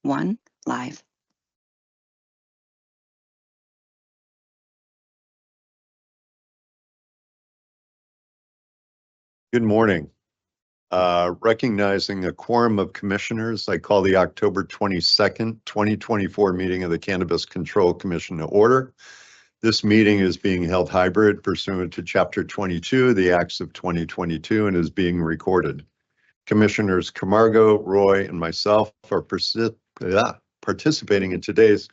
1 live. Good morning. Recognizing a quorum of commissioners, I call the October 22nd, 2024 meeting of the Cannabis Control Commission to order. This meeting is being held hybrid pursuant to Chapter 22 of the Acts of 2022 and is being recorded. Commissioners Camargo, Roy, and myself are participating in today's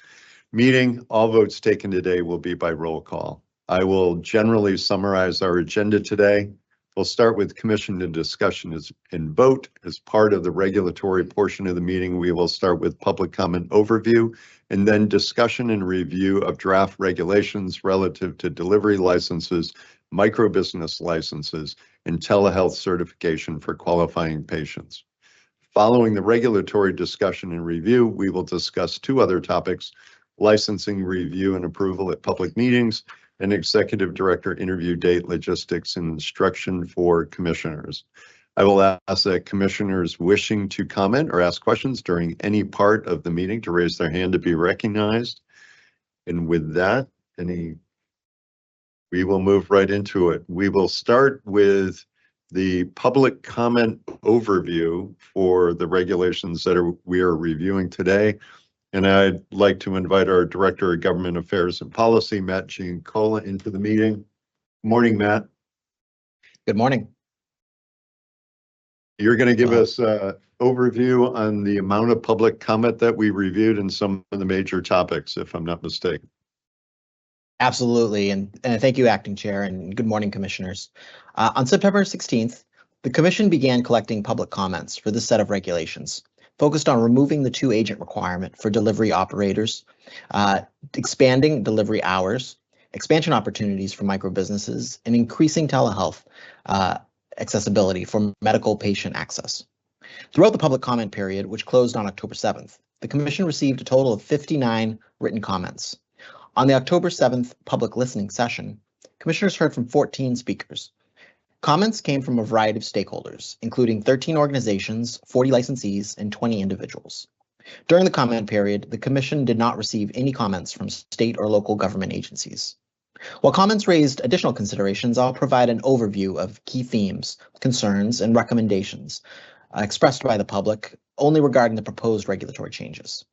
meeting. All votes taken today will be by roll call. I will generally summarize our agenda today. We'll start with commission and discussion and vote. As part of the regulatory portion of the meeting, we will start with public comment overview and then discussion and review of draft regulations relative to delivery licenses, microbusiness licenses, and telehealth certification for qualifying patients. Following the regulatory discussion and review, we will discuss two other topics: licensing review and approval at public meetings, and executive director interview date, logistics, and instruction for commissioners. I will ask that commissioners wishing to comment or ask questions during any part of the meeting to raise their hand to be recognized. And with that, we will move right into it. We will start with the public comment overview for the regulations that we are reviewing today. And I'd like to invite our Director of Government Affairs and Policy, Matt Giancola, into the meeting. Morning, Matt. Good morning. You're going to give us an overview on the amount of public comment that we reviewed and some of the major topics, if I'm not mistaken. Absolutely, and thank you, Acting Chair, and good morning, Commissioners. On September 16th, the Commission began collecting public comments for this set of regulations, focused on removing the two-agent requirement for delivery operators, expanding delivery hours, expansion opportunities for microbusinesses, and increasing telehealth accessibility for medical patient access. Throughout the public comment period, which closed on October 7th, the Commission received a total of 59 written comments. On the October 7th public listening session, Commissioners heard from 14 speakers. Comments came from a variety of stakeholders, including 13 organizations, 40 licensees, and 20 individuals. During the comment period, the Commission did not receive any comments from state or local government agencies. While comments raised additional considerations, I'll provide an overview of key themes, concerns, and recommendations expressed by the public only regarding the proposed regulatory changes.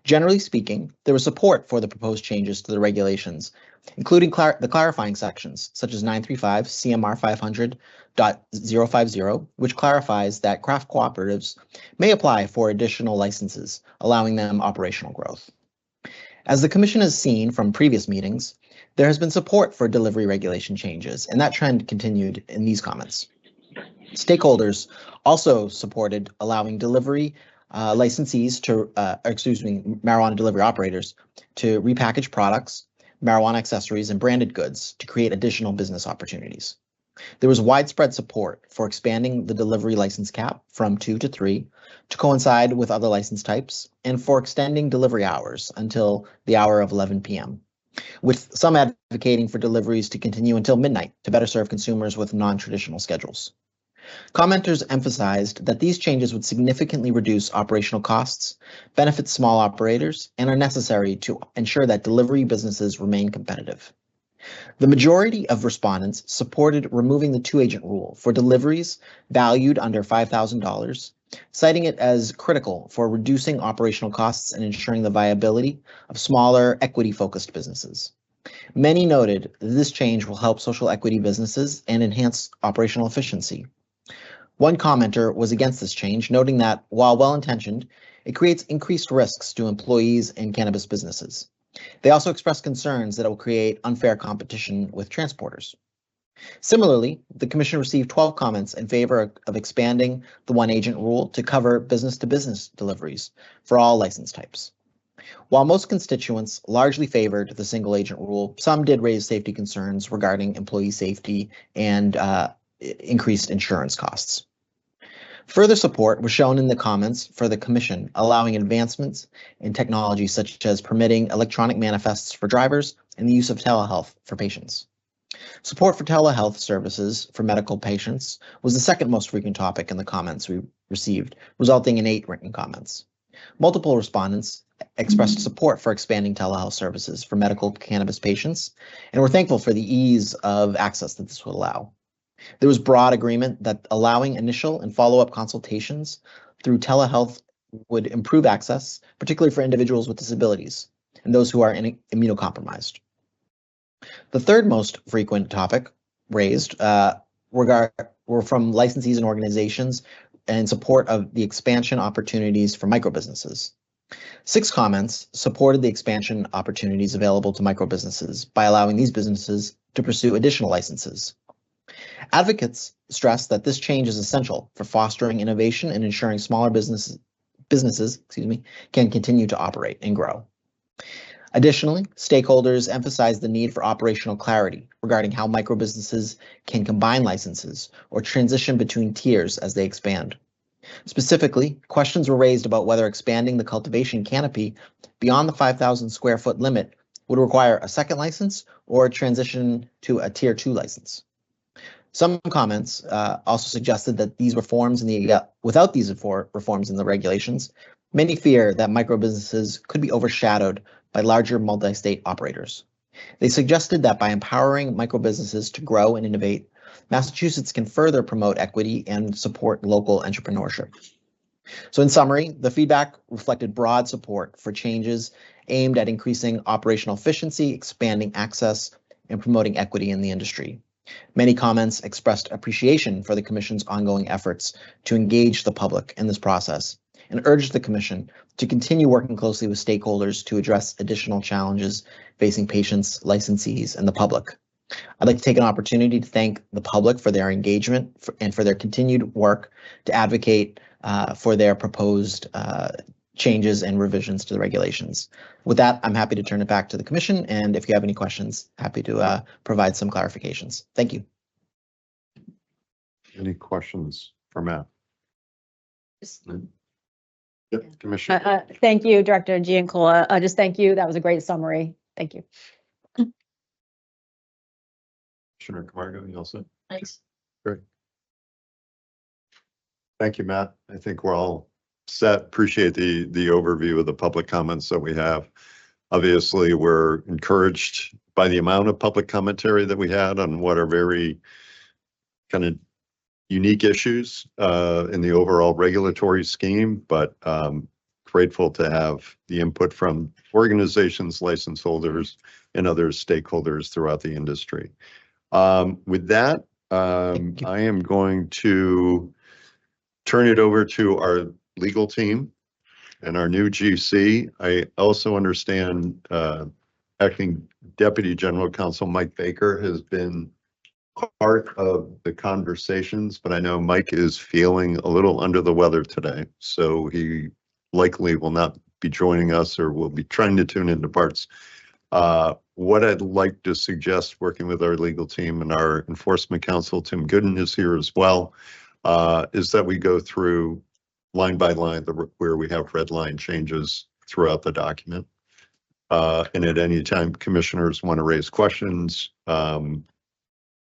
Generally speaking, there was support for the proposed changes to the regulations, including the clarifying sections, such as 935 CMR 500.050, which clarifies that craft cooperatives may apply for additional licenses, allowing them operational growth. As the Commission has seen from previous meetings, there has been support for delivery regulation changes, and that trend continued in these comments. Stakeholders also supported allowing delivery licensees to, marijuana delivery operators to repackage products, marijuana accessories, and branded goods to create additional business opportunities. There was widespread support for expanding the delivery license cap from 2 to 3 to coincide with other license types, and for extending delivery hours until the hour of 11 p.m., with some advocating for deliveries to continue until midnight to better serve consumers with non-traditional schedules. Commenters emphasized that these changes would significantly reduce operational costs, benefit small operators, and are necessary to ensure that delivery businesses remain competitive. The majority of respondents supported removing the two-agent rule for deliveries valued under $5,000, citing it as critical for reducing operational costs and ensuring the viability of smaller, equity-focused businesses. Many noted that this change will help social equity businesses and enhance operational efficiency. One commenter was against this change, noting that, while well-intentioned, it creates increased risks to employees and cannabis businesses. They also expressed concerns that it will create unfair competition with transporters. Similarly, the Commission received 12 comments in favor of expanding the one-agent rule to cover business-to-business deliveries for all license types. While most constituents largely favored the single-agent rule, some did raise safety concerns regarding employee safety and increased insurance costs. Further support was shown in the comments for the Commission, allowing advancements in technology such as permitting electronic manifests for drivers and the use of telehealth for patients. Support for telehealth services for medical patients was the second most frequent topic in the comments we received, resulting in 8 written comments. Multiple respondents expressed support for expanding telehealth services for medical cannabis patients, and were thankful for the ease of access that this would allow. There was broad agreement that allowing initial and follow-up consultations through telehealth would improve access, particularly for individuals with disabilities and those who are immunocompromised. The third most frequent topic raised were from licensees and organizations in support of the expansion opportunities for microbusinesses. 6 comments supported the expansion opportunities available to microbusinesses by allowing these businesses to pursue additional licenses. Advocates stress that this change is essential for fostering innovation and ensuring smaller businesses can continue to operate and grow. Additionally, stakeholders emphasized the need for operational clarity regarding how microbusinesses can combine licenses or transition between tiers as they expand. Specifically, questions were raised about whether expanding the cultivation canopy beyond the 5,000 square foot limit would require a second license or a transition to a tier 2 license. Some comments also suggested that these reforms without these reforms in the regulations, many fear that microbusinesses could be overshadowed by larger multi-state operators. They suggested that by empowering microbusinesses to grow and innovate, Massachusetts can further promote equity and support local entrepreneurship. So in summary, the feedback reflected broad support for changes aimed at increasing operational efficiency, expanding access, and promoting equity in the industry. Many comments expressed appreciation for the Commission's ongoing efforts to engage the public in this process and urged the Commission to continue working closely with stakeholders to address additional challenges facing patients, licensees, and the public. I'd like to take an opportunity to thank the public for their engagement and for their continued work to advocate for their proposed changes and revisions to the regulations. With that, I'm happy to turn it back to the Commission, and if you have any questions, happy to provide some clarifications. Thank you. Any questions for Matt? Yep, Commissioner. Thank you, Director Giancola. Just thank you. That was a great summary. Thank you. Commissioner Camargo, you all set? Thanks. Great. Thank you, Matt. I think we're all set. Appreciate the overview of the public comments that we have. Obviously, we're encouraged by the amount of public commentary that we had on what are very kind of unique issues in the overall regulatory scheme, but grateful to have the input from organizations, license holders, and other stakeholders throughout the industry. With that, I am going to turn it over to our legal team and our new GC. I also understand Acting Deputy General Counsel Mike Baker has been part of the conversations, but I know Mike is feeling a little under the weather today, so he likely will not be joining us or will be trying to tune into parts. What I'd like to suggest, working with our legal team and our enforcement counsel, Tim Gooden is here as well, is that we go through line by line where we have red line changes throughout the document. And at any time commissioners want to raise questions,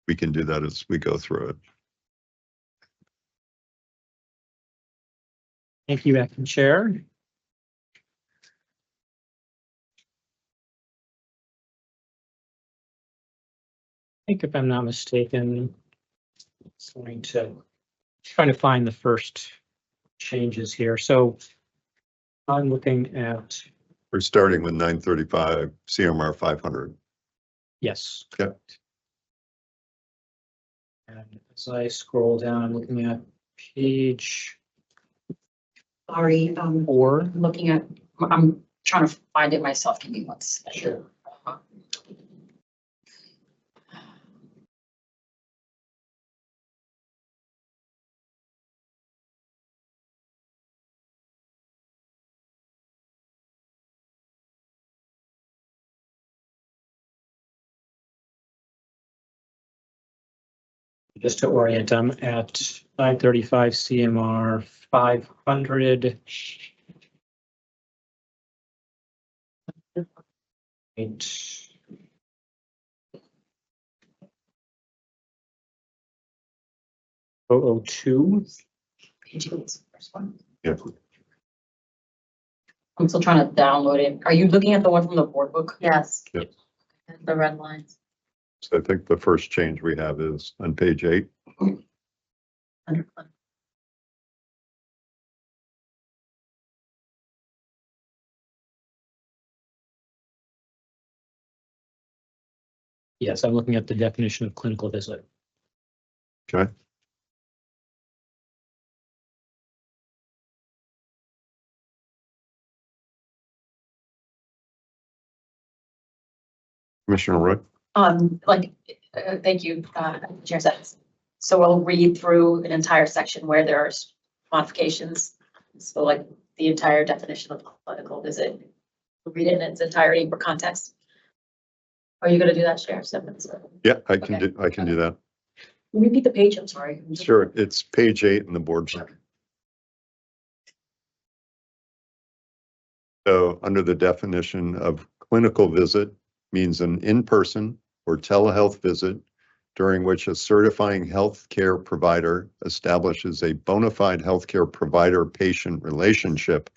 we can do that as we go through it. Thank you, Acting Chair. I think if I'm not mistaken, it's going to try to find the first changes here. So I'm looking at. We're starting with 935 CMR 500. Yes. Yep. And as I scroll down, I'm looking at page. Sorry, Or looking at, I'm trying to find it myself. Give me one second. Sure. Just to orient, I'm at 935 CMR 500. Oh, 02. Page 8 is the first one. Yep. I'm still trying to download it. Are you looking at the one from the board book? Yes. Yep. The red lines. So I think the first change we have is on page 8. Under- Yes, I'm looking at the definition of clinical visit. Okay. Commissioner Roy? Thank you, Chair Sessions. So we'll read through an entire section where there's modifications. So like the entire definition of clinical visit. We'll read it in its entirety for context. Are you gonna do that, Chair Simmons? Yeah, I can Okay. do, I can do that. Repeat the page, I'm sorry. Sure, it's page 8 in the board book. So under the definition of clinical visit means an in-person or telehealth visit during which a certifying healthcare provider establishes a bona fide healthcare provider-patient relationship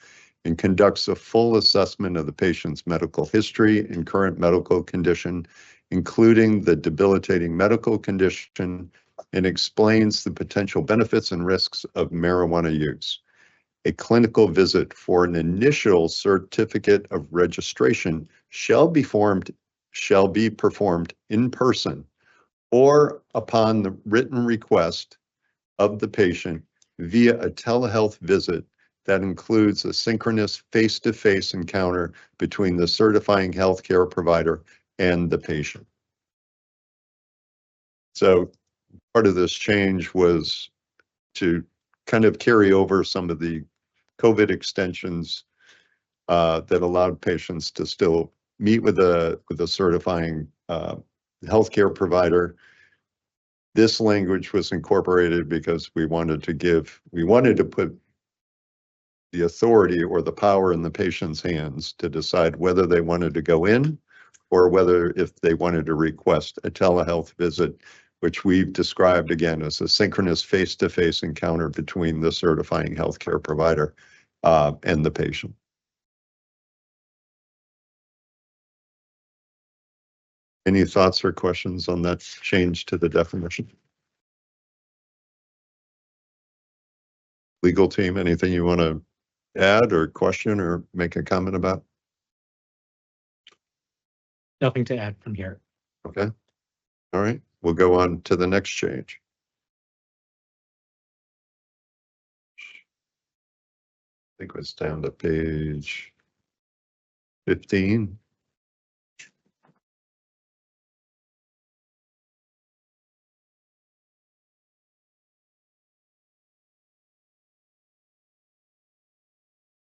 and conducts a full assessment of the patient's medical history and current medical condition, including the debilitating medical condition, and explains the potential benefits and risks of marijuana use. A clinical visit for an initial certificate of registration shall be performed in person or upon the written request of the patient via a telehealth visit that includes a synchronous face-to-face encounter between the certifying healthcare provider and the patient. So part of this change was to kind of carry over some of the COVID extensions that allowed patients to still meet with a certifying healthcare provider. This language was incorporated because we wanted to put the authority or the power in the patient's hands to decide whether they wanted to go in or whether if they wanted to request a telehealth visit, which we've described again as a synchronous face-to-face encounter between the certifying healthcare provider and the patient. Any thoughts or questions on that change to the definition? Legal team, anything you want to add or question or make a comment about? Nothing to add from here. Okay. All right, we'll go on to the next change. I think it's down to page 15.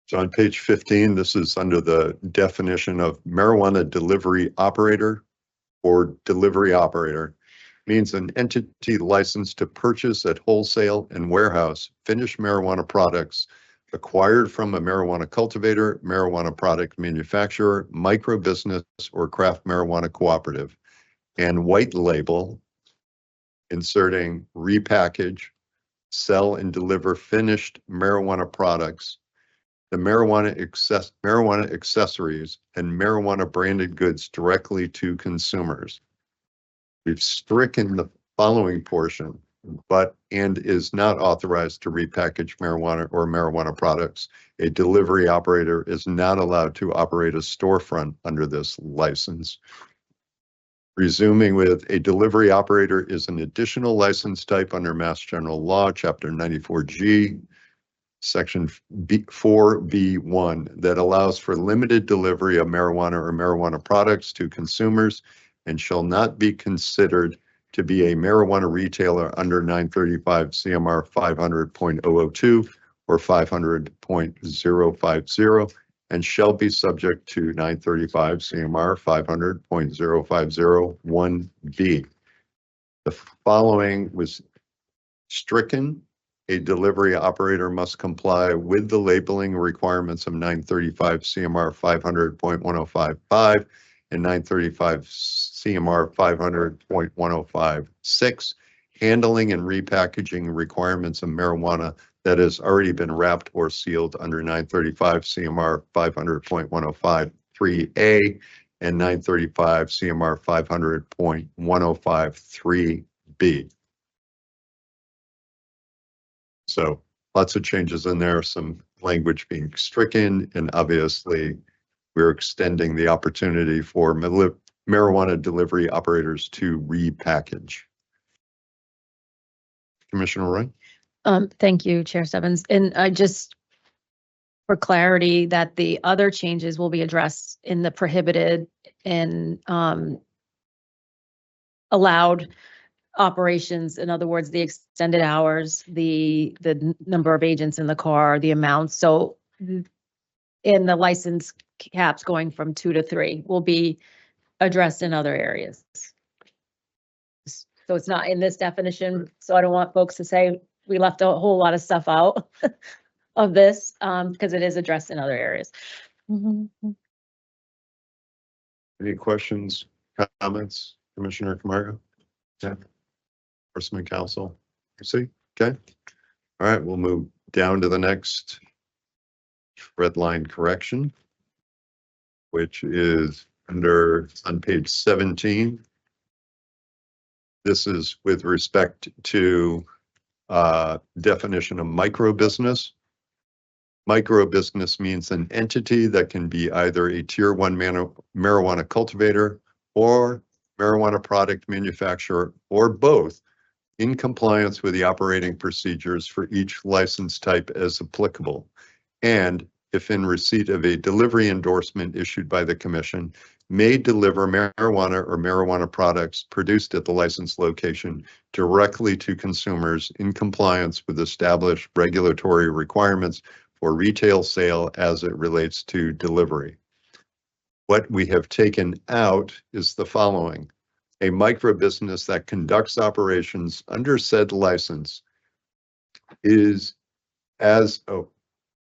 So on page 15, this is under the definition of marijuana delivery operator or delivery operator. Means an entity licensed to purchase at wholesale and warehouse finished marijuana products acquired from a marijuana cultivator, marijuana product manufacturer, micro business, or craft marijuana cooperative, and white label, inserting repackage, sell and deliver finished marijuana products, the marijuana accessories, and marijuana branded goods directly to consumers. We've stricken the following portion, and is not authorized to repackage marijuana or marijuana products. A delivery operator is not allowed to operate a storefront under this license. Resuming with, a delivery operator is an additional license type under Mass General Law, Chapter 94G, Section 4B1, that allows for limited delivery of marijuana or marijuana products to consumers and shall not be considered to be a marijuana retailer under 935 CMR 500.002 or 500.050 and shall be subject to 935 CMR 500.0501B. The following was stricken. A delivery operator must comply with the labeling requirements of 935 CMR 500.1055 and 935 CMR 500.1056, handling and repackaging requirements of marijuana that has already been wrapped or sealed under 935 CMR 500.1053A and 935 CMR 500.1053B. So lots of changes in there, some language being stricken, and obviously we're extending the opportunity for marijuana delivery operators to repackage. Commissioner Roy? Thank you, Chair Stebbins. And I just, for clarity, that the other changes will be addressed in the prohibited and allowed operations. In other words, the extended hours, the number of agents in the car, the amounts. So in the license caps going from 2 to 3 will be addressed in other areas. So it's not in this definition. So I don't want folks to say we left a whole lot of stuff out of this, because it is addressed in other areas. Any questions, comments, Commissioner Camargo? Yeah. Horseman Council, you see? Okay. All right, we'll move down to the next red line correction, which is on page 17. This is with respect to definition of micro business. Micro business means an entity that can be either a tier 1 marijuana cultivator or marijuana product manufacturer, or both, in compliance with the operating procedures for each license type as applicable. And if in receipt of a delivery endorsement issued by the Commission, may deliver marijuana or marijuana products produced at the licensed location directly to consumers in compliance with established regulatory requirements for retail sale as it relates to delivery. What we have taken out is the following: a micro business that conducts operations under said license is as a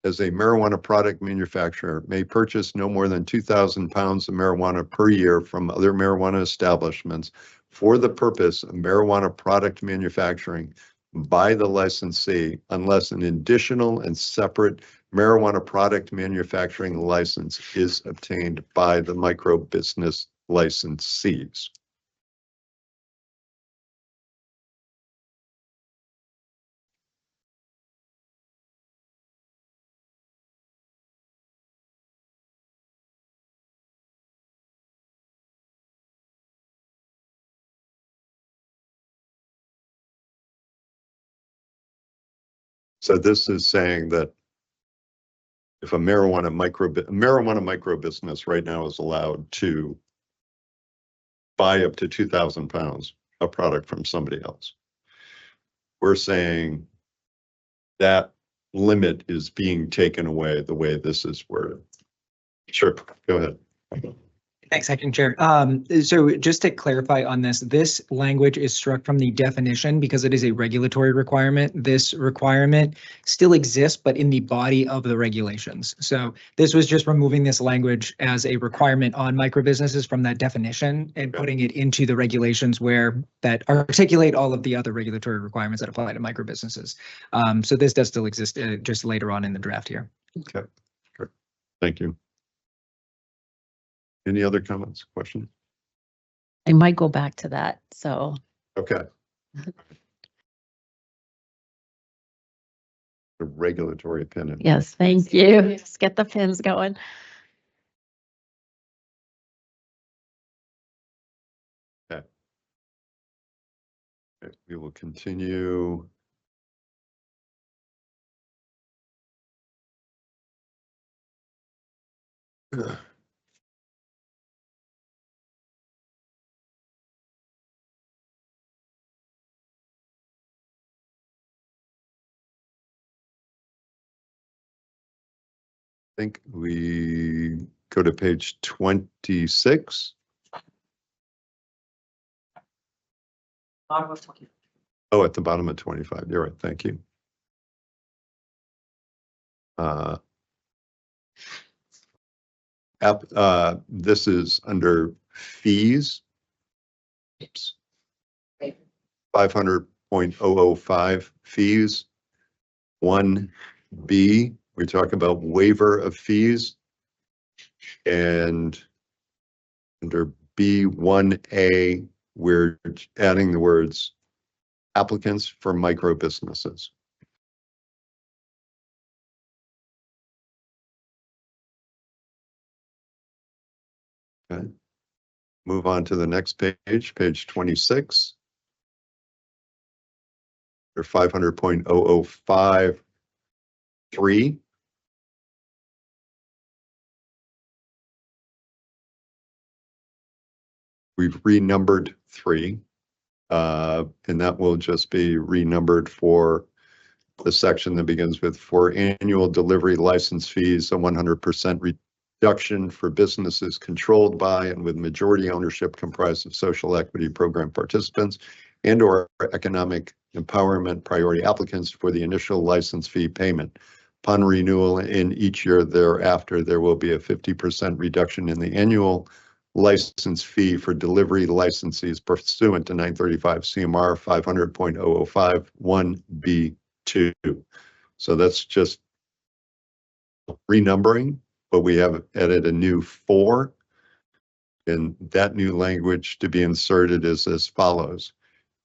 marijuana product manufacturer may purchase no more than 2,000 pounds of marijuana per year from other marijuana establishments for the purpose of marijuana product manufacturing by the licensee, unless an additional and separate marijuana product manufacturing license is obtained by the micro business licensees. So this is saying that if a marijuana micro business right now is allowed to buy up to 2,000 pounds of product from somebody else, we're saying that limit is being taken away the way this is worded. Sure, go ahead. Thanks, Acting Chair. So just to clarify on this language is struck from the definition because it is a regulatory requirement. This requirement still exists, but in the body of the regulations. So this was just removing this language as a requirement on micro businesses from that definition and putting it into the regulations where that articulate all of the other regulatory requirements that apply to micro businesses. So this does still exist just later on in the draft here. Okay, good. Thank you. Any other comments, questions? I might go back to that, so. Okay. The regulatory opinion. Yes, thank you. Just get the pins going. Okay, we will continue. I think we go to page 26. Bottom of 20. Oh, at the bottom of 25. You're right. Thank you. This is under fees. Oops. 500.005 fees 1B, we talk about waiver of fees. And under B1A, we're adding the words applicants for micro businesses. Okay. Move on to the next page, page 26. Or 500.005.3. We've renumbered 3, and that will just be renumbered for the section that begins with for annual delivery license fees, a 100% reduction for businesses controlled by and with majority ownership comprised of social equity program participants and or economic empowerment priority applicants for the initial license fee payment. Upon renewal in each year thereafter, there will be a 50% reduction in the annual license fee for delivery licensees pursuant to 935 CMR 500.005 1B2. So that's just renumbering, but we have added a new 4, and that new language to be inserted is as follows.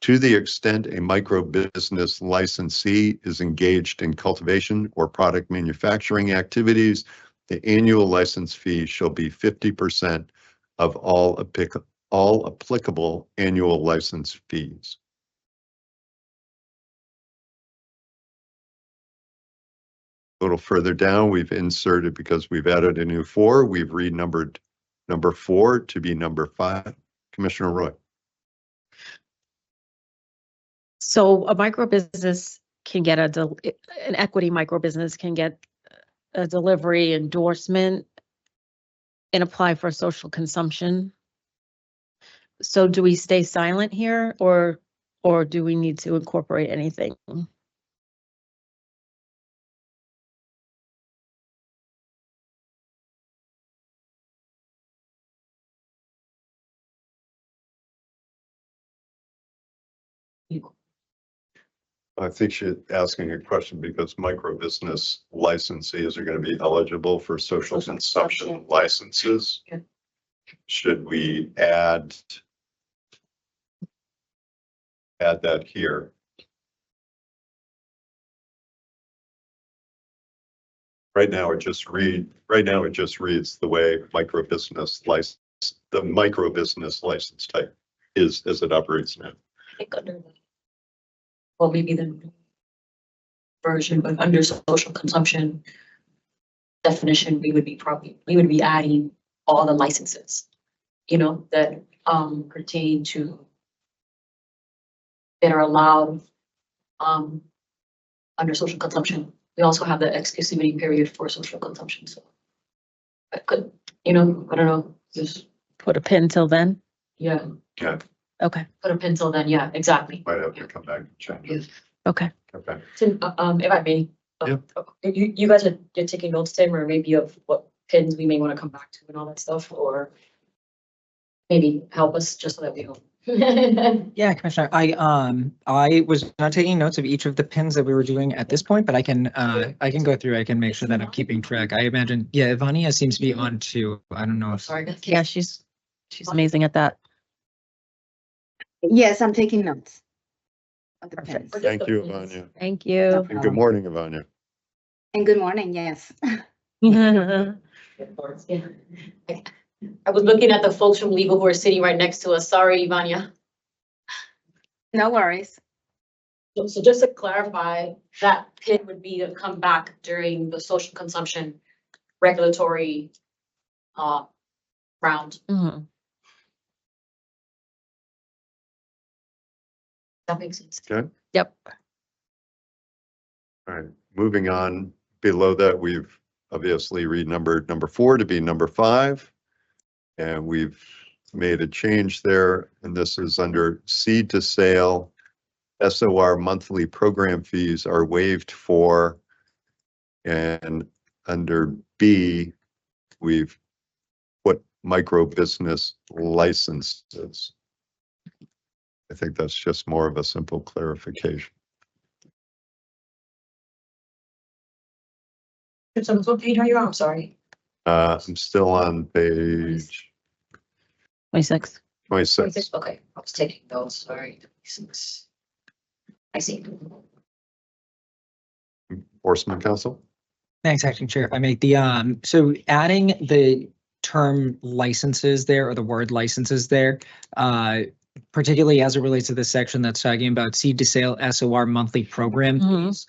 To the extent a micro business licensee is engaged in cultivation or product manufacturing activities, the annual license fee shall be 50% of all applicable annual license fees. A little further down, we've inserted, because we've added a new 4, we've renumbered number 4 to be number 5. Commissioner Roy. So a micro business can get an equity micro business can get a delivery endorsement and apply for social consumption. So do we stay silent here or do we need to incorporate anything? I think she's asking a question because micro business licensees are going to be eligible for social consumption licenses. Yeah. Should we add that here? Right now it just reads the way the micro business license type is as it operates now. I think under well, maybe the version, but under social consumption definition, we would be adding all the licenses, that pertain to that are allowed under social consumption. We also have the exclusivity period for social consumption. So I could, I don't know, just Put a pin till then? yeah, Okay, put a pencil then. Yeah, exactly. Might have to come back and change it. okay. Okay. Tim, if I may, you guys you're taking notes, Tim, or maybe of what pins we may want to come back to and all that stuff, or maybe help us just so that we don't. Yeah, Commissioner, I was not taking notes of each of the pins that we were doing at this point, but I can go through. I can make sure that I'm keeping track. I imagine, yeah, Ivania seems to be on too. I don't know. Sorry, guys. Yeah, she's amazing at that. Yes, I'm taking notes. Of the Perfect. pins. Thank you, Ivania. Thank you. And good morning, Ivania. And good morning, yes. Yeah. I was looking at the folks from legal who are sitting right next to us. Sorry, Ivania. No worries. So just to clarify, that pin would be to come back during the social consumption regulatory round. Mhm. That makes sense. Okay. Yep. All right, moving on. Below that, we've obviously renumbered number 4 to be number 5. And we've made a change there. And this is under seed to sale. SOR monthly program fees are waived for. And under B, we've put micro business licenses. I think that's just more of a simple clarification. So what page are you on? I'm sorry. I'm still on page 26. 26. Okay, I was taking those, sorry. 26. I see. Enforcement Council. Thanks, Acting Chair. If I make the, so adding the term licenses there or the word licenses there, particularly as it relates to this section that's talking about seed to sale SOR monthly program Mhm. fees.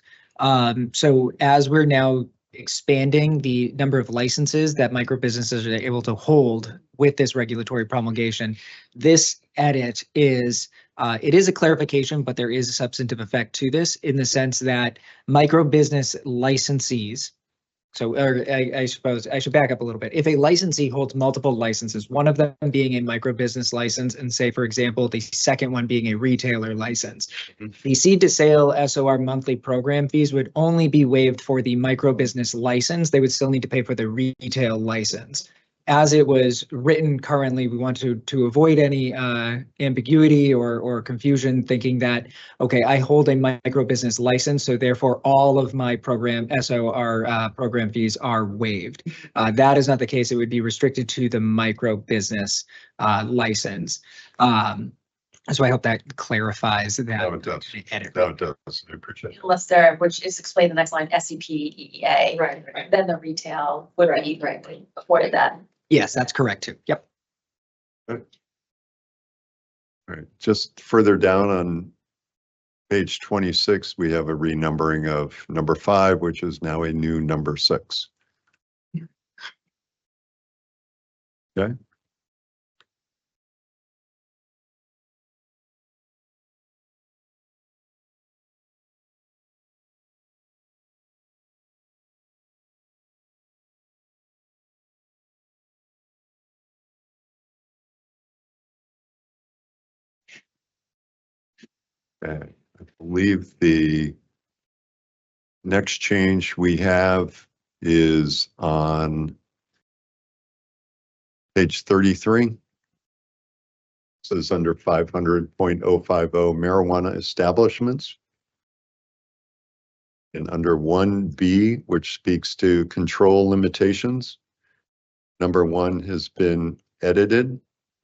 So as we're now expanding the number of licenses that micro businesses are able to hold with this regulatory promulgation, this edit is, it is a clarification, but there is a substantive effect to this in the sense that micro business licensees. So, or I suppose I should back up a little bit. If a licensee holds multiple licenses, one of them being a micro business license, and say, for example, the second one being a retailer license, the seed to sale SOR monthly program fees would only be waived for the micro business license. They would still need to pay for the retail license. As it was written currently, we want to avoid any ambiguity or confusion, thinking that, okay, I hold a micro business license, so therefore all of my program SOR program fees are waived. That is not the case. It would be restricted to the micro business license. So I hope that clarifies that. No, it does. Edit. No, it does. I appreciate it. Unless there, which is explained in the next line, SCP, Right. then the retail would be afforded that. Yes, that's correct too. Yep. All right, just further down on page 26, we have a renumbering of number 5, which is now a new number 6. Okay. Okay, I believe the next change we have is on page 33. This is under 500.050 marijuana establishments. And under 1B, which speaks to control limitations, number 1 has been edited.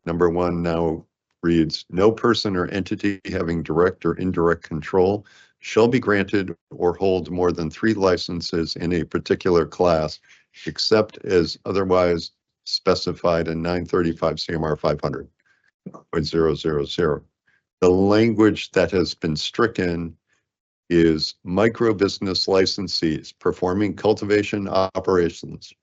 Number 1 now reads, no person or entity having direct or indirect control shall be granted or hold more than 3 licenses in a particular class, except as otherwise specified in 935 CMR 500.000. The language that has been stricken is micro business licensees performing cultivation operations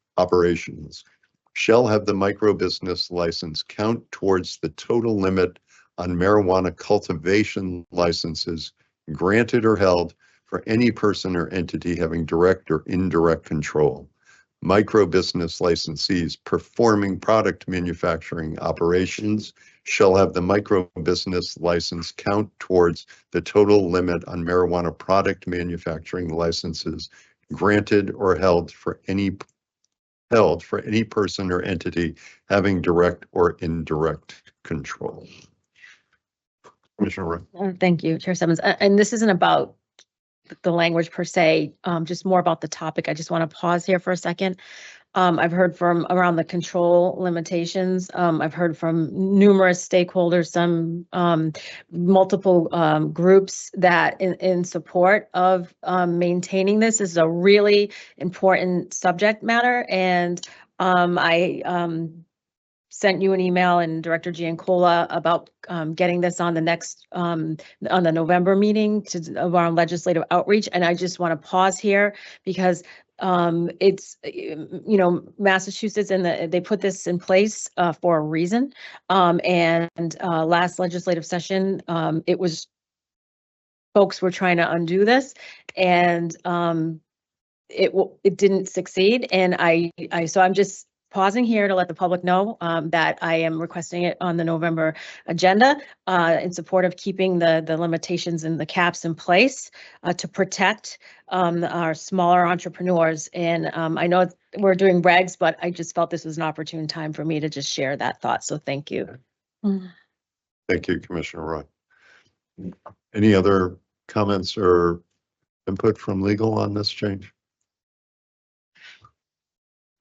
shall have the micro business license count towards the total limit on marijuana cultivation licenses granted or held for any person or entity having direct or indirect control. Micro business licensees performing product manufacturing operations shall have the micro business license count towards the total limit on marijuana product manufacturing licenses granted or held for any person or entity having direct or indirect control. Commissioner Roy. Thank you, Chair Simmons. And this isn't about the language per se, just more about the topic. I just want to pause here for a second. I've heard from around the control limitations. I've heard from numerous stakeholders, some multiple groups that in support of maintaining this. This is a really important subject matter. And I sent you an email and Director Giancola about getting this on the next, on the November meeting of our legislative outreach. And I just want to pause here because it's, Massachusetts and they put this in place for a reason. And last legislative session, it was, folks were trying to undo this and it didn't succeed. And so I'm just pausing here to let the public know that I am requesting it on the November agenda in support of keeping the limitations and the caps in place to protect our smaller entrepreneurs. And I know we're doing regs, but I just felt this was an opportune time for me to just share that thought. So thank you. Thank you, Commissioner Roy. Any other comments or input from legal on this change?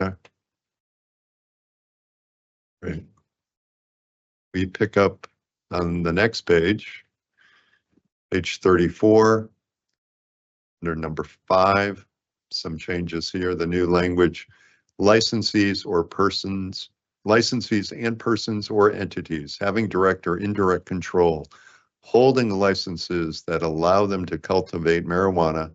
Okay. Great. We pick up on the next page, page 34, under number 5, some changes here. The new language, licensees and persons or entities having direct or indirect control, holding licenses that allow them to cultivate marijuana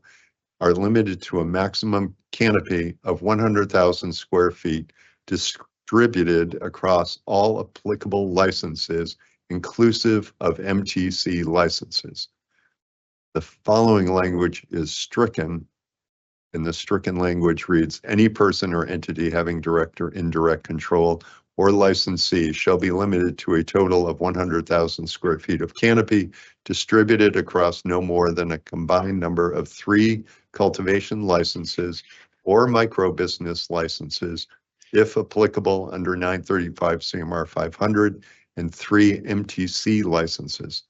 are limited to a maximum canopy of 100,000 square feet distributed across all applicable licenses, inclusive of MTC licenses. The following language is stricken, and the stricken language reads, any person or entity having direct or indirect control or licensee shall be limited to a total of 100,000 square feet of canopy distributed across no more than a combined number of 3 cultivation licenses or micro business licenses, if applicable under 935 CMR 500, and 3 MTC licenses.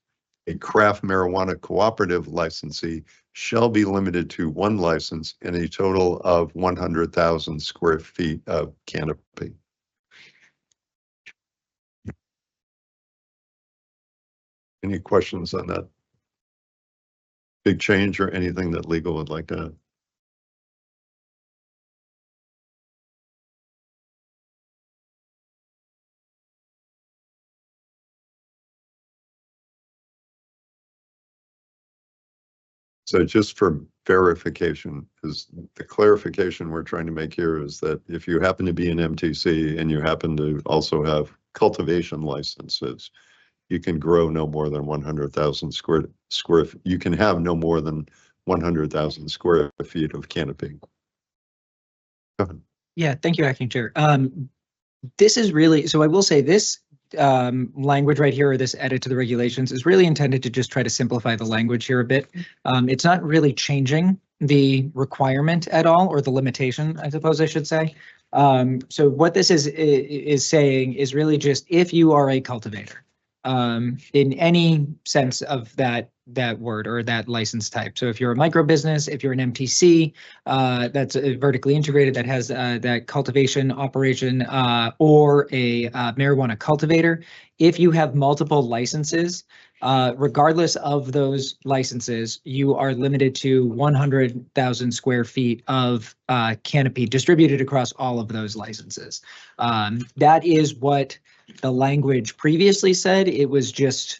A craft marijuana cooperative licensee shall be limited to 1 license and a total of 100,000 square feet of canopy. Any questions on that big change or anything that legal would like to add? So just for verification, is the clarification we're trying to make here is that if you happen to be an MTC and you happen to also have cultivation licenses, you can grow no more than 100,000 square. You can have no more than 100,000 square feet of canopy. Go ahead. Yeah, thank you, Acting Chair. This is really, so I will say this language right here, or this edit to the regulations, is really intended to just try to simplify the language here a bit. It's not really changing the requirement at all, or the limitation, I suppose I should say. So what this is saying is really just if you are a cultivator, in any sense of that word or that license type. So if you're a micro business, if you're an MTC that's vertically integrated, that has that cultivation operation, or a marijuana cultivator, if you have multiple licenses, regardless of those licenses, you are limited to 100,000 square feet of canopy distributed across all of those licenses. That is what the language previously said. It was just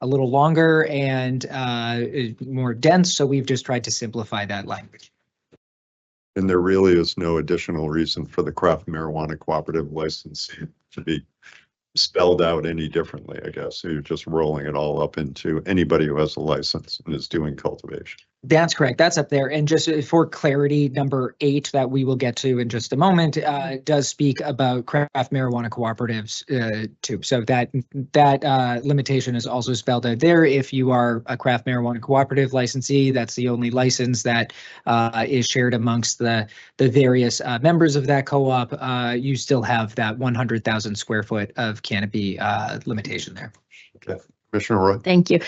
a little longer and more dense, so we've just tried to simplify that language. And there really is no additional reason for the craft marijuana cooperative license to be spelled out any differently, I guess. So you're just rolling it all up into anybody who has a license and is doing cultivation. That's correct. That's up there. And just for clarity, number 8 that we will get to in just a moment does speak about craft marijuana cooperatives too. So that limitation is also spelled out there. If you are a craft marijuana cooperative licensee, that's the only license that is shared amongst the various members of that co-op. You still have that 100,000 square foot of canopy limitation there. Okay, Commissioner Roy. Thank you.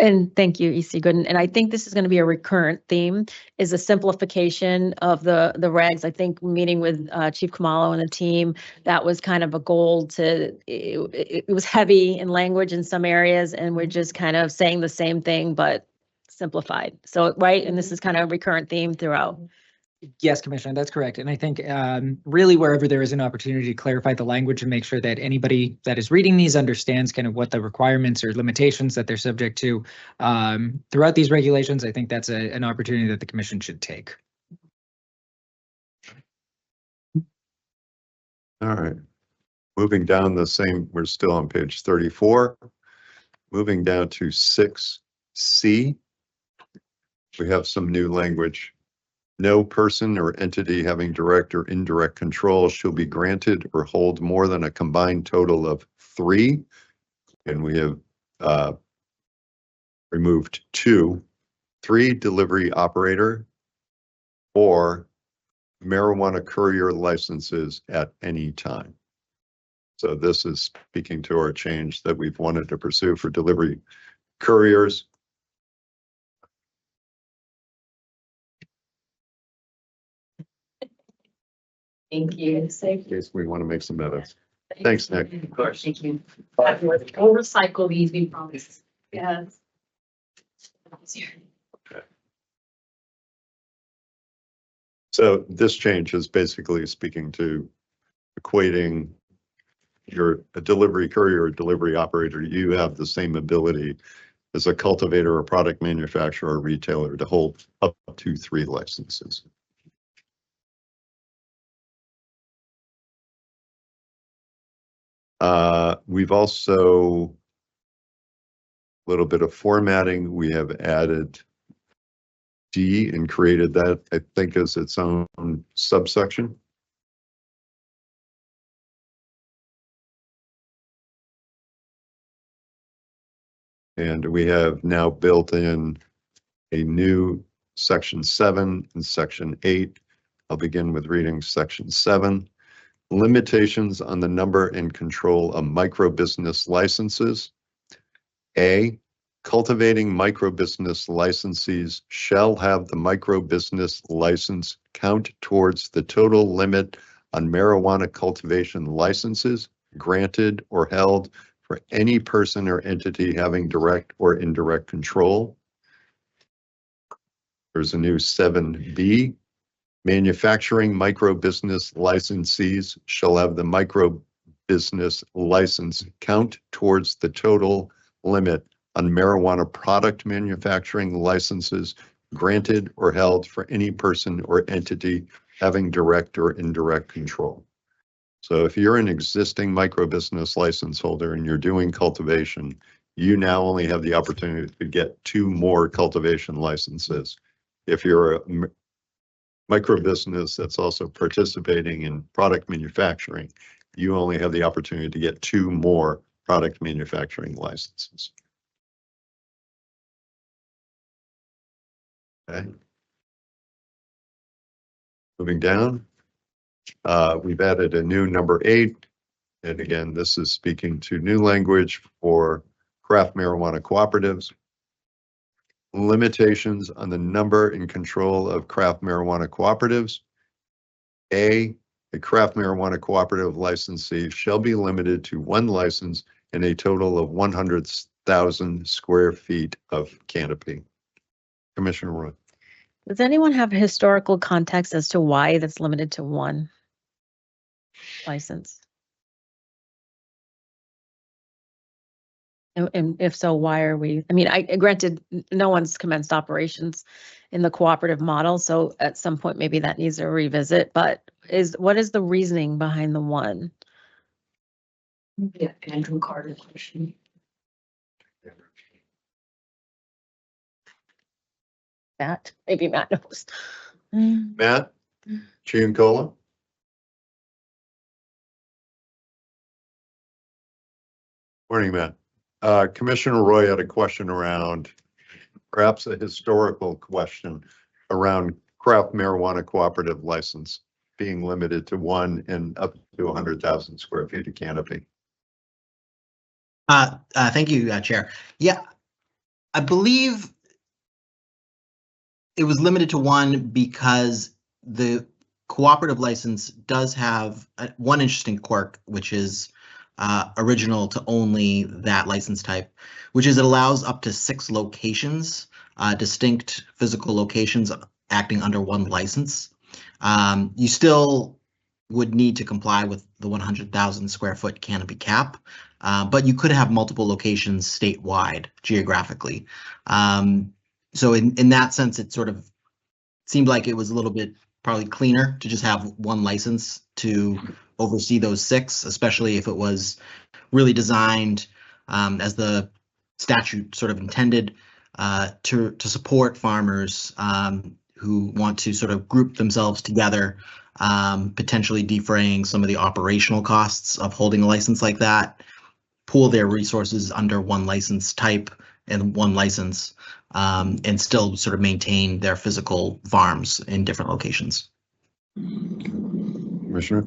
And thank you, EC Gooden. And I think this is going to be a recurrent theme, is a simplification of the regs. I think meeting with Chief Kamalo and the team, that was kind of a goal to, it was heavy in language in some areas, and we're just kind of saying the same thing, but simplified. So, right, and this is kind of a recurrent theme throughout. Yes, Commissioner, that's correct. And I think really wherever there is an opportunity to clarify the language and make sure that anybody that is reading these understands kind of what the requirements or limitations that they're subject to throughout these regulations, I think that's an opportunity that the Commission should take. All right. Moving down the same, we're still on page 34. Moving down to 6C. We have some new language. No person or entity having direct or indirect control shall be granted or hold more than a combined total of 3. And we have removed 2, 3 delivery operator or marijuana courier licenses at any time. So this is speaking to our change that we've wanted to pursue for delivery couriers. Thank you. in case we want to make some edits. Thanks, Nick. Of course. Thank you. We'll recycle these, we promise. Yes. So this change is basically speaking to equating a delivery courier or delivery operator. You have the same ability as a cultivator or product manufacturer or retailer to hold up to 3 licenses. We've also, a little bit of formatting, we have added D and created that, I think, as its own subsection. And we have now built in a new section 7 and section 8. I'll begin with reading section 7. Limitations on the number and control of micro-business licenses. A, cultivating micro-business licensees shall have the micro-business license count towards the total limit on marijuana cultivation licenses granted or held for any person or entity having direct or indirect control. There's a new 7B. Manufacturing micro-business licensees shall have the micro-business license count towards the total limit on marijuana product manufacturing licenses granted or held for any person or entity having direct or indirect control. So if you're an existing micro-business license holder and you're doing cultivation, you now only have the opportunity to get 2 more cultivation licenses. If you're a micro-business that's also participating in product manufacturing, you only have the opportunity to get 2 more product manufacturing licenses. Okay. Moving down, we've added a new number 8. And again, this is speaking to new language for craft marijuana cooperatives. Limitations on the number and control of craft marijuana cooperatives. A craft marijuana cooperative licensee shall be limited to 1 license and a total of 100,000 square feet of canopy. Commissioner Roy. Does anyone have historical context as to why that's limited to 1 license? And if so, why are we, I mean, granted, no one's commenced operations in the cooperative model, so at some point, maybe that needs a revisit, but what is the reasoning behind the 1? Yeah, Andrew Carter question. Maybe Matt knows. Matt Giancola. Morning, Matt. Commissioner Roy had a question around, perhaps a historical question around craft marijuana cooperative license being limited to 1 and up to 100,000 square feet of canopy. Thank you, Chair. Yeah, I believe it was limited to 1 because the cooperative license does have one interesting quirk, which is original to only that license type, which is it allows up to 6 locations, distinct physical locations acting under 1 license. You still would need to comply with the 100,000 square foot canopy cap, but you could have multiple locations statewide geographically. So in that sense, it sort of seemed like it was a little bit probably cleaner to just have 1 license to oversee those 6, especially if it was really designed as the statute sort of intended to support farmers who want to sort of group themselves together, potentially defraying some of the operational costs of holding a license like that, pool their resources under 1 license type and 1 license, and still sort of maintain their physical farms in different locations. Commissioner?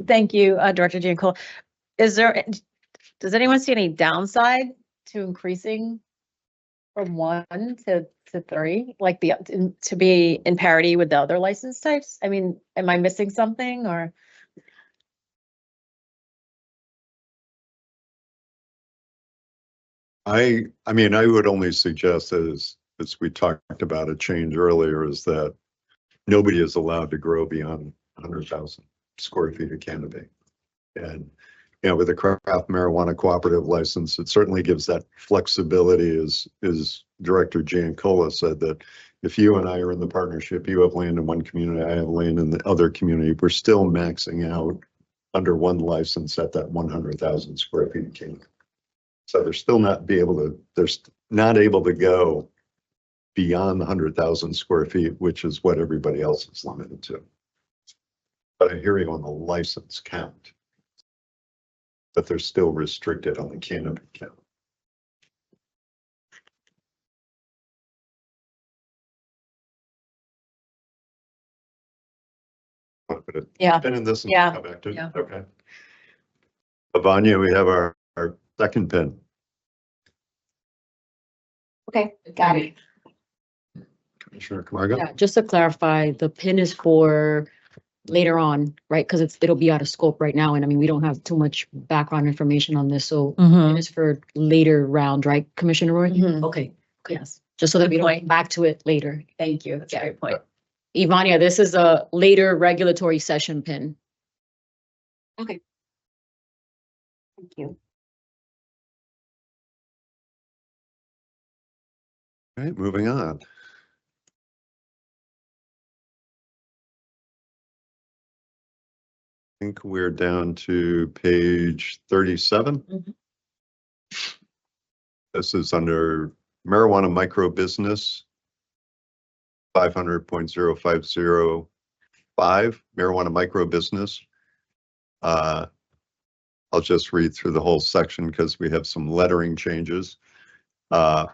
Thank you, Director Giancola. Does anyone see any downside to increasing from 1 to to 3, like to be in parity with the other license types? I mean, am I missing something or? I mean, I would only suggest as we talked about a change earlier is that nobody is allowed to grow beyond 100,000 square feet of canopy. And, you know, with a craft marijuana cooperative license, it certainly gives that flexibility as Director Giancola said, that if you and I are in the partnership, you have land in one community, I have land in the other community, we're still maxing out under one license at that 100,000 square feet of canopy. So they're still not able to go beyond the 100,000 square feet, which is what everybody else is limited to. But I hear you on the license count, but they're still restricted on the canopy count. Want to put a Yeah. pin in this and Yeah. come back to it? Yeah. Okay. Vanya, we have our second pin. Okay, got it. Commissioner Camargo? Yeah, just to clarify, the pin is for later on, right? Because it'll be out of scope right now. And I mean, we don't have too much background information on this. So Mhm. it is for later round, right, Commissioner Roy? Mhm. Okay, Yes, just so that we Good don't point. come back to it later. thank you. That's a great point. Ivania, this is a later regulatory session pin. Thank you. All right, moving on. I think we're down to page 37. Mhm. This is under marijuana micro business. 500.0505 marijuana micro business. I'll just read through the whole section because we have some lettering changes. A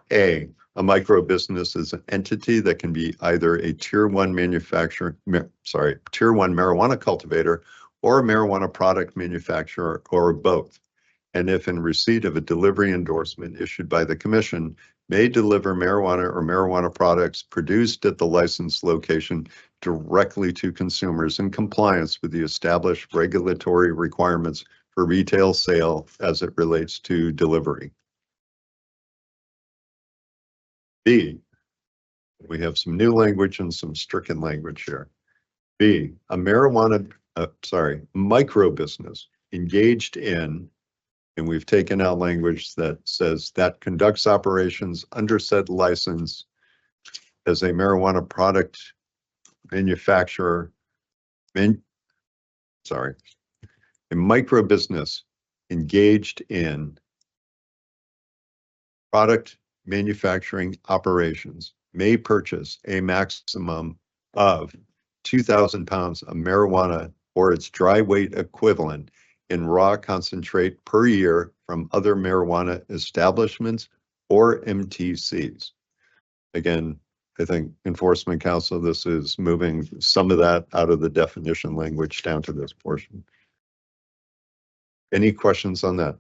micro business is an entity that can be either a tier 1 manufacturer, tier 1 marijuana cultivator or a marijuana product manufacturer or both. And if in receipt of a delivery endorsement issued by the commission, may deliver marijuana or marijuana products produced at the licensed location directly to consumers in compliance with the established regulatory requirements for retail sale as it relates to delivery. B, we have some new language and some stricken language here. B, a micro business engaged in, and we've taken out language that says that conducts operations under said license as a marijuana product manufacturer. A micro business engaged in product manufacturing operations may purchase a maximum of 2,000 pounds of marijuana or its dry weight equivalent in raw concentrate per year from other marijuana establishments or MTCs. Again, I think Enforcement Council, this is moving some of that out of the definition language down to this portion. Any questions on that?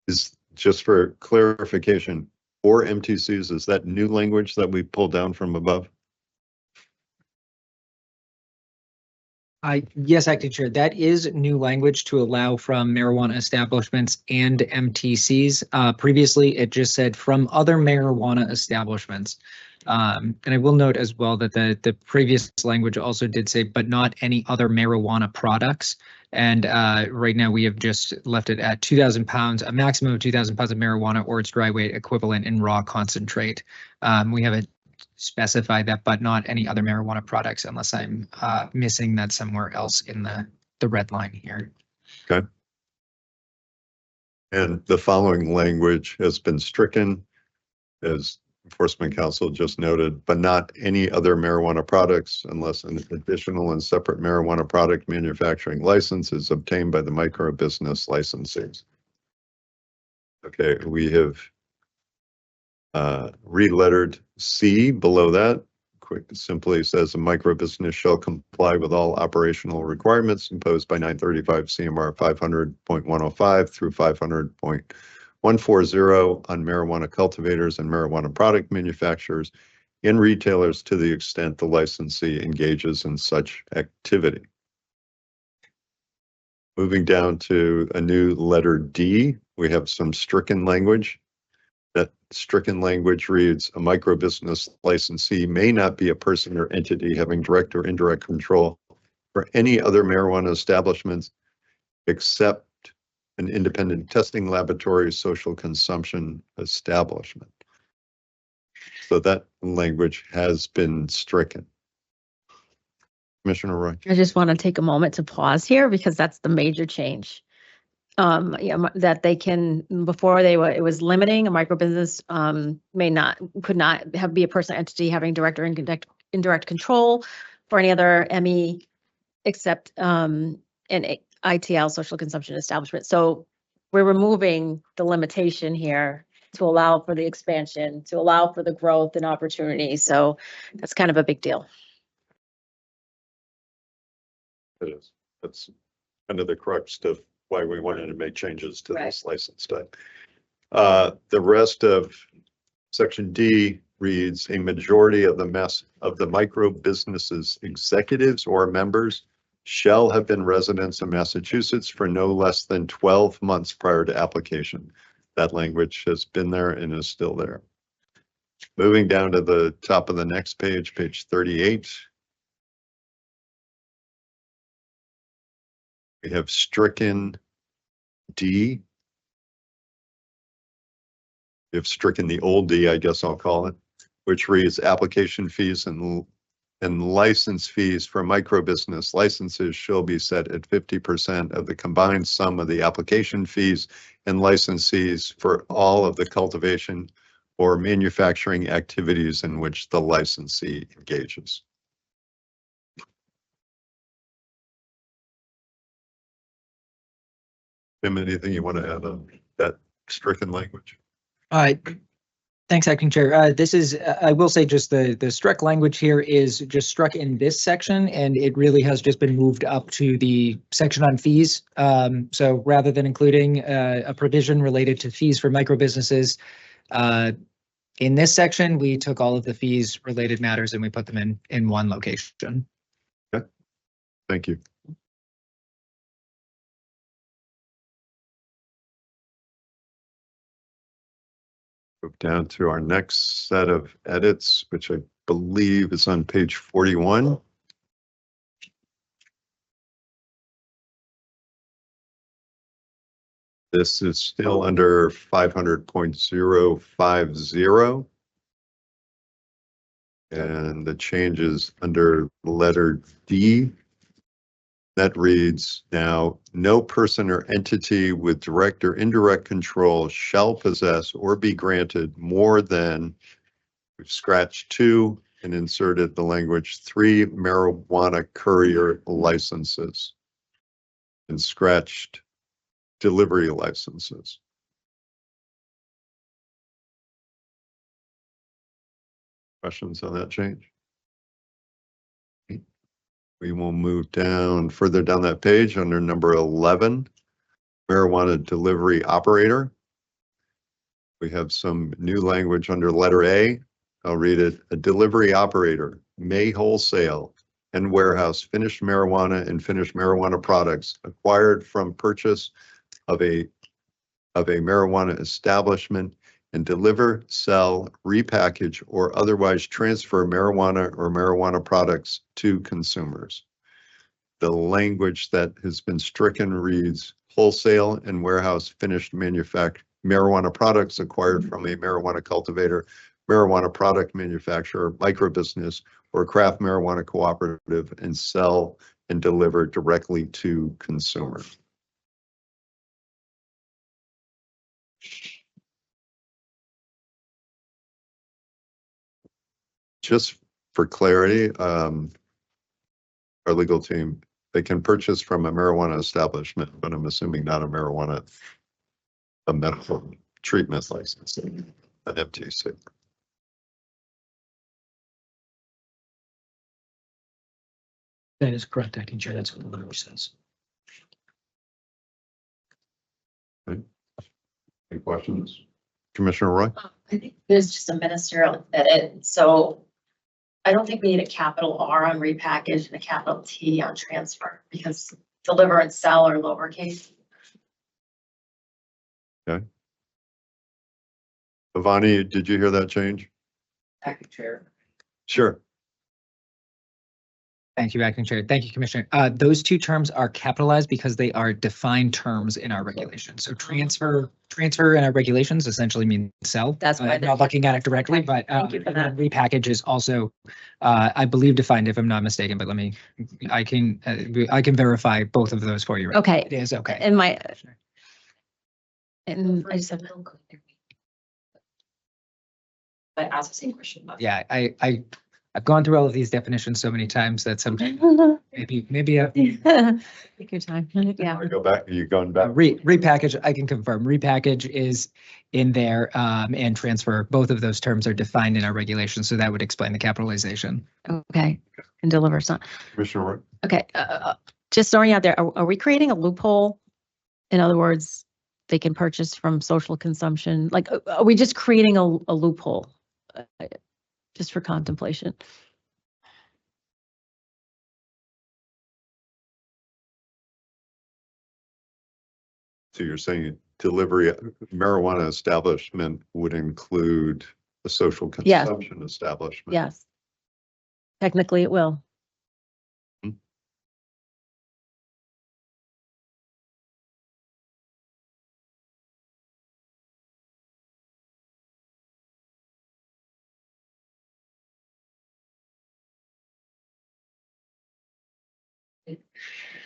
Is just for clarification, or MTCs, is that new language that we pulled down from above? Yes, Acting Chair, that is new language to allow from marijuana establishments and MTCs. Previously, it just said from other marijuana establishments. And I will note as well that the previous language also did say, but not any other marijuana products. And right now we have just left it at 2,000 pounds, a maximum of 2,000 pounds of marijuana or its dry weight equivalent in raw concentrate. We haven't specified that, but not any other marijuana products unless I'm missing that somewhere else in the red line here. Okay. And the following language has been stricken, as Enforcement Council just noted, but not any other marijuana products unless an additional and separate marijuana product manufacturing license is obtained by the micro business licensees. Okay, we have re-lettered C below that. Quick, simply says a micro business shall comply with all operational requirements imposed by 935 CMR 500.105 through 140 on marijuana cultivators and marijuana product manufacturers and retailers to the extent the licensee engages in such activity. Moving down to a new letter D, we have some stricken language. That stricken language reads, a microbusiness licensee may not be a person or entity having direct or indirect control for any other marijuana establishments except an independent testing laboratory, social consumption establishment. So that language has been stricken. Commissioner Roy. I just want to take a moment to pause here because that's the major change. That they can, before it was limiting a microbusiness, could not be a person or entity having direct or indirect control for any other ME except an ITL, social consumption establishment. So we're removing the limitation here to allow for the expansion, to allow for the growth and opportunity. So that's kind of a big deal. It is. That's kind of the crux of why we wanted to make changes to this license type. The rest of section D reads, a majority of the micro businesses executives or members shall have been residents of Massachusetts for no less than 12 months prior to application. That language has been there and is still there. Moving down to the top of the next page, page 38. We have stricken D. We have stricken the old D, I guess I'll call it, which reads application fees and license fees for micro business licenses shall be set at 50% of the combined sum of the application fees and license fees for all of the cultivation or manufacturing activities in which the licensee engages. Tim, anything you want to add on that stricken language? Thanks, Acting Chair. This is, I will say just the struck language here is just struck in this section, and it really has just been moved up to the section on fees. So rather than including a provision related to fees for micro businesses, in this section, we took all of the fees related matters and we put them in one location. Okay. Thank you. Move down to our next set of edits, which I believe is on page 41. This is still under 500.050. And the changes under letter D. That reads now, no person or entity with direct or indirect control shall possess or be granted more than, we've scratched 2 and inserted the language 3 marijuana courier licenses and scratched delivery licenses. Questions on that change? We will move down further down that page under number 11, marijuana delivery operator. We have some new language under letter A. I'll read it. A delivery operator may wholesale and warehouse finished marijuana and finished marijuana products acquired from purchase of a marijuana establishment and deliver, sell, repackage, or otherwise transfer marijuana or marijuana products to consumers. The language that has been stricken reads wholesale and warehouse finished marijuana products acquired from a marijuana cultivator, marijuana product manufacturer, microbusiness, or craft marijuana cooperative and sell and deliver directly to consumers. Just for clarity, our legal team, they can purchase from a marijuana establishment, but I'm assuming not a medical treatment license, an MTC. That is correct, Acting Chair. That's what the language says. Any questions? Commissioner Roy? I think there's just a ministerial edit, so I don't think we need a capital R on repackage and a capital T on transfer, because deliver and sell are lowercase. Ivani, did you hear that change? Acting Chair. Sure. Thank you, Acting Chair. Thank you, Commissioner. Those two terms are capitalized because they are defined terms in our regulations. So transfer in our regulations essentially means sell. That's why I'm not looking at it directly, but Thank you for that. repackage is also, I believe, defined, if I'm not mistaken, but I can verify both of those for you. Okay. It is okay. And and I just have, I asked the same question. but- Yeah, I've gone through all of these definitions so many times that sometimes maybe a take your time. Yeah. I go back, you going back? repackage, I can confirm, repackage is in there, and transfer, both of those terms are defined in our regulations, so that would explain the capitalization. Okay. And deliver some. Commissioner Roy? Okay. Just throwing out there, are we creating a loophole? In other words, they can purchase from social consumption? Like, are we just creating a loophole? Just for contemplation. So you're saying delivery marijuana establishment would include a social Yes. consumption establishment? Yes. Technically, it will.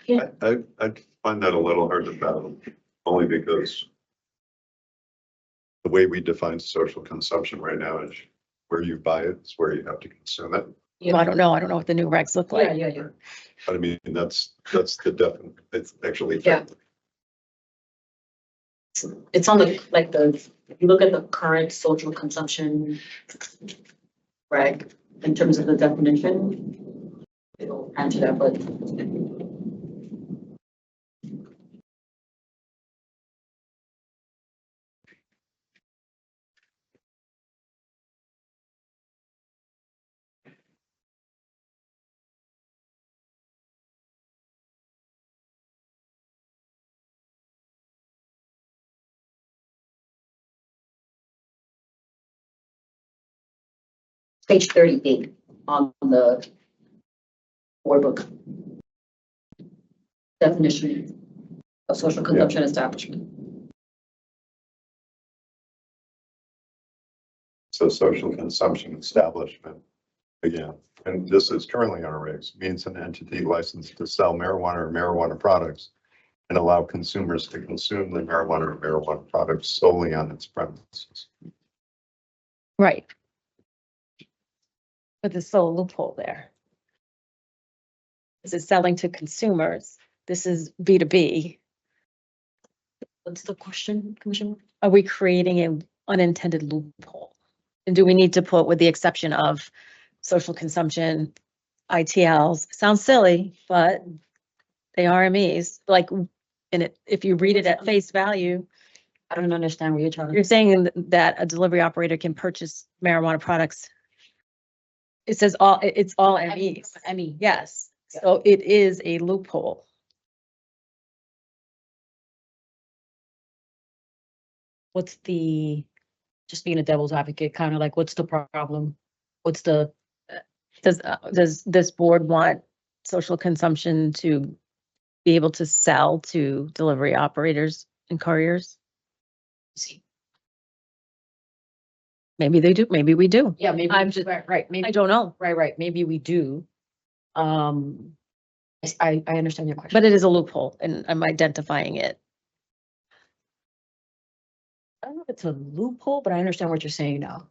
I find that a little hard to fathom, only because the way we define social consumption right now is where you buy it, it's where you have to consume it. Well, I don't know. I don't know what the new regs look like. Yeah. But I mean, that's the definition, it's actually. Yeah. It's on the, like if you look at the current social consumption reg, in terms of the definition, it'll answer that, but. Page 38 on the board book. Definition of social consumption establishment. So social consumption establishment, again, and this is currently on our regs, means an entity licensed to sell marijuana or marijuana products and allow consumers to consume the marijuana or marijuana products solely on its premises. Right. But there's still a loophole there. This is selling to consumers. This is B2B. What's the question, Commissioner? Are we creating an unintended loophole? And do we need to put with the exception of social consumption, ITLs? Sounds silly, but they are MEs. Like, and if you read it at face value, I don't understand what you're trying you're to. saying that a delivery operator can purchase marijuana products. It says it's all MEs. ME. Yes, so it is a loophole. What's just being a devil's advocate, kind of like, what's the problem? What's the, Does this board want social consumption to be able to sell to delivery operators and couriers? Maybe they do, maybe we do. yeah, maybe, I'm just- right, maybe, I don't know, right, maybe we do. I understand your question. but it is a loophole and I'm identifying it. I don't know if it's a loophole, but I understand what you're saying now.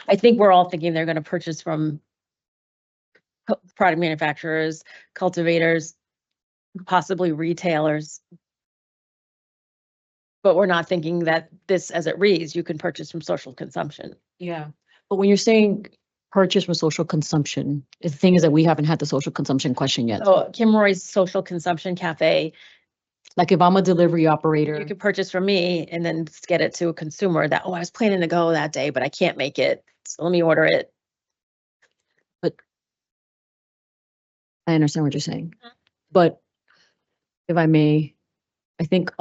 I think we're all thinking they're gonna purchase from product manufacturers, cultivators, possibly retailers. But we're not thinking that this, as it reads, you can purchase from social consumption. Yeah, but when you're saying purchase for social consumption, the thing is that we haven't had the social consumption question yet. So Kim Roy's Social Consumption Cafe Like if I'm a delivery You operator, can purchase from me and then get it to a consumer that, oh, I was planning to go that day, but I can't make it. So let me order it. I understand what you're saying. But if I may, I think,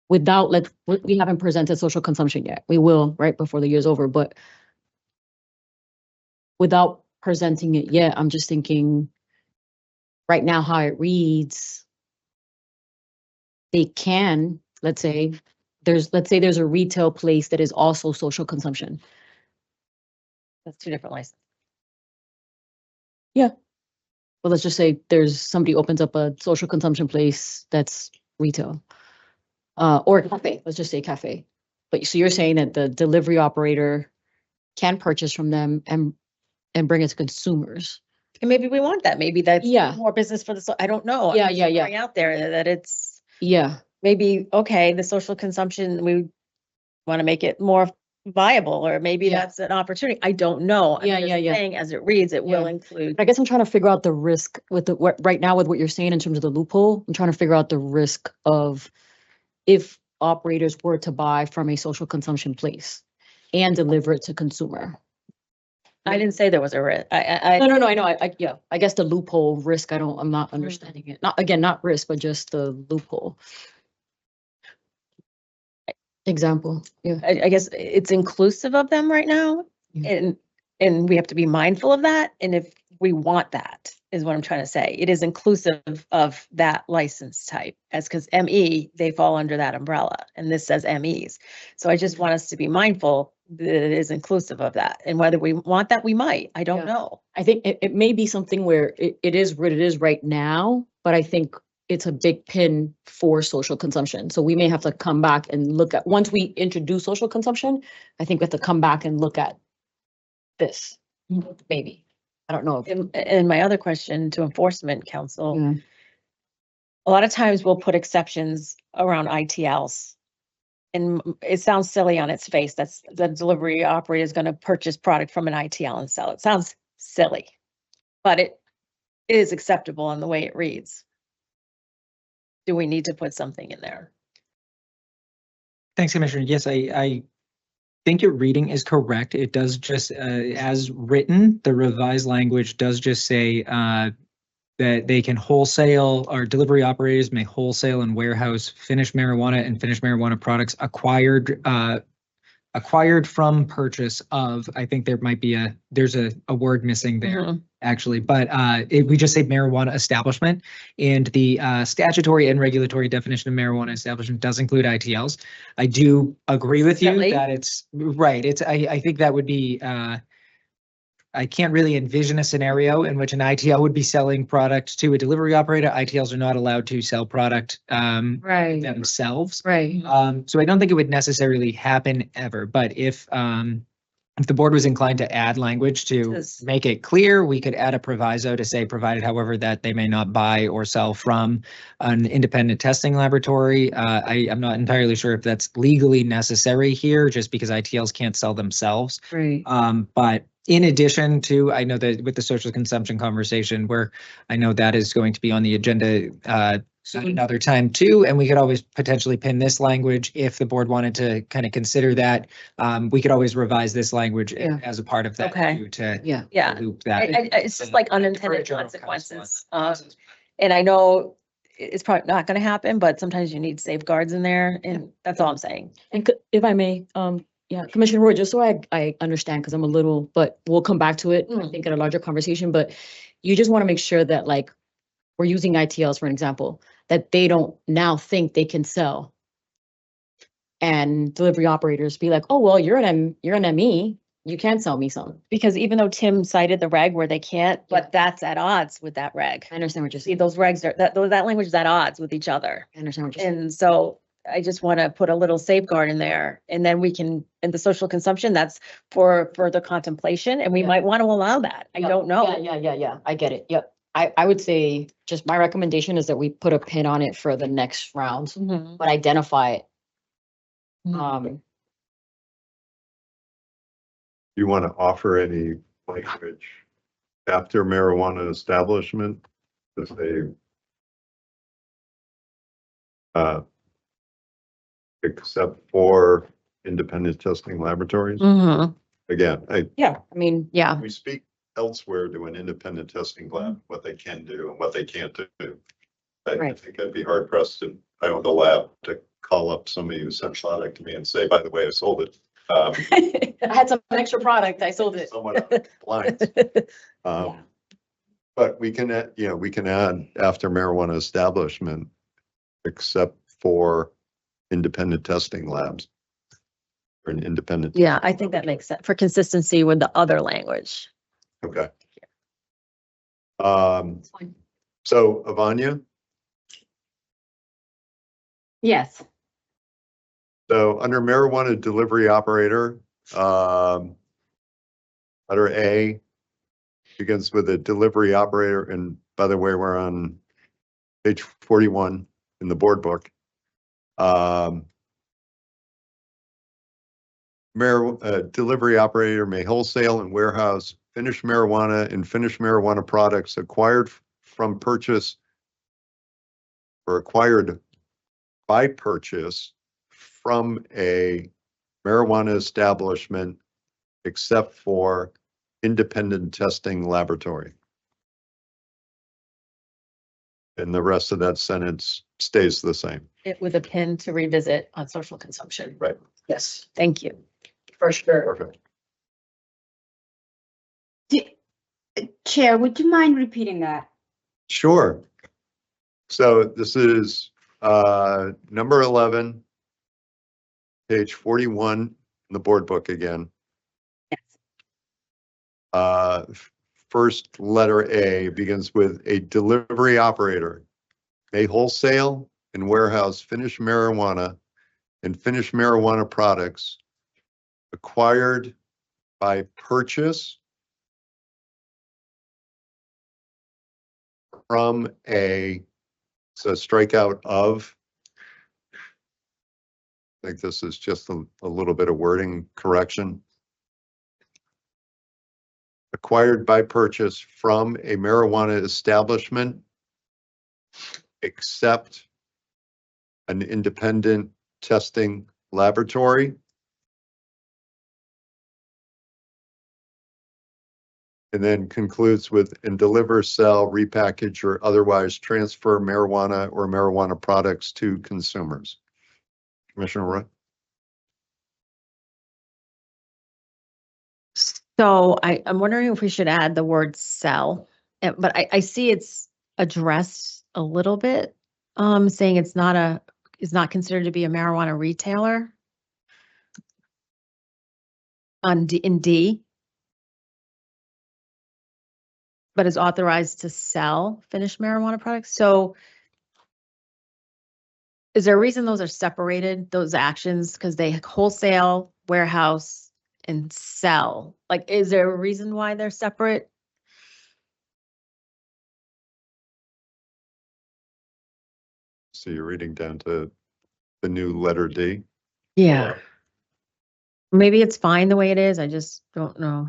without, like, we haven't presented social consumption yet. We will, right, before the year's over, but without presenting it yet, I'm just thinking right now how it reads, they can, let's say there's a retail place that is also social consumption. That's two different licenses. But let's just say there's somebody opens up a social consumption place that's retail. Or a cafe, let's just say cafe. But so you're saying that the delivery operator can purchase from them and bring it to consumers. And maybe we want that. Maybe that's Yeah. more business for the, I don't know. I'm Yeah, just yeah, yeah. throwing out there that it's Yeah, maybe, okay, the social consumption, we want to make it more viable, or maybe Yeah. that's an opportunity. I don't know. I'm Yeah, just yeah, yeah. saying, as it reads, it will Yeah. include. I guess I'm trying to figure out the risk with right now with what you're saying in terms of the loophole. I'm trying to figure out the risk of if operators were to buy from a social consumption place and deliver it to consumer. I didn't say there was a risk. I No, I know. Yeah, I guess the loophole risk, I'm not understanding it. Not risk, but just the loophole. Example, yeah. I guess it's inclusive of them right now, Yeah. and we have to be mindful of that. And if we want that, is what I'm trying to say. It is inclusive of that license type, as because ME, they fall under that umbrella, and this says MEs. So I just want us to be mindful that it is inclusive of that, and whether we want that, we might. I don't Yeah. know. I think it may be something where it is what it is right now, but I think it's a big pin for social consumption. So we may have to come back and look at, once we introduce social consumption, I think we have to come back and look at this, maybe. I don't know. And my other question to enforcement counsel, Yeah. a lot of times we'll put exceptions around ITLs. And it sounds silly on its face. That's the delivery operator is going to purchase product from an ITL and sell it. Sounds silly, but it is acceptable in the way it reads. Do we need to put something in there? Thanks, Commissioner. Yes, I think your reading is correct. It does just, as written, the revised language does just say that they can wholesale, or delivery operators may wholesale and warehouse finished marijuana and finished marijuana products acquired from purchase of, I think there might be there's a word missing there. Mhm. Actually, but we just say marijuana establishment, and the statutory and regulatory definition of marijuana establishment does include ITLs. I do agree with you Certainly. that it's right. I think that would be, I can't really envision a scenario in which an ITL would be selling product to a delivery operator. ITLs are not allowed to sell product Right, themselves. right. So I don't think it would necessarily happen ever, but if the board was inclined to add language to Yes. make it clear, we could add a proviso to say, provided however that they may not buy or sell from an independent testing laboratory. I'm not entirely sure if that's legally necessary here, just because ITLs can't sell themselves. Right. But in addition to, I know that with the social consumption conversation, where I know that is going to be on the agenda at another time too, and we could always potentially pin this language if the board wanted to kind of consider that. We could always revise this language Yeah. as a part of that Okay. too, to Yeah. Yeah, loop that. it's just like unintended General counsel on consequences. that. And I know it's probably not going to happen, but sometimes you need safeguards in there, and that's all I'm saying. And if I may, yeah, Commissioner Roy, just so I understand, because I'm a little, but we'll come back to it, I think, in a larger conversation, but you just want to make sure that, like, we're using ITLs for an example, that they don't now think they can sell. And delivery operators be like, oh, well, you're an ME, you can sell me some. Because even though Tim cited the reg where they can't, but that's at odds with that reg. I understand what you're See, saying. those regs are, that language is at odds with each other. I understand what you're saying. And so I just want to put a little safeguard in there, and then we can, in the social consumption, that's for further contemplation, and we Yeah. might want to allow that. I Yep. don't know. Yeah. I get it. Yep. I would say just my recommendation is that we put a pin on it for the next round, Mhm. but identify it. Mhm. You want to offer any language after marijuana establishment to say Uh, except for independent testing laboratories. Mhm. Again, Yeah, I mean, Yeah, we speak elsewhere to an independent testing lab, what they can do and what they can't do. I Right. think I'd be hard pressed to, I own the lab, to call up somebody who sent product to me and say, by the way, I sold it. I had some extra product, I sold it. Somewhat out of compliance. Yeah. But we can, we can add after marijuana establishment, except for independent testing labs. Or an independent. yeah, I think that makes sense for consistency with the other language. Okay. It's fine. So Avanya, Yes. so under marijuana delivery operator, letter A begins with a delivery operator, and by the way, we're on page 41 in the board book. Delivery operator may wholesale and warehouse finished marijuana and finished marijuana products acquired from purchase or acquired by purchase from a marijuana establishment, except for independent testing laboratory. And the rest of that sentence stays the same. It with a pin to revisit on social consumption. Right. Yes, Thank you. for sure. Perfect. Chair, would you mind repeating that? Sure. So this is number 11, page 41 in the board book again. Yes. First letter A begins with a delivery operator may wholesale and warehouse finished marijuana and finished marijuana products acquired by purchase from a, so strikeout of. I think this is just a little bit of wording correction. Acquired by purchase from a marijuana establishment, except an independent testing laboratory. And then concludes with, and deliver, sell, repackage, or otherwise transfer marijuana or marijuana products to consumers. Commissioner Roy? So I'm wondering if we should add the word sell, but I see it's addressed a little bit, saying it's not is not considered to be a marijuana retailer. In D. But is authorized to sell finished marijuana products. So is there a reason those are separated, those actions? Because they wholesale, warehouse, and sell. Like, is there a reason why they're separate? So you're reading down to the new letter D. Yeah. Maybe it's fine the way it is. I just don't know.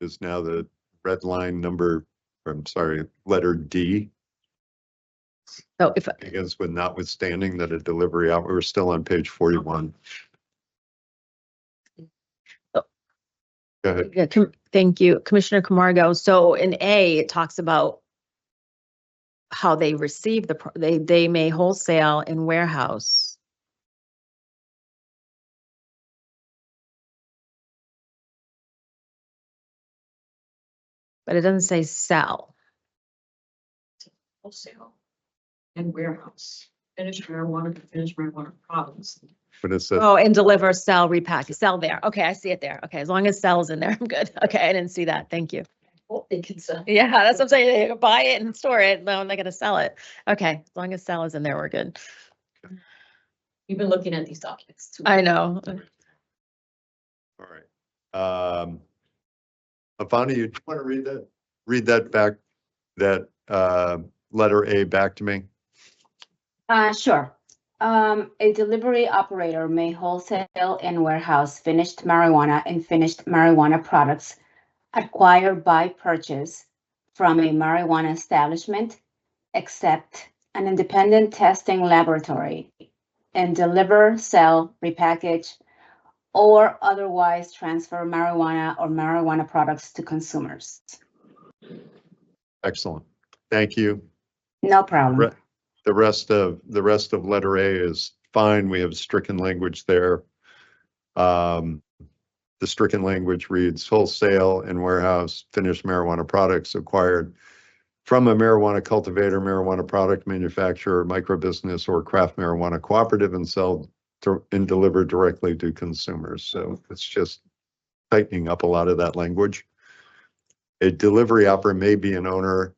Is now the red line number, I'm sorry, letter D So if, begins with notwithstanding that a delivery out, we're still on page 41. Oh. Go ahead. yeah, thank you, Commissioner Camargo. So in A, it talks about how they receive they may wholesale and warehouse. But it doesn't say sell. Wholesale and warehouse, finished marijuana products. But it says, Oh, and deliver, sell, repack, sell there. Okay, I see it there. Okay, as long as sell's in there, I'm good. Okay, I didn't see that. Thank you. Well, they can sell. Yeah, that's what I'm saying. They can buy it and store it. No, they're gonna sell it. Okay, as long as sell is in there, we're good. We've been looking at these documents too. I know. all right. Avani, you want to read that back, that letter A back to me? Sure. A delivery operator may wholesale and warehouse finished marijuana and finished marijuana products acquired by purchase from a marijuana establishment except an independent testing laboratory and deliver, sell, repackage, or otherwise transfer marijuana or marijuana products to consumers. Excellent. Thank you. No problem. Re- The rest of letter A is fine. We have stricken language there. The stricken language reads wholesale and warehouse finished marijuana products acquired from a marijuana cultivator, marijuana product manufacturer, micro business, or craft marijuana cooperative and and delivered directly to consumers. So it's just tightening up a lot of that language. A delivery operator may be an owner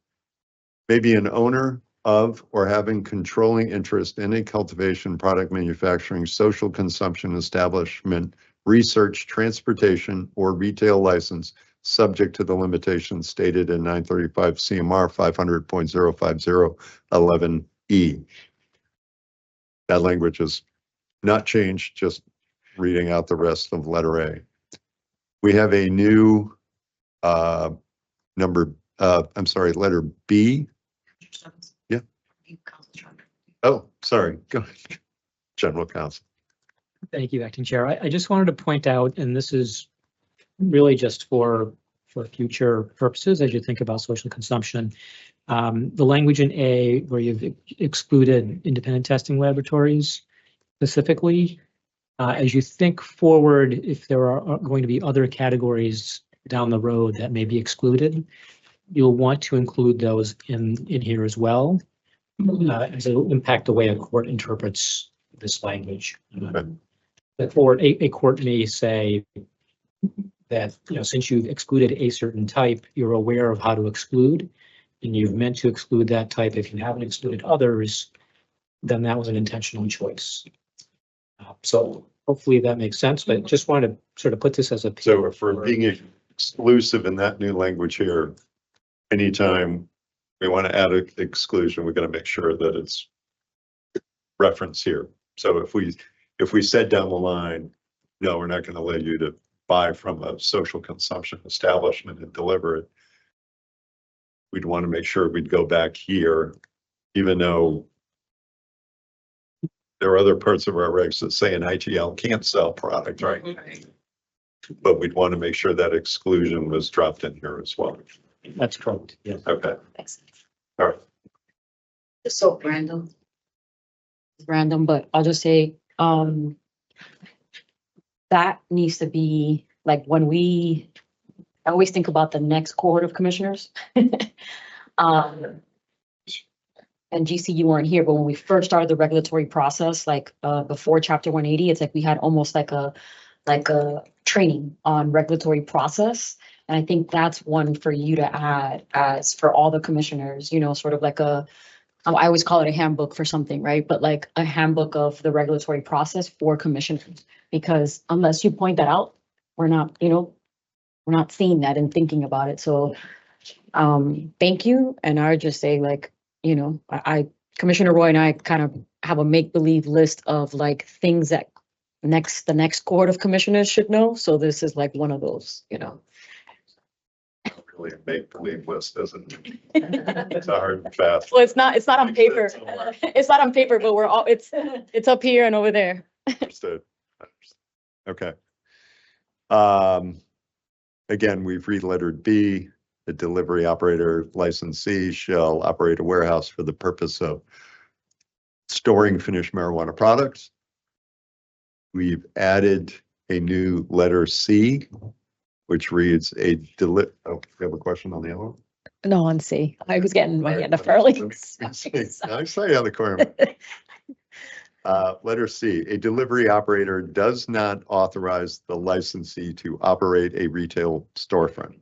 of or having controlling interest in a cultivation, product manufacturing, social consumption establishment, research, transportation, or retail license, subject to the limitations stated in 935 CMR 500.05011E. That language is not changed, just reading out the rest of letter A. We have a new letter B. Yeah. Oh, sorry. Go ahead. General Counsel. Thank you, Acting Chair. I just wanted to point out, and this is really just for future purposes as you think about social consumption, the language in A where you've excluded independent testing laboratories specifically, as you think forward, if there are going to be other categories down the road that may be excluded, you'll want to include those in here as well, as it'll impact the way a court interprets this language. Or a court may say that, since you've excluded a certain type, you're aware of how to exclude, and you've meant to exclude that type. If you haven't excluded others, then that was an intentional choice. So hopefully that makes sense, but just wanted to sort of put this as a. So if we're being exclusive in that new language here, anytime we want to add an exclusion, we're going to make sure that it's referenced here. So if we said down the line, no, we're not going to let you to buy from a social consumption establishment and deliver it, we'd want to make sure we'd go back here, even though there are other parts of our regs that say an ITL can't sell product, right? But we'd want to make sure that exclusion was dropped in here as well. That's correct. Yeah. Okay. Thanks. All right. So random. Random, but I'll just say, that needs to be like I always think about the next cohort of commissioners. And GC, you weren't here, but when we first started the regulatory process, before Chapter 180, it's like we had almost like a training on regulatory process. And I think that's one for you to add as for all the commissioners, sort of like I always call it a handbook for something, right? But like a handbook of the regulatory process for commissioners, because unless you point that out, we're not seeing that and thinking about it. So thank you. And I would just say Commissioner Roy and I kind of have a make-believe list of like things that the next cohort of commissioners should know. So this is like one of those, Really a make-believe list, isn't it? It's a hard and fast. Well, it's not on paper. It's not on paper, but it's up here and over there. Understood. Okay. Again, we've re-lettered B. The delivery operator licensee shall operate a warehouse for the purpose of storing finished marijuana products. We've added a new letter C, which reads oh, you have a question on the other one? No, on C. I was getting my hand up early. I saw you on the corner. Letter C, a delivery operator does not authorize the licensee to operate a retail storefront.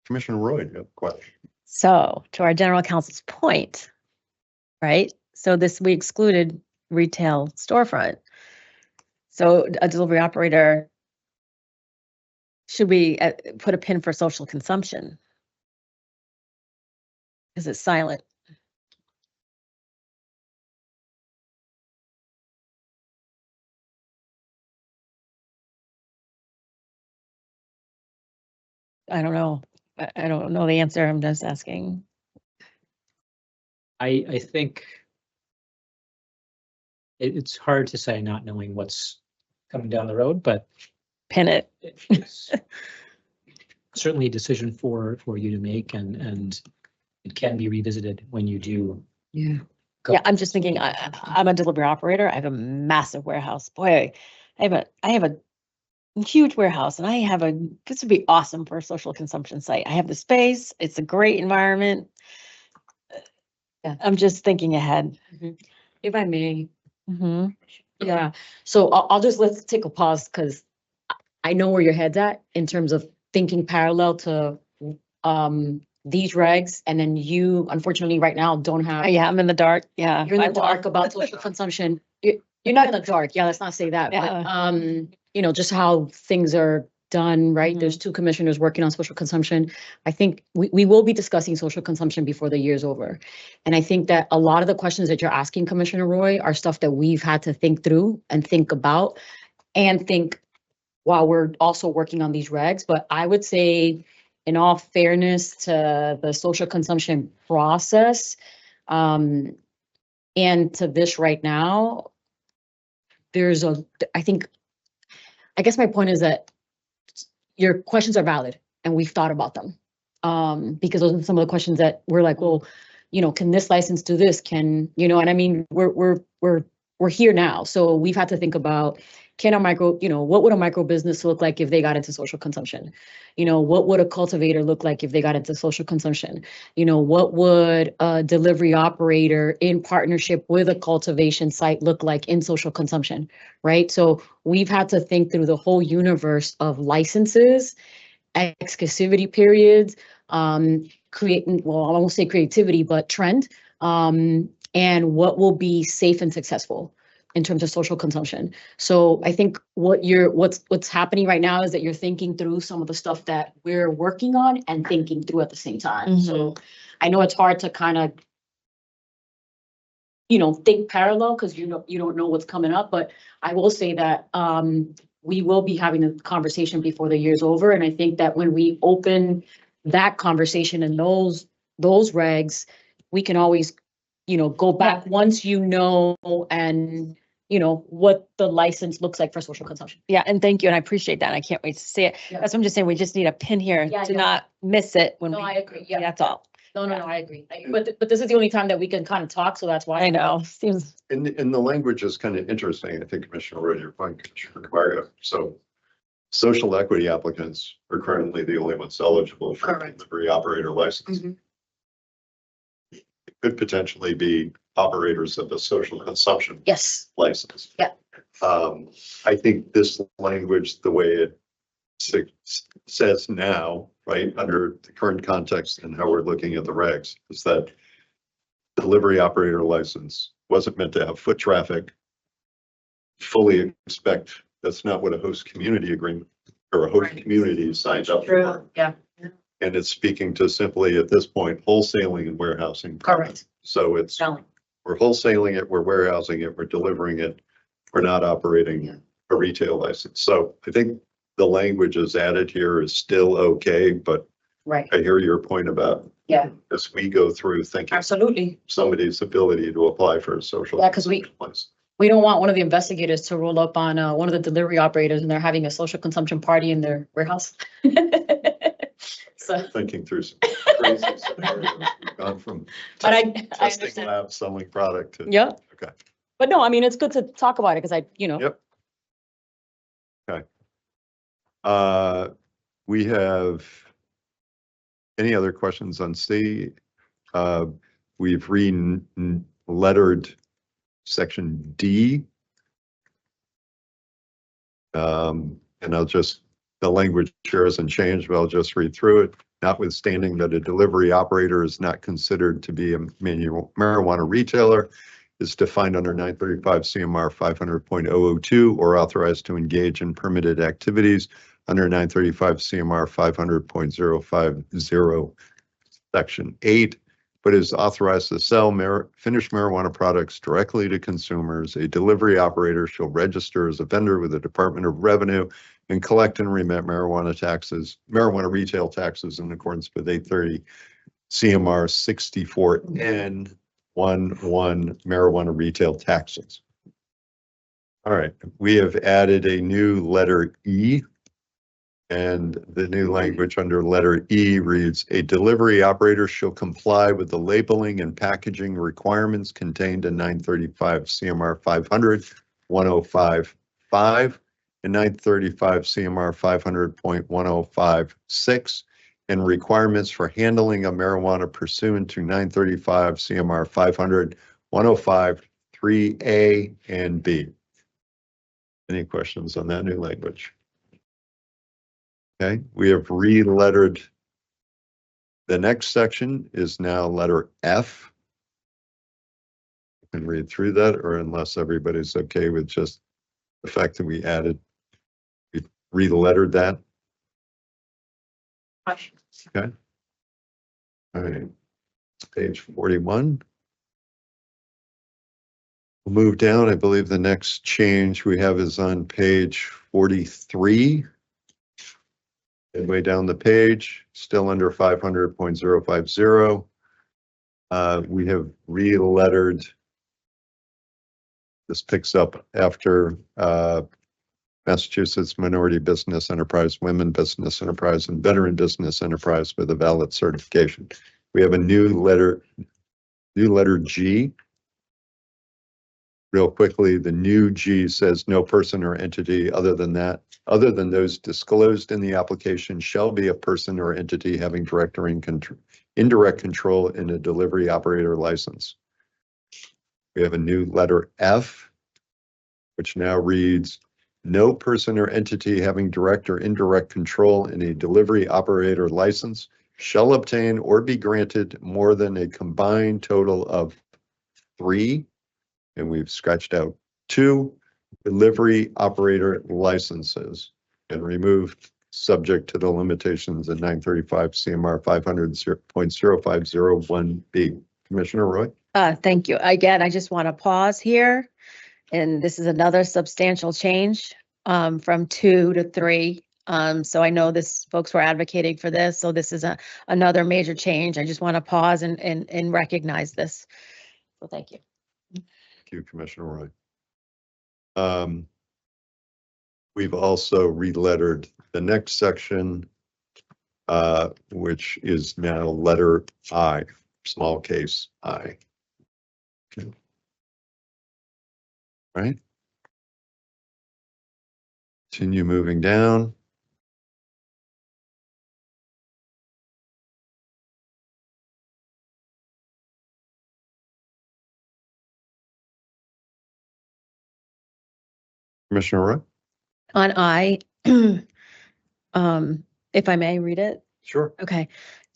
Commissioner Roy, you have a question. So to our general counsel's point, right? So we excluded retail storefront. So a delivery operator, should we put a pin for social consumption? Is it silent? I don't know. I don't know the answer. I'm just asking. I think it's hard to say not knowing what's coming down the road, but Pin it. it's certainly a decision for you to make, and it can be revisited when you do. Yeah. go. Yeah, I'm just thinking, I'm a delivery operator. I have a massive warehouse. Boy, I have a huge warehouse and this would be awesome for a social consumption site. I have the space. It's a great environment. Yeah. I'm just thinking ahead. If I may, Mhm. yeah, so let's take a pause, because I know where your head's at in terms of thinking parallel to these regs, and then you unfortunately right now don't have. Yeah, I'm in the dark. Yeah. You're in I the dark will. about social consumption. You're not in the dark. Yeah, let's not say that. Yeah. But, you know, just how things are done, right? There's 2 commissioners working on social consumption. I think we will be discussing social consumption before the year's over. And I think that a lot of the questions that you're asking, Commissioner Roy, are stuff that we've had to think through and think about and think while we're also working on these regs. But I would say, in all fairness to the social consumption process, and to this right now, I guess my point is that your questions are valid and we've thought about them. Because those are some of the questions that we're like, well, you know, can this license do this? Can, you know, and I mean, we're here now. So we've had to think about, what would a micro business look like if they got into social consumption? You know, what would a cultivator look like if they got into social consumption? You know, what would a delivery operator in partnership with a cultivation site look like in social consumption, right? So we've had to think through the whole universe of licenses, exclusivity periods, creating, well, I won't say creativity, but trend, and what will be safe and successful in terms of social consumption. So I think what's happening right now is that you're thinking through some of the stuff that we're working on and thinking through at the same time. So I know it's hard to kind of, think parallel, because you don't know what's coming up, but I will say that we will be having a conversation before the year's over. And I think that when we open that conversation and those regs, we can always, go back once and what the license looks like for social consumption. Yeah, and thank you, and I appreciate that. I can't wait to see it. Yeah. That's what I'm just saying. We just need a pin here Yeah, to yeah. not miss it when No, we, I agree. Yeah. that's all. No, I agree. But this is the only time that we can kind of talk, so that's why. I know, seems, And the language is kind of interesting. I think Commissioner Roy, your point, Commissioner Camargo. So social equity applicants are currently the only ones eligible for a Correct. delivery operator license. Mhm. It could potentially be operators of a social consumption Yes. license. Yeah. I think this language, the way it says now, right, under the current context and how we're looking at the regs, is that delivery operator license wasn't meant to have foot traffic. Fully expect that's not what a host community agreement or a host Right. community signs up for. Yeah. And it's speaking to simply at this point, wholesaling and warehousing. Correct. So it's, Selling. we're wholesaling it, we're warehousing it, we're delivering it. We're not operating a retail license. So I think the language is added here is still okay, but Right. I hear your point about Yeah. as we go through thinking Absolutely. somebody's ability to apply for a social. Yeah, 'cause license. We don't want one of the investigators to roll up on one of the delivery operators and they're having a social consumption party in their warehouse. So, Thinking through some crazy scenarios. We've gone from but I testing understand. lab, selling product to. Yeah. Okay. But no, I mean, it's good to talk about it because Yep. Okay. We have any other questions on C? We've re-lettered section D. And the language here hasn't changed, but I'll just read through it. Notwithstanding that a delivery operator is not considered to be a marijuana retailer, is defined under 935 CMR 500.002 or authorized to engage in permitted activities under 935 CMR 500.050 Section 8. but is authorized to sell finished marijuana products directly to consumers. A delivery operator shall register as a vendor with the Department of Revenue and collect and remit marijuana retail taxes in accordance with 830 CMR 64N 11 marijuana retail taxes. All right, we have added a new letter E. And the new language under letter E reads, a delivery operator shall comply with the labeling and packaging requirements contained in 935 CMR 500, 105.5 and 935 CMR 500.1056 and requirements for handling of marijuana pursuant to 935 CMR 500, 105, 3A and B. Any questions on that new language? Okay, we have re-lettered. The next section is now letter F. You can read through that, or unless everybody's okay with just the fact that we re-lettered that. Okay. All right, page 41. We'll move down. I believe the next change we have is on page 43. Midway down the page, still under 500.050. We have re-lettered. This picks up after Massachusetts Minority Business Enterprise, Women Business Enterprise, and Veteran Business Enterprise with a valid certification. We have a new letter G. Real quickly, the new G says no person or entity other than those disclosed in the application shall be a person or entity having direct or indirect control in a delivery operator license. We have a new letter F, which now reads, no person or entity having direct or indirect control in a delivery operator license shall obtain or be granted more than a combined total of 3. And we've scratched out 2 delivery operator licenses and removed subject to the limitations in 935 CMR 500.0501B. Commissioner Roy? Thank you. Again, I just want to pause here. And this is another substantial change from 2 to 3. So I know folks were advocating for this. So this is another major change. I just want to pause and recognize this. So thank you. Thank you, Commissioner Roy. We've also re-lettered the next section, which is now letter I, small case I. Okay. Right. Continue moving down. Commissioner Roy? On I, if I may read it. Sure. Okay.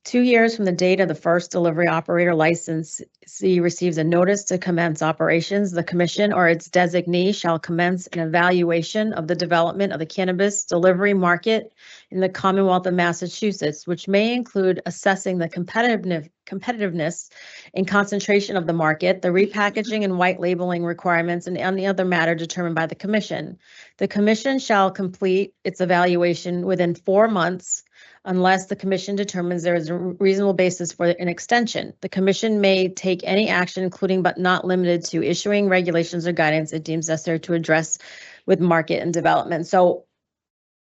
2 years from the date of the first delivery operator licensee receives a notice to commence operations, the commission or its designee shall commence an evaluation of the development of the cannabis delivery market in the Commonwealth of Massachusetts, which may include assessing the competitiveness and concentration of the market, the repackaging and white labeling requirements, and any other matter determined by the commission. The commission shall complete its evaluation within 4 months unless the commission determines there is a reasonable basis for an extension. The commission may take any action, including but not limited to issuing regulations or guidance it deems necessary to address with market and development. So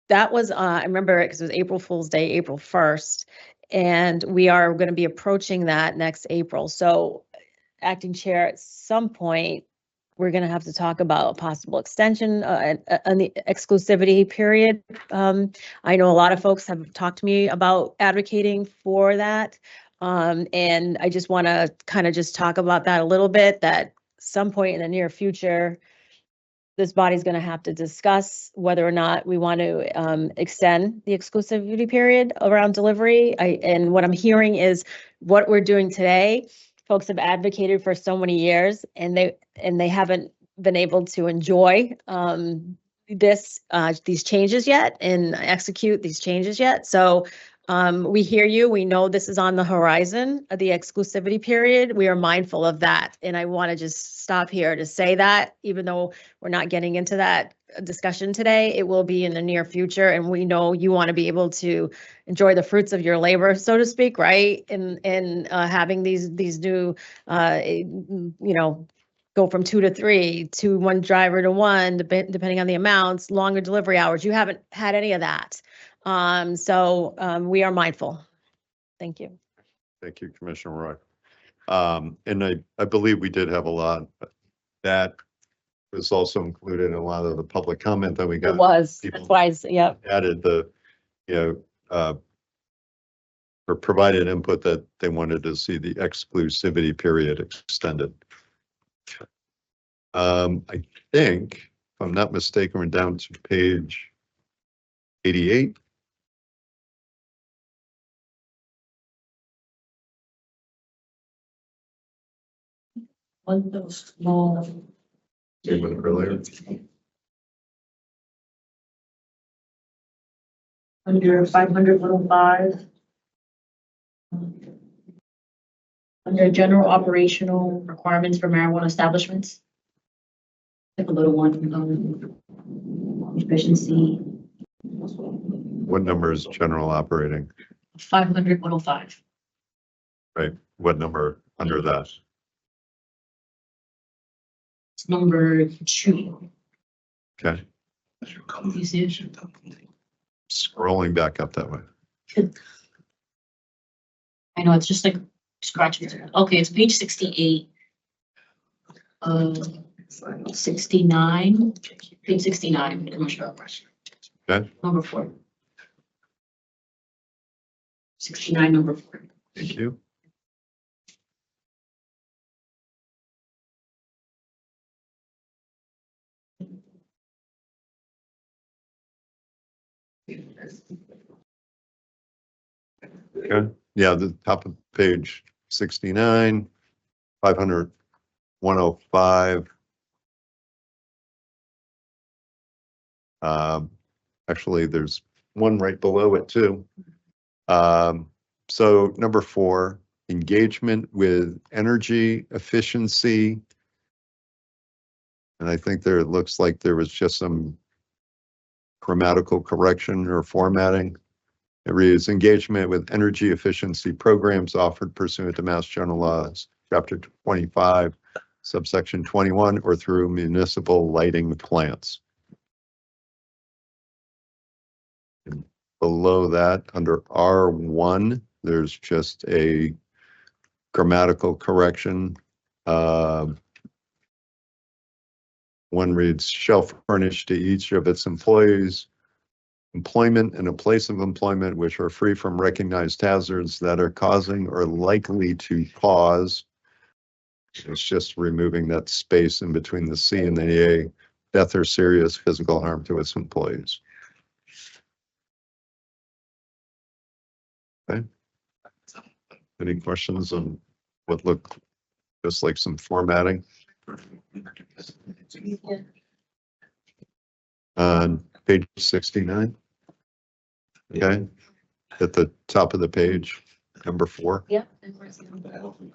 that was, I remember it because it was April Fool's Day, April 1st, and we are going to be approaching that next April. So Acting Chair, at some point, we're going to have to talk about a possible extension on the exclusivity period. I know a lot of folks have talked to me about advocating for that. And I just want to kind of just talk about that a little bit, that some point in the near future, this body's going to have to discuss whether or not we want to extend the exclusivity period around delivery. And what I'm hearing is what we're doing today, folks have advocated for so many years, and they haven't been able to enjoy these changes yet and execute these changes yet. So We hear you. We know this is on the horizon of the exclusivity period. We are mindful of that. And I want to just stop here to say that, even though we're not getting into that discussion today, it will be in the near future. And we know you want to be able to enjoy the fruits of your labor, so to speak, right? In having these new, go from 2 to 3 to 1 driver to 1, depending on the amounts, longer delivery hours. You haven't had any of that. We are mindful. Thank you. Thank you, Commissioner Roy. And I believe we did have a lot. That was also included in a lot of the public comment that we It got. was, people that's why, yep. Added the, or provided input that they wanted to see the exclusivity period extended. I think, if I'm not mistaken, we're down to page 88. One of those small. Even earlier. Under 500.5. Under general operational requirements for marijuana establishments. Like a little one, efficiency, What number is general operating? 500.5. Right, what number under that? It's number 2. Okay, You see it? scrolling back up that way. I know, it's just like scratching. Okay, it's page 68. 69, page 69, commercial. Okay. Number 4. 69, number 4. Thank you. Okay, yeah, the top of page 69, 500, 105. Actually, there's one right below it too. So number 4, engagement with energy efficiency. And I think there, it looks like there was just some grammatical correction or formatting. It reads engagement with energy efficiency programs offered pursuant to Mass General Laws, Chapter 25, subsection 21, or through municipal lighting plants. And below that, under R1, there's just a grammatical correction. One reads, shall furnish to each of its employees employment and a place of employment which are free from recognized hazards that are causing or likely to cause. It's just removing that space in between the C and the A, death or serious physical harm to its employees. Okay. Any questions on what looked just like some formatting? On page 69. Okay, at the top of the page, number 4. Yeah.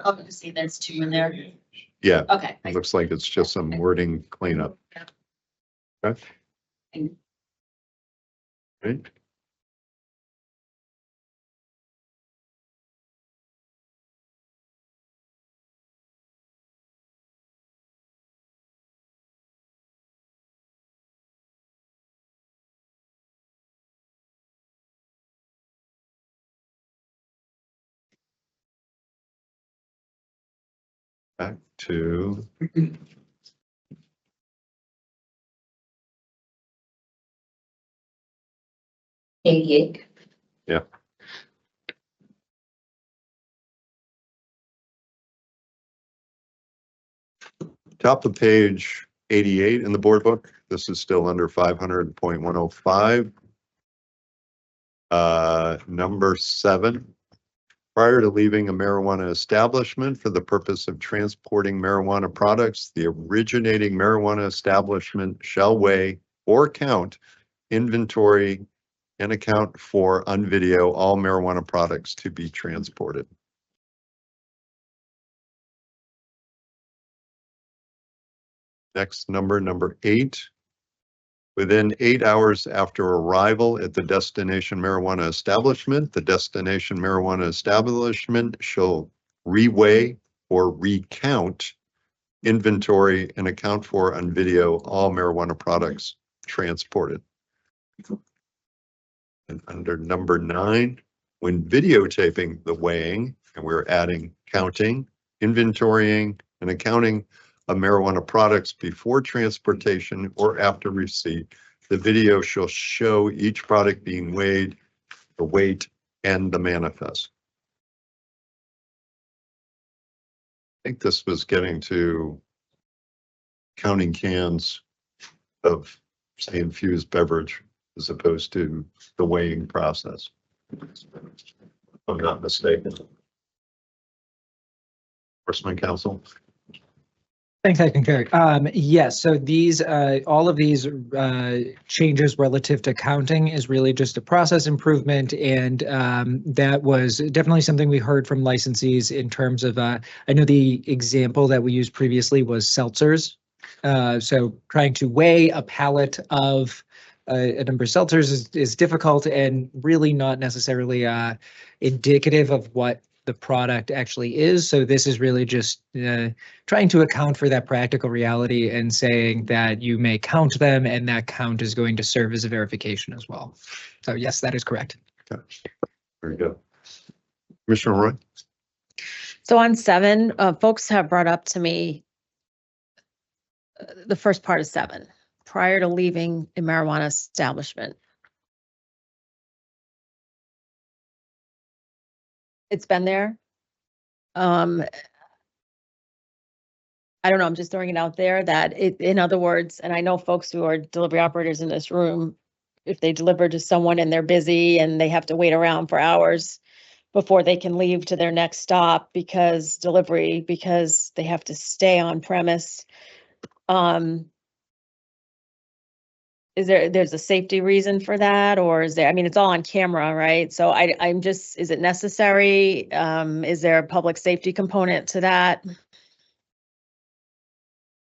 Oh, you see there's 2 in there. Yeah, Okay. it looks like it's just some wording cleanup. Okay. Right. Back to 88. top of page 88 in the board book. This is still under 500.105. Number 7. Prior to leaving a marijuana establishment for the purpose of transporting marijuana products, the originating marijuana establishment shall weigh or count inventory and account for on video all marijuana products to be transported. Next number 8. Within 8 hours after arrival at the destination marijuana establishment, the destination marijuana establishment shall reweigh or recount inventory and account for on video all marijuana products transported. And under number 9, when videotaping the weighing, and we're adding counting, inventorying, and accounting of marijuana products before transportation or after receipt, the video shall show each product being weighed, the weight, and the manifest. I think this was getting to counting cans of, say, infused beverage as opposed to the weighing process. If I'm not mistaken. Enforcement Counsel. Thanks, Acting Chair. Yes, so these, all of these changes relative to counting is really just a process improvement, and that was definitely something we heard from licensees in terms of, I know the example that we used previously was seltzers. So trying to weigh a pallet of a number of seltzers is difficult and really not necessarily indicative of what the product actually is. So this is really just trying to account for that practical reality and saying that you may count them and that count is going to serve as a verification as well. So yes, that is correct. Okay. Very good. Commissioner Roy? So on 7, folks have brought up to me the first part of 7, prior to leaving a marijuana establishment. It's been there. I don't know, I'm just throwing it out there that in other words, and I know folks who are delivery operators in this room, if they deliver to someone and they're busy and they have to wait around for hours before they can leave to their next stop because they have to stay on premise. There's a safety reason for that, or is there, I mean, it's all on camera, right? So I'm just, is it necessary? Is there a public safety component to that?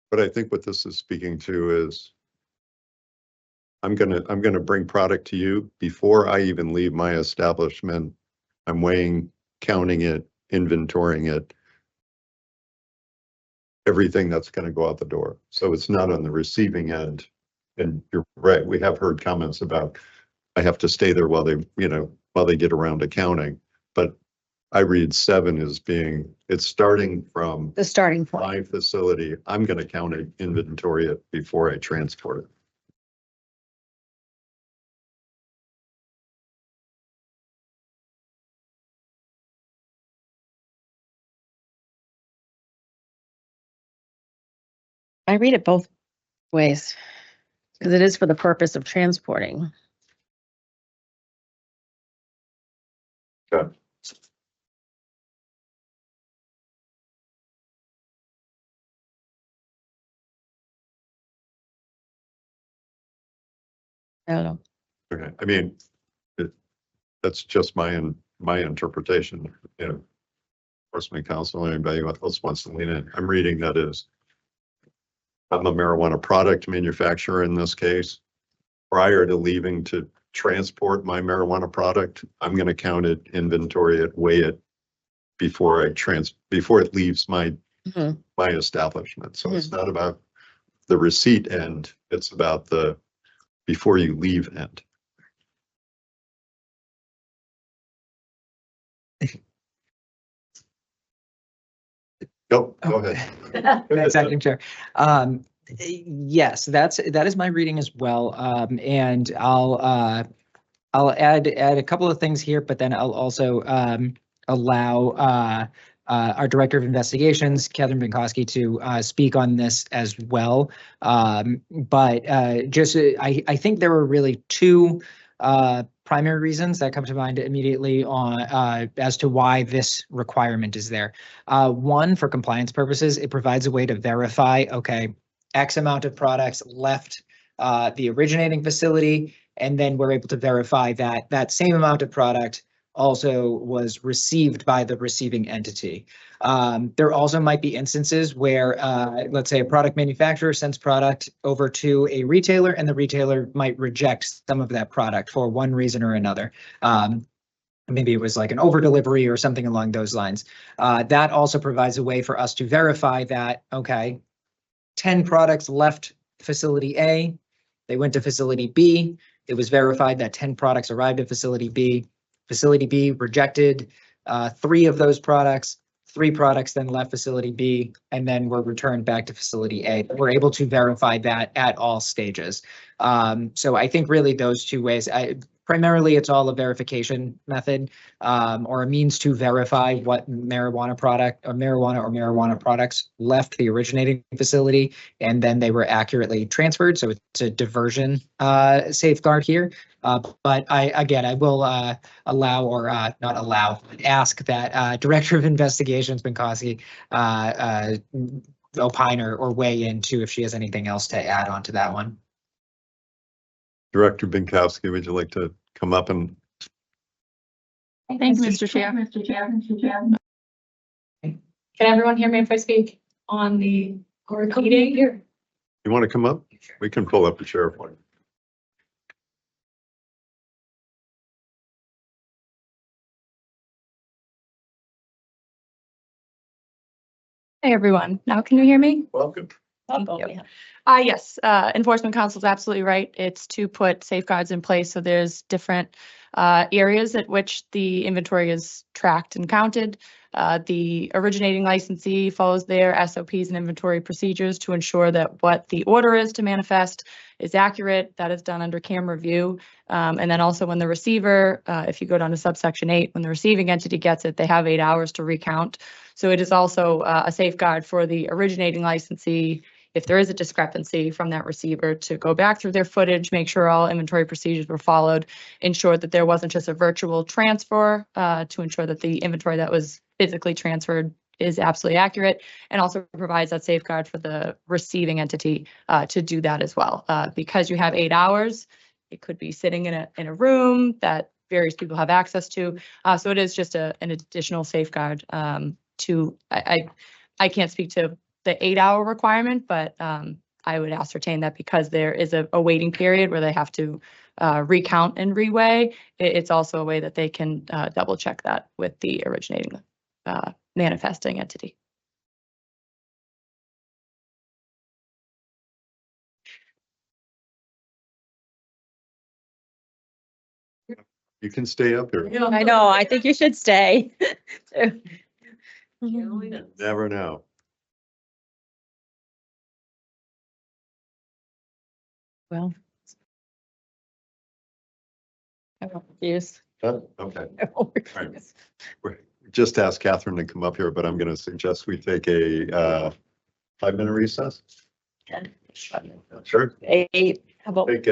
But I think what this is speaking to is I'm gonna bring product to you before I even leave my establishment. I'm weighing, counting it, inventorying it, everything that's gonna go out the door. So it's not on the receiving end. And you're right, we have heard comments about, I have to stay there while they get around to counting. But I read 7 as being, it's starting from The starting point. my facility. I'm gonna count it, inventory it before I transport it. I read it both ways because it is for the purpose of transporting. Okay. I don't know. Okay, I mean, that's just my interpretation, Enforcement Counsel, anybody else wants to lean in. I'm reading that as I'm a marijuana product manufacturer in this case. Prior to leaving to transport my marijuana product, I'm going to count it, inventory it, weigh it before it leaves my establishment. So it's not about the receipt end, it's about the before you leave end. Go ahead. Thanks, Acting Chair. Yes, that is my reading as well. And I'll add a couple of things here, but then I'll also allow our Director of Investigations, Catherine Binkowski, to speak on this as well. But I think there were really 2 primary reasons that come to mind immediately on as to why this requirement is there. One, for compliance purposes, it provides a way to verify, okay, X amount of products left the originating facility And then we're able to verify that that same amount of product also was received by the receiving entity. There also might be instances where, let's say a product manufacturer sends product over to a retailer and the retailer might reject some of that product for one reason or another. Maybe it was like an over delivery or something along those lines. That also provides a way for us to verify that, okay, 10 products left facility A, they went to facility B. It was verified that 10 products arrived at facility B. Facility B rejected 3 of those products. 3 products then left facility B and then were returned back to facility A. We're able to verify that at all stages. So I think really those 2 ways, primarily it's all a verification method or a means to verify what marijuana product or marijuana products left the originating facility and then they were accurately transferred. So it's a diversion safeguard here. But I will allow or not allow, ask that Director of Investigations, Binkowski, opine or weigh into if she has anything else to add on to that one. Director Binkowski, would you like to come up and? Thank you, Mr. Chair. Can everyone hear me if I speak on the meeting here? You want to come up? We can pull up a chair for you. Hey, everyone. Now can you hear me? Welcome. Thank you. Yes, Enforcement Council is absolutely right. It's to put safeguards in place. So there's different areas at which the inventory is tracked and counted. The originating licensee follows their SOPs and inventory procedures to ensure that what the order is to manifest is accurate. That is done under camera view. And then also when the receiver, if you go down to subsection 8, when the receiving entity gets it, they have 8 hours to recount. So it is also a safeguard for the originating licensee if there is a discrepancy from that receiver to go back through their footage, make sure all inventory procedures were followed, ensure that there wasn't just a virtual transfer to ensure that the inventory that was physically transferred is absolutely accurate, and also provides that safeguard for the receiving entity to do that as well. Because you have 8 hours, it could be sitting in a room that various people have access to. So it is just an additional safeguard I can't speak to the 8-hour requirement, but I would ascertain that because there is a waiting period where they have to recount and reweigh, it's also a way that they can double check that with the originating manifesting entity. You can stay up here. I know, I think you should stay. Never know. Well. I'm confused. Okay. All right. Just ask Catherine to come up here, but I'm going to suggest we take a 5-minute recess. Sure. 8, how about? We'll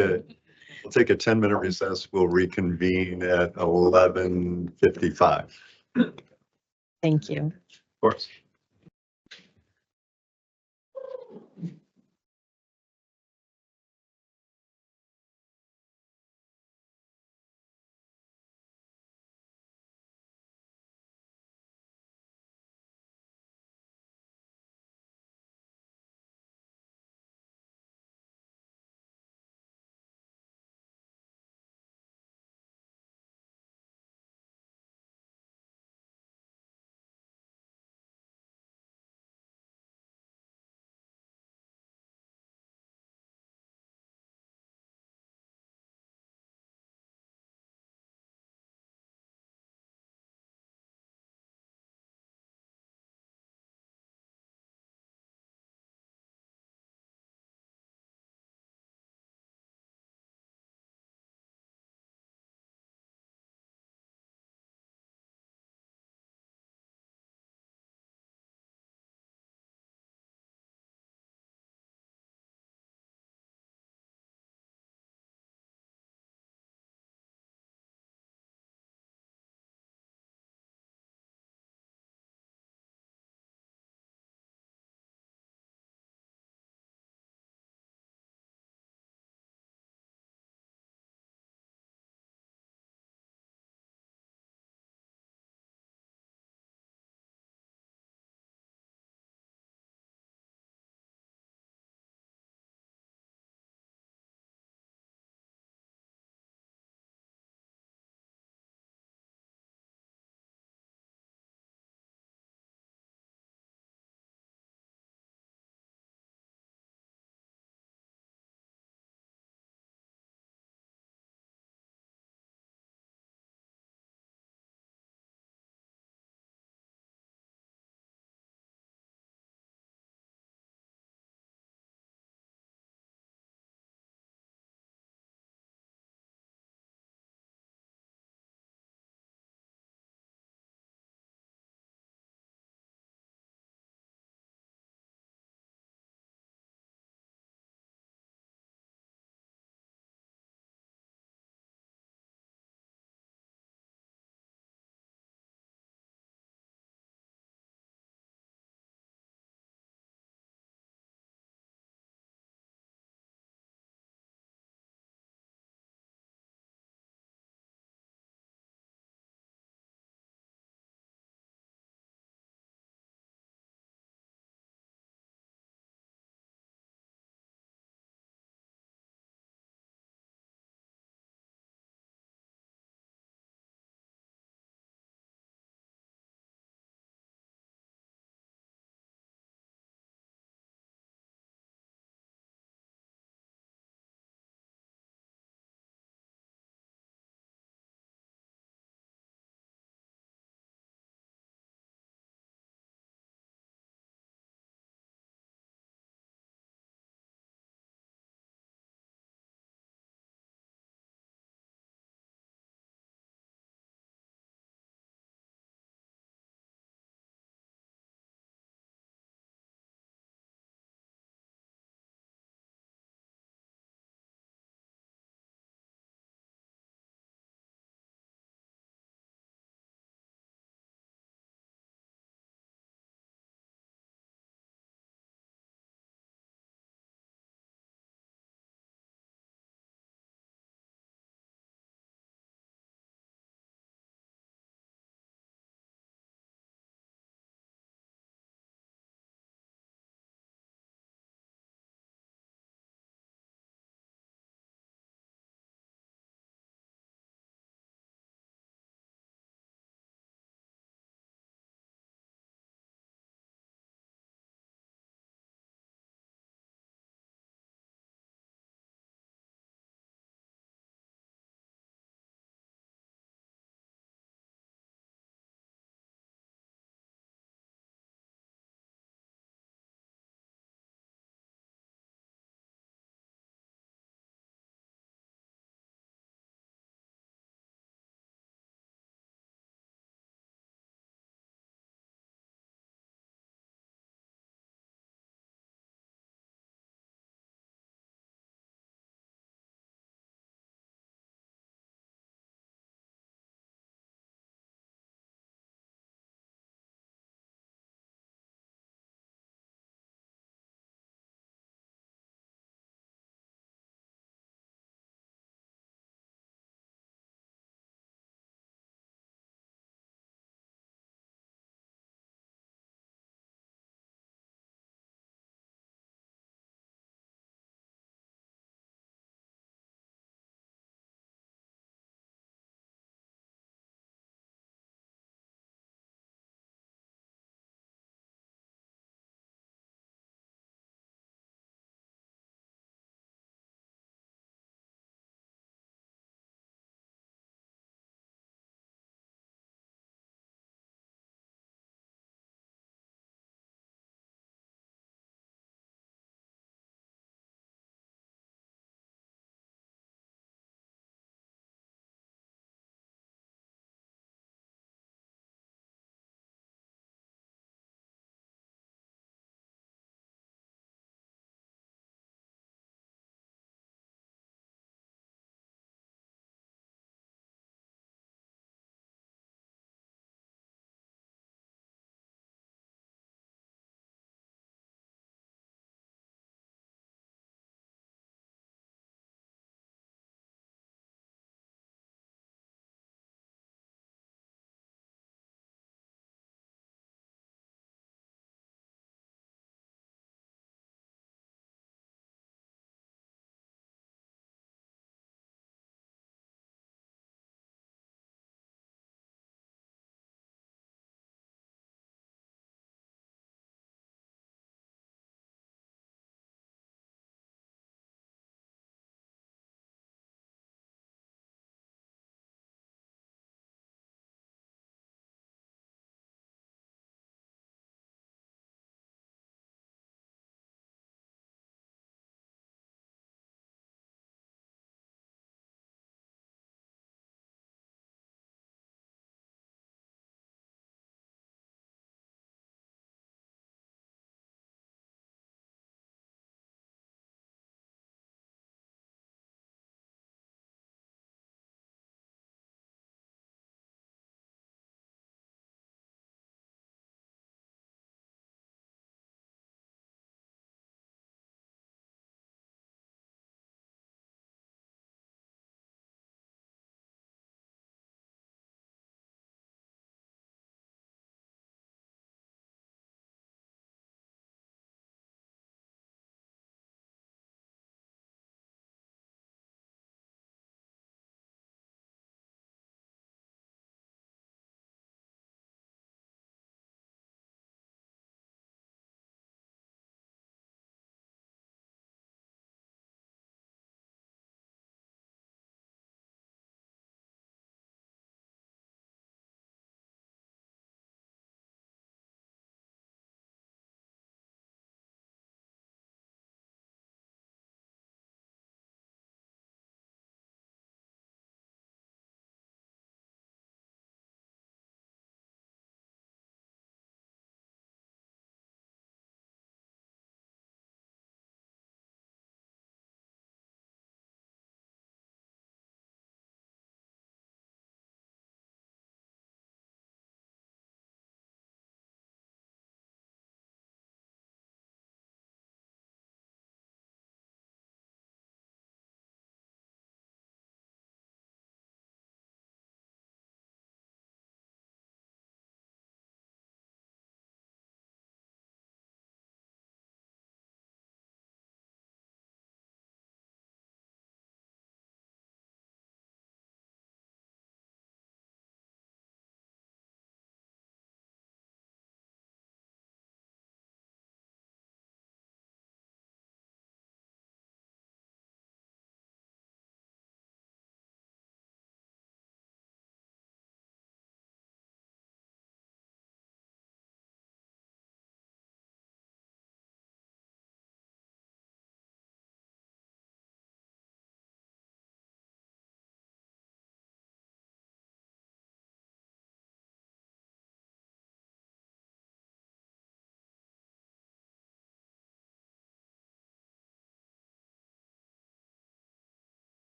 take a 10-minute recess. We'll reconvene at 11:55. Thank you. Of course.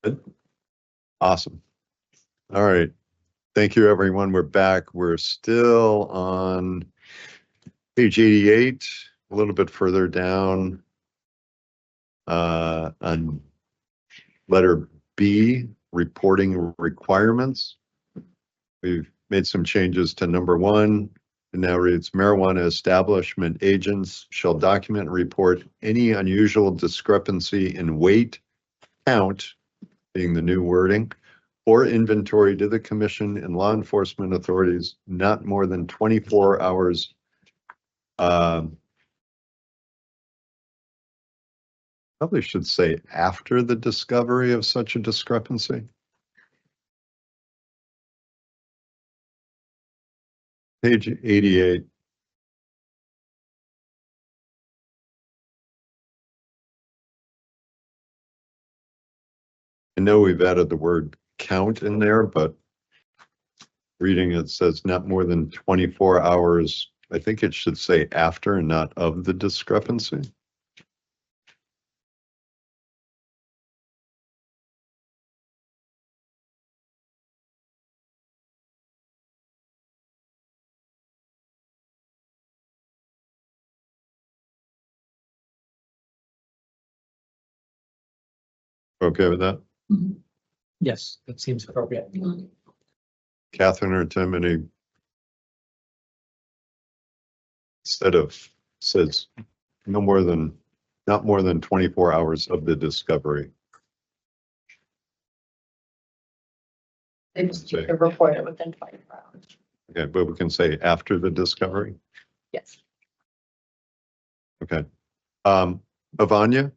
Good. Awesome. All right. Thank you, everyone. We're back. We're still on page 88, a little bit further down on letter B, reporting requirements. We've made some changes to number 1. It now reads, marijuana establishment agents shall document and report any unusual discrepancy in weight, count, being the new wording, or inventory to the commission and law enforcement authorities not more than 24 hours. Probably should say after the discovery of such a discrepancy. Page 88. I know we've added the word count in there, but reading it says not more than 24 hours. I think it should say after and not of the discrepancy. Okay with that? Yes, that seems appropriate. Catherine or Tim, any? Instead of says not more than 24 hours of the discovery. They just report it within 24 hours. Okay, but we can say after the discovery. Yes. Okay. Avanya?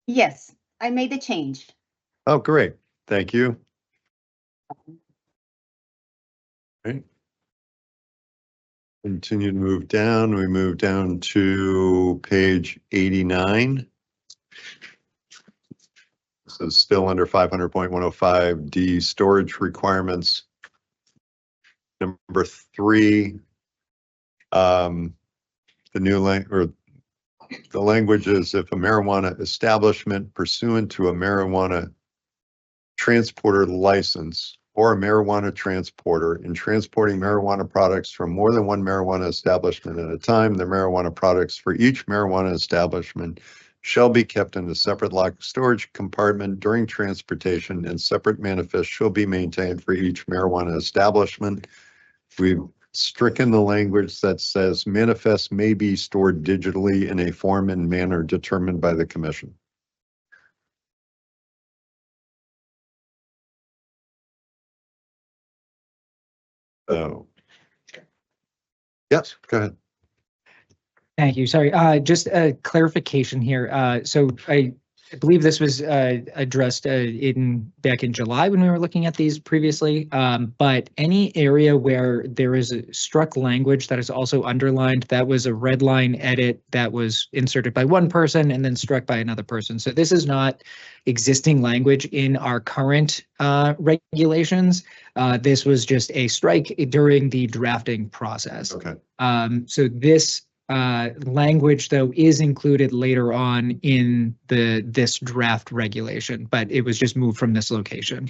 Yes, I made the change. Oh, great. Thank you. Right. Continue to move down. We move down to page 89. This is still under 500.105D storage requirements. Number 3, the language is if a marijuana establishment pursuant to a marijuana transporter license or a marijuana transporter in transporting marijuana products from more than one marijuana establishment at a time, the marijuana products for each marijuana establishment shall be kept in a separate locked storage compartment during transportation, and separate manifest shall be maintained for each marijuana establishment. We've stricken the language that says manifest may be stored digitally in a form and manner determined by the commission. Oh. Yes, go ahead. Thank you. Sorry, just a clarification here. So I believe this was addressed back in July when we were looking at these previously. But any area where there is a struck language that is also underlined, that was a red line edit that was inserted by one person and then struck by another person. So this is not existing language in our current regulations. This was just a strike during the drafting process. Okay. So this language, though, is included later on in this draft regulation, but it was just moved from this location.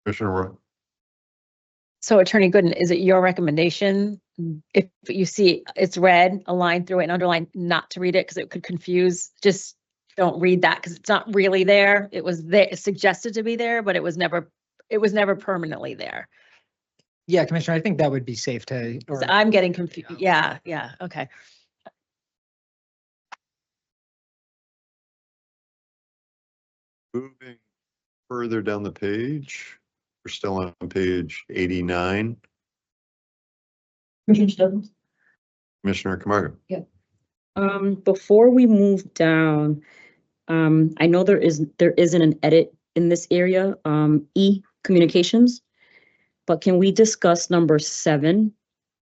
Commissioner Roy. So Attorney Gooden, is it your recommendation, if you see it's red, a line through it and underline, not to read it because it could confuse? Just don't read that because it's not really there. It was there, suggested to be there, but it was never permanently there. Yeah, Commissioner, I think that would be safe to. So I'm getting confused. Yeah, okay. Moving further down the page, we're still on page 89. Commissioner Camargo. Before we move down, I know there isn't an edit in this area, communications, but can we discuss number 7,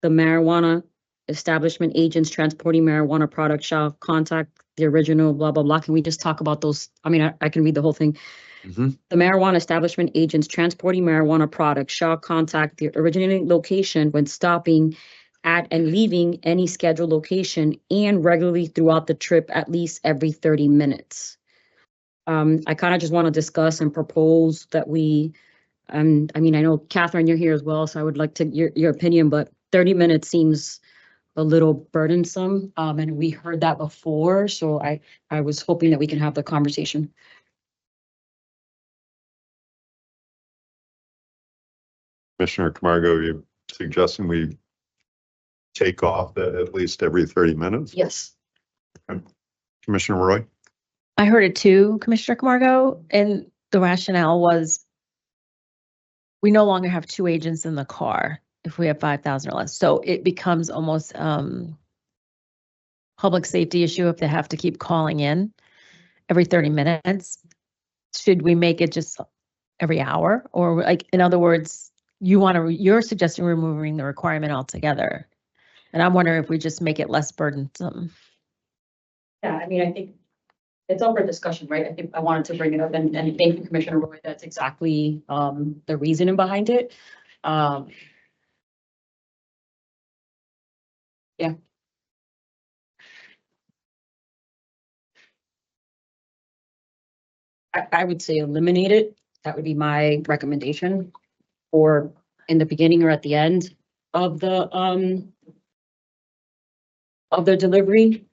the marijuana establishment agents transporting marijuana products shall contact the original blah, blah, blah. Can we just talk about those? I mean, I can read the whole thing. Mm-hmm. The marijuana establishment agents transporting marijuana products shall contact the originating location when stopping at and leaving any scheduled location and regularly throughout the trip at least every 30 minutes. I kind of just want to discuss and propose that we, I mean, I know Catherine, you're here as well, so I would like to your opinion, but 30 minutes seems a little burdensome. And we heard that before, so I was hoping that we can have the conversation. Commissioner Camargo, you suggesting we take off that at least every 30 minutes? Yes. Commissioner Roy? I heard it too, Commissioner Camargo, and the rationale was we no longer have 2 agents in the car if we have 5,000 or less. So it becomes almost public safety issue if they have to keep calling in every 30 minutes. Should we make it just every hour? Or like, in other words, you're suggesting removing the requirement altogether. And I'm wondering if we just make it less burdensome. Yeah, I mean, I think it's up for discussion, right? I think I wanted to bring it up and thank you, Commissioner Roy. That's exactly the reasoning behind it. Yeah. I would say eliminate it. That would be my recommendation. Or in the beginning or at the end of the delivery.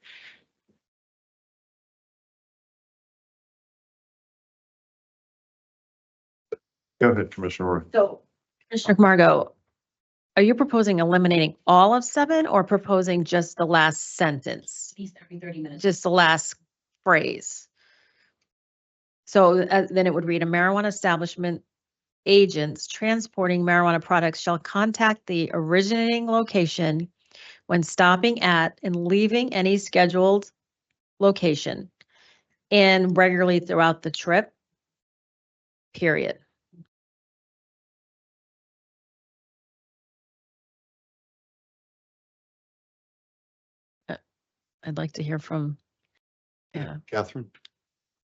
Go ahead, Commissioner Roy. So, Commissioner Camargo, are you proposing eliminating all of 7 or proposing just the last sentence? At least every 30 minutes. Just the last phrase? So then it would read, a marijuana establishment agents transporting marijuana products shall contact the originating location when stopping at and leaving any scheduled location and regularly throughout the trip, period. I'd like to hear from, yeah. Catherine?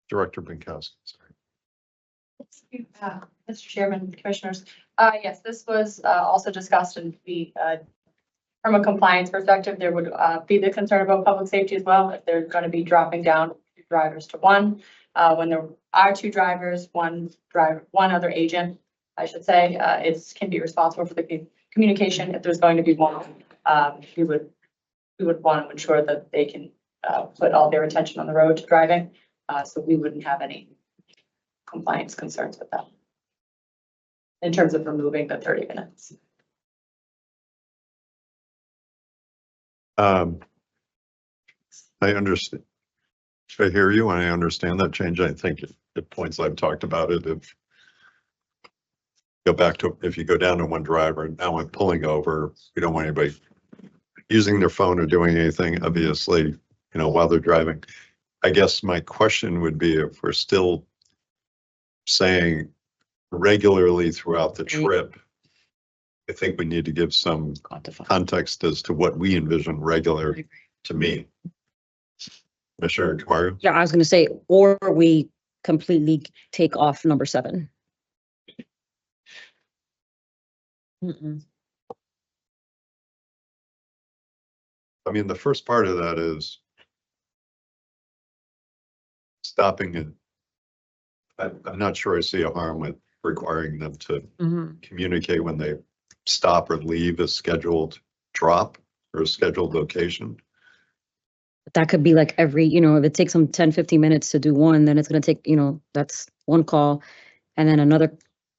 Director Binkowski, sorry. Mr. Chairman, Commissioners. Yes, this was also discussed and from a compliance perspective, there would be the concern about public safety as well. If they're going to be dropping down 2 drivers to 1, when there are 2 drivers, 1 other agent, I should say, it can be responsible for the communication. If there's going to be 1, we would want to ensure that they can put all their attention on the road to driving. So we wouldn't have any compliance concerns with that in terms of removing the 30 minutes. I understand. I hear you and I understand that change. I think the points I've talked about it, if you go down to 1 driver, now I'm pulling over, we don't want anybody using their phone or doing anything, obviously, while they're driving. I guess my question would be if we're still saying regularly throughout the trip, I think we need to give some context as to what we envision regular to mean. Commissioner Camargo? Yeah, I was going to say, or we completely take off number 7. I mean, the first part of that is stopping it. I'm not sure I see a harm with requiring them to communicate when they stop or leave a scheduled drop or a scheduled location. That could be like every, if it takes them 10, 15 minutes to do 1, then it's going to take, that's 1 call. And then another,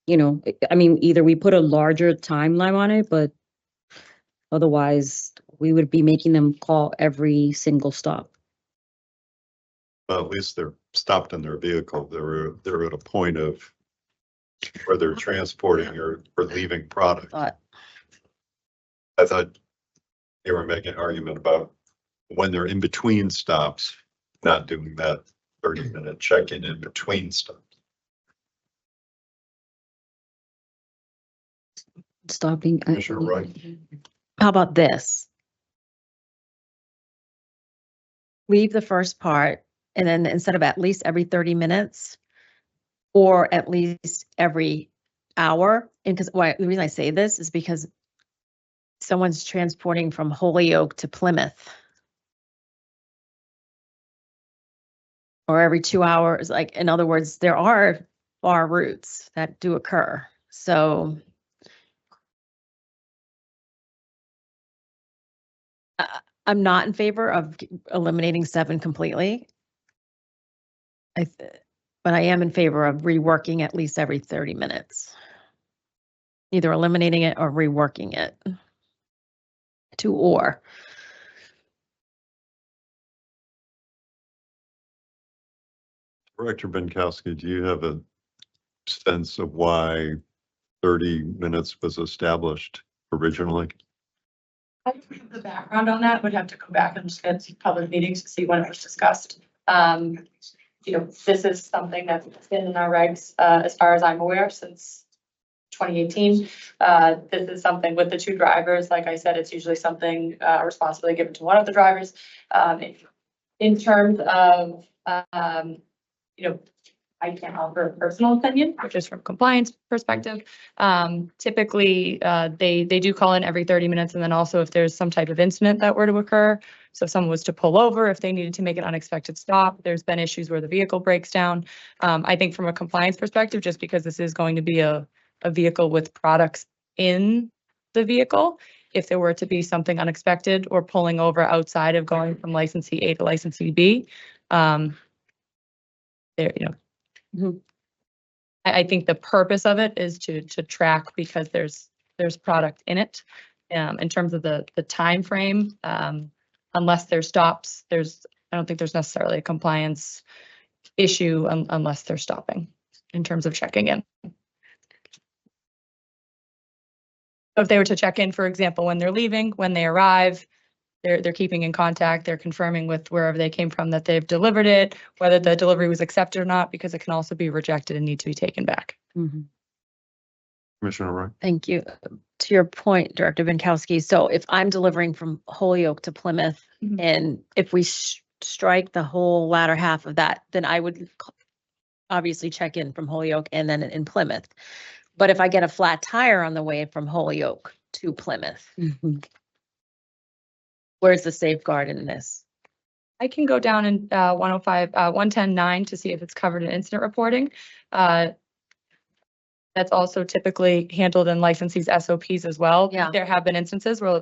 I mean, either we put a larger timeline on it, but otherwise we would be making them call every single stop. Well, at least they're stopped in their vehicle. They're at a point of where they're transporting or leaving product. I thought you were making an argument about when they're in between stops, not doing that 30-minute check-in in between stops. Stopping. Commissioner Wright. How about this? Leave the first part, and then instead of at least every 30 minutes, or at least every hour, and because the reason I say this is because someone's transporting from Holyoke to Plymouth. or every 2 hours. Like, in other words, there are far routes that do occur. So I'm not in favor of eliminating 7 completely. But I am in favor of reworking at least every 30 minutes. Either eliminating it or reworking it. Or. Director Benkowski, do you have a sense of why 30 minutes was established originally? I don't have the background on that, would have to go back and look at public meetings to see when it was discussed. This is something that's been in our regs, as far as I'm aware, since 2018. This is something with the 2 drivers. Like I said, it's usually something, responsibility given to one of the drivers. In terms of, I can't offer a personal opinion, which is from compliance perspective. Typically, they do call in every 30 minutes. And then also if there's some type of incident that were to occur, so if someone was to pull over, if they needed to make an unexpected stop, there's been issues where the vehicle breaks down. I think from a compliance perspective, just because this is going to be a vehicle with products in the vehicle, if there were to be something unexpected or pulling over outside of going from licensee A to licensee B, there, I think the purpose of it is to track, because there's product in it. In terms of the time frame, unless there's stops, I don't think there's necessarily a compliance issue unless they're stopping in terms of checking in. If they were to check in, for example, when they're leaving, when they arrive, they're keeping in contact, they're confirming with wherever they came from that they've delivered it, whether the delivery was accepted or not, because it can also be rejected and need to be taken back. Commissioner Roy? Thank you. To your point, Director Benkowski, so if I'm delivering from Holyoke to Plymouth, and if we strike the whole latter half of that, then I would obviously check in from Holyoke and then in Plymouth. But if I get a flat tire on the way from Holyoke to Plymouth, where's the safeguard in this? I can go down in 110.9 to see if it's covered in incident reporting. That's also typically handled in licensees SOPs as well. Yeah. There have been instances where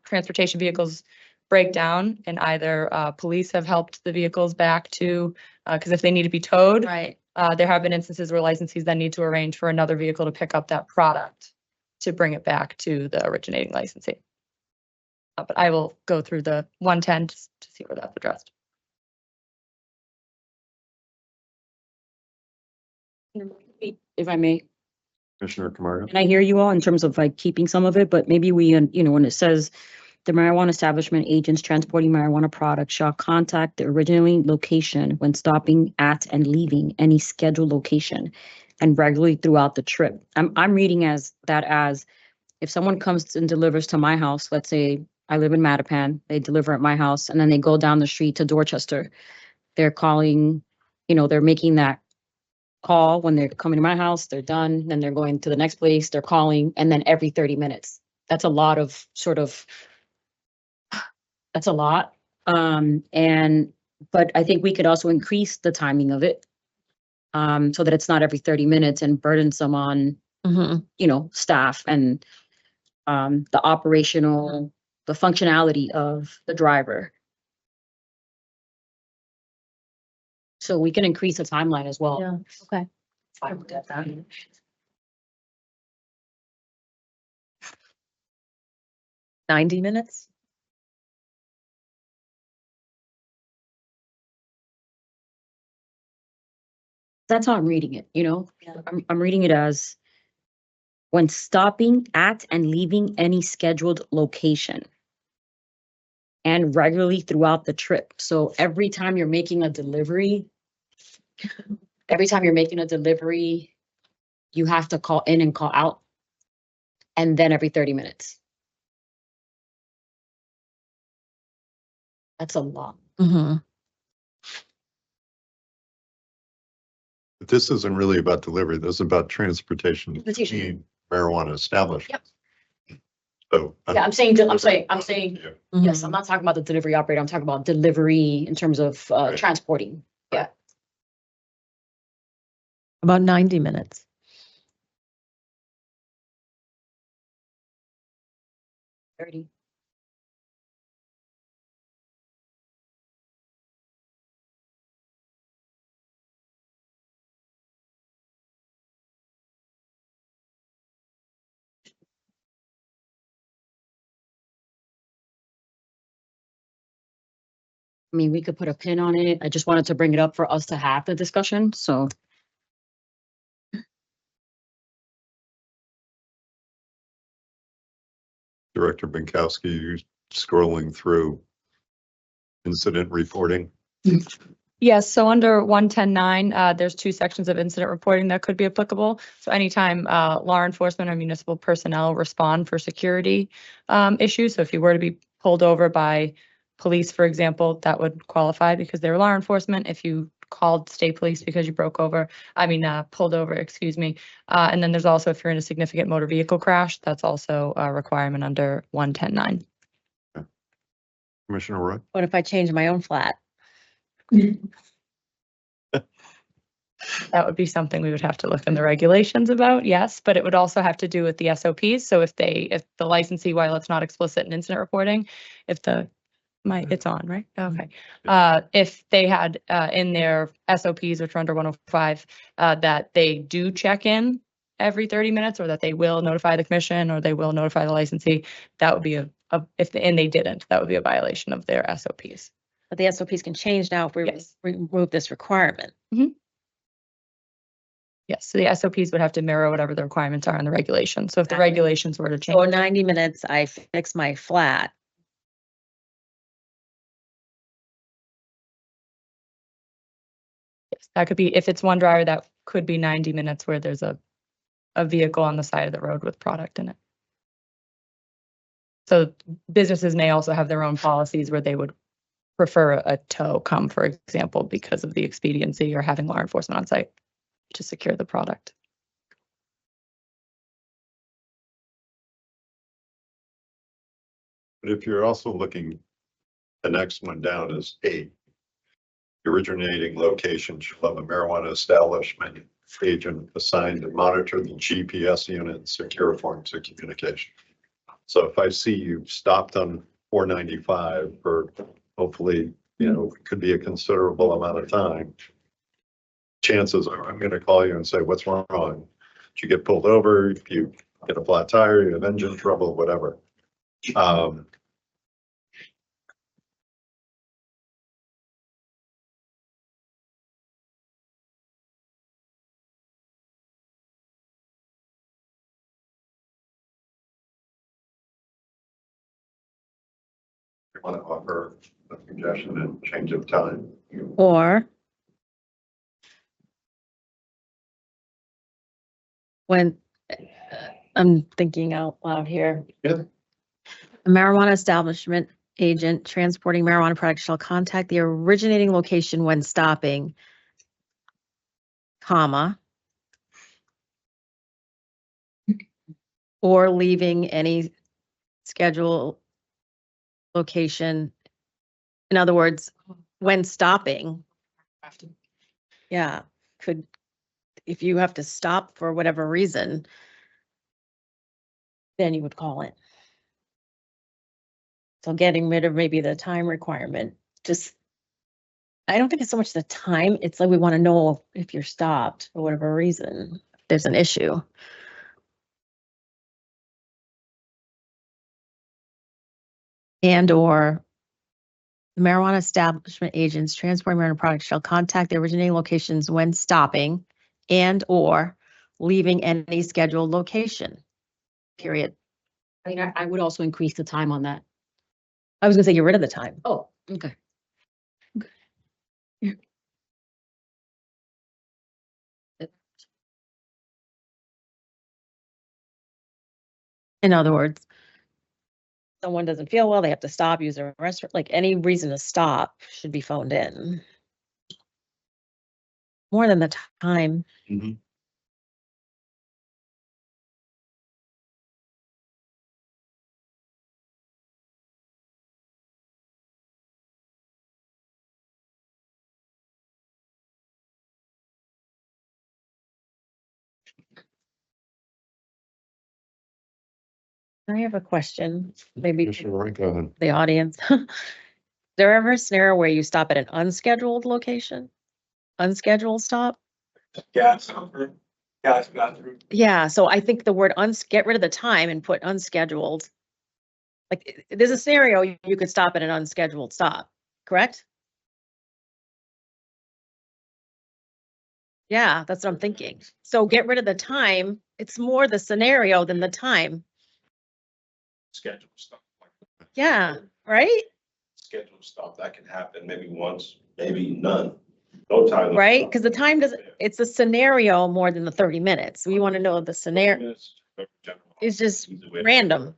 transportation vehicles break down, and either police have helped the vehicles back to, because if they need to be towed, Right. There have been instances where licensees then need to arrange for another vehicle to pick up that product to bring it back to the originating licensee. But I will go through the 110 to see where that's addressed. If I may, Commissioner Camargo? and I hear you all in terms of like keeping some of it, but maybe we, when it says the marijuana establishment agents transporting marijuana products shall contact the originating location when stopping at and leaving any scheduled location and regularly throughout the trip. I'm reading as if someone comes and delivers to my house, let's say I live in Mattapan, they deliver at my house and then they go down the street to Dorchester. They're calling, they're making that call when they're coming to my house, they're done, then they're going to the next place, they're calling, and then every 30 minutes. That's a lot of that's a lot. But I think we could also increase the timing of it so that it's not every 30 minutes and burdensome on, staff and the operational, the functionality of the driver. So we can increase the timeline as well. Yeah, okay. I would get that. 90 minutes? That's how I'm reading it, Yeah. I'm reading it as when stopping at and leaving any scheduled location and regularly throughout the trip. So every time you're making a delivery, you have to call in and call out. And then every 30 minutes. That's a lot. But this isn't really about delivery. This is about transportation. Transportation. Marijuana establishment. So. Yeah, I'm saying, Yeah. yes, I'm not talking about the delivery operator. I'm talking about delivery in terms of Right. transporting. About 90 minutes. I mean, we could put a pin on it. I just wanted to bring it up for us to have the discussion, so. Director Binkowski, you scrolling through incident reporting. Yes, so under 110.9, there's two sections of incident reporting that could be applicable. So anytime law enforcement or municipal personnel respond for security issues. So if you were to be pulled over by police, for example, that would qualify because they were law enforcement. If you called state police because you pulled over, excuse me. And then there's also, if you're in a significant motor vehicle crash, that's also a requirement under 110.9. Commissioner Roy? What if I change my own flat? That would be something we would have to look in the regulations about, yes, but it would also have to do with the SOPs. So if the licensee, while it's not explicit in incident reporting, it's on, right? Okay. If they had in their SOPs, which are under 105, that they do check in every 30 minutes, or that they will notify the commission, or they will notify the licensee, that would be and they didn't, that would be a violation of their SOPs. But the SOPs can change now if we Yes. remove this requirement. Yes, so the SOPs would have to mirror whatever the requirements are in the regulations. So if the Exactly. regulations were to change. So 90 minutes, I fix my flat. Yes, that could be, if it's one driver, that could be 90 minutes where there's a vehicle on the side of the road with product in it. So businesses may also have their own policies where they would prefer a tow come, for example, because of the expediency or having law enforcement on site to secure the product. But if you're also looking, the next one down is 8. The originating location shall have a marijuana establishment agent assigned to monitor the GPS unit and secure forms of communication. So if I see you stopped on 495 for hopefully, it could be a considerable amount of time. Chances are I'm going to call you and say, what's wrong? Did you get pulled over? If you get a flat tire, you have engine trouble, whatever. You want to offer a suggestion and change of time. Or when, I'm thinking out loud here. Yeah. A marijuana establishment agent transporting marijuana products shall contact the originating location when stopping, comma, or leaving any schedule location. In other words, when stopping, yeah, if you have to stop for whatever reason, then you would call it. So getting rid of maybe the time requirement, I don't think it's so much the time, it's like we want to know if you're stopped for whatever reason, there's an issue. And/or the marijuana establishment agents transporting marijuana products shall contact the originating locations when stopping and/or leaving any scheduled location, period. I mean, I would also increase the time on that. I was gonna say get rid of the time. Oh, okay. In other words, someone doesn't feel well, they have to stop, use a restaurant, like any reason to stop should be phoned in. More than the time. Mhm. I have a question, maybe Commissioner Wright, go ahead. the audience. Is there ever a scenario where you stop at an unscheduled location? Unscheduled stop? Gas bathroom. Yeah, so I think the word get rid of the time and put unscheduled. Like, there's a scenario you could stop at an unscheduled stop, correct? Yeah, that's what I'm thinking. So get rid of the time. It's more the scenario than the time. Schedule stuff. Yeah, right? Schedule stuff that can happen maybe once, maybe none. No time. Right? Because the time doesn't, it's a scenario more than the 30 minutes. We want to know the scenario. It's just random.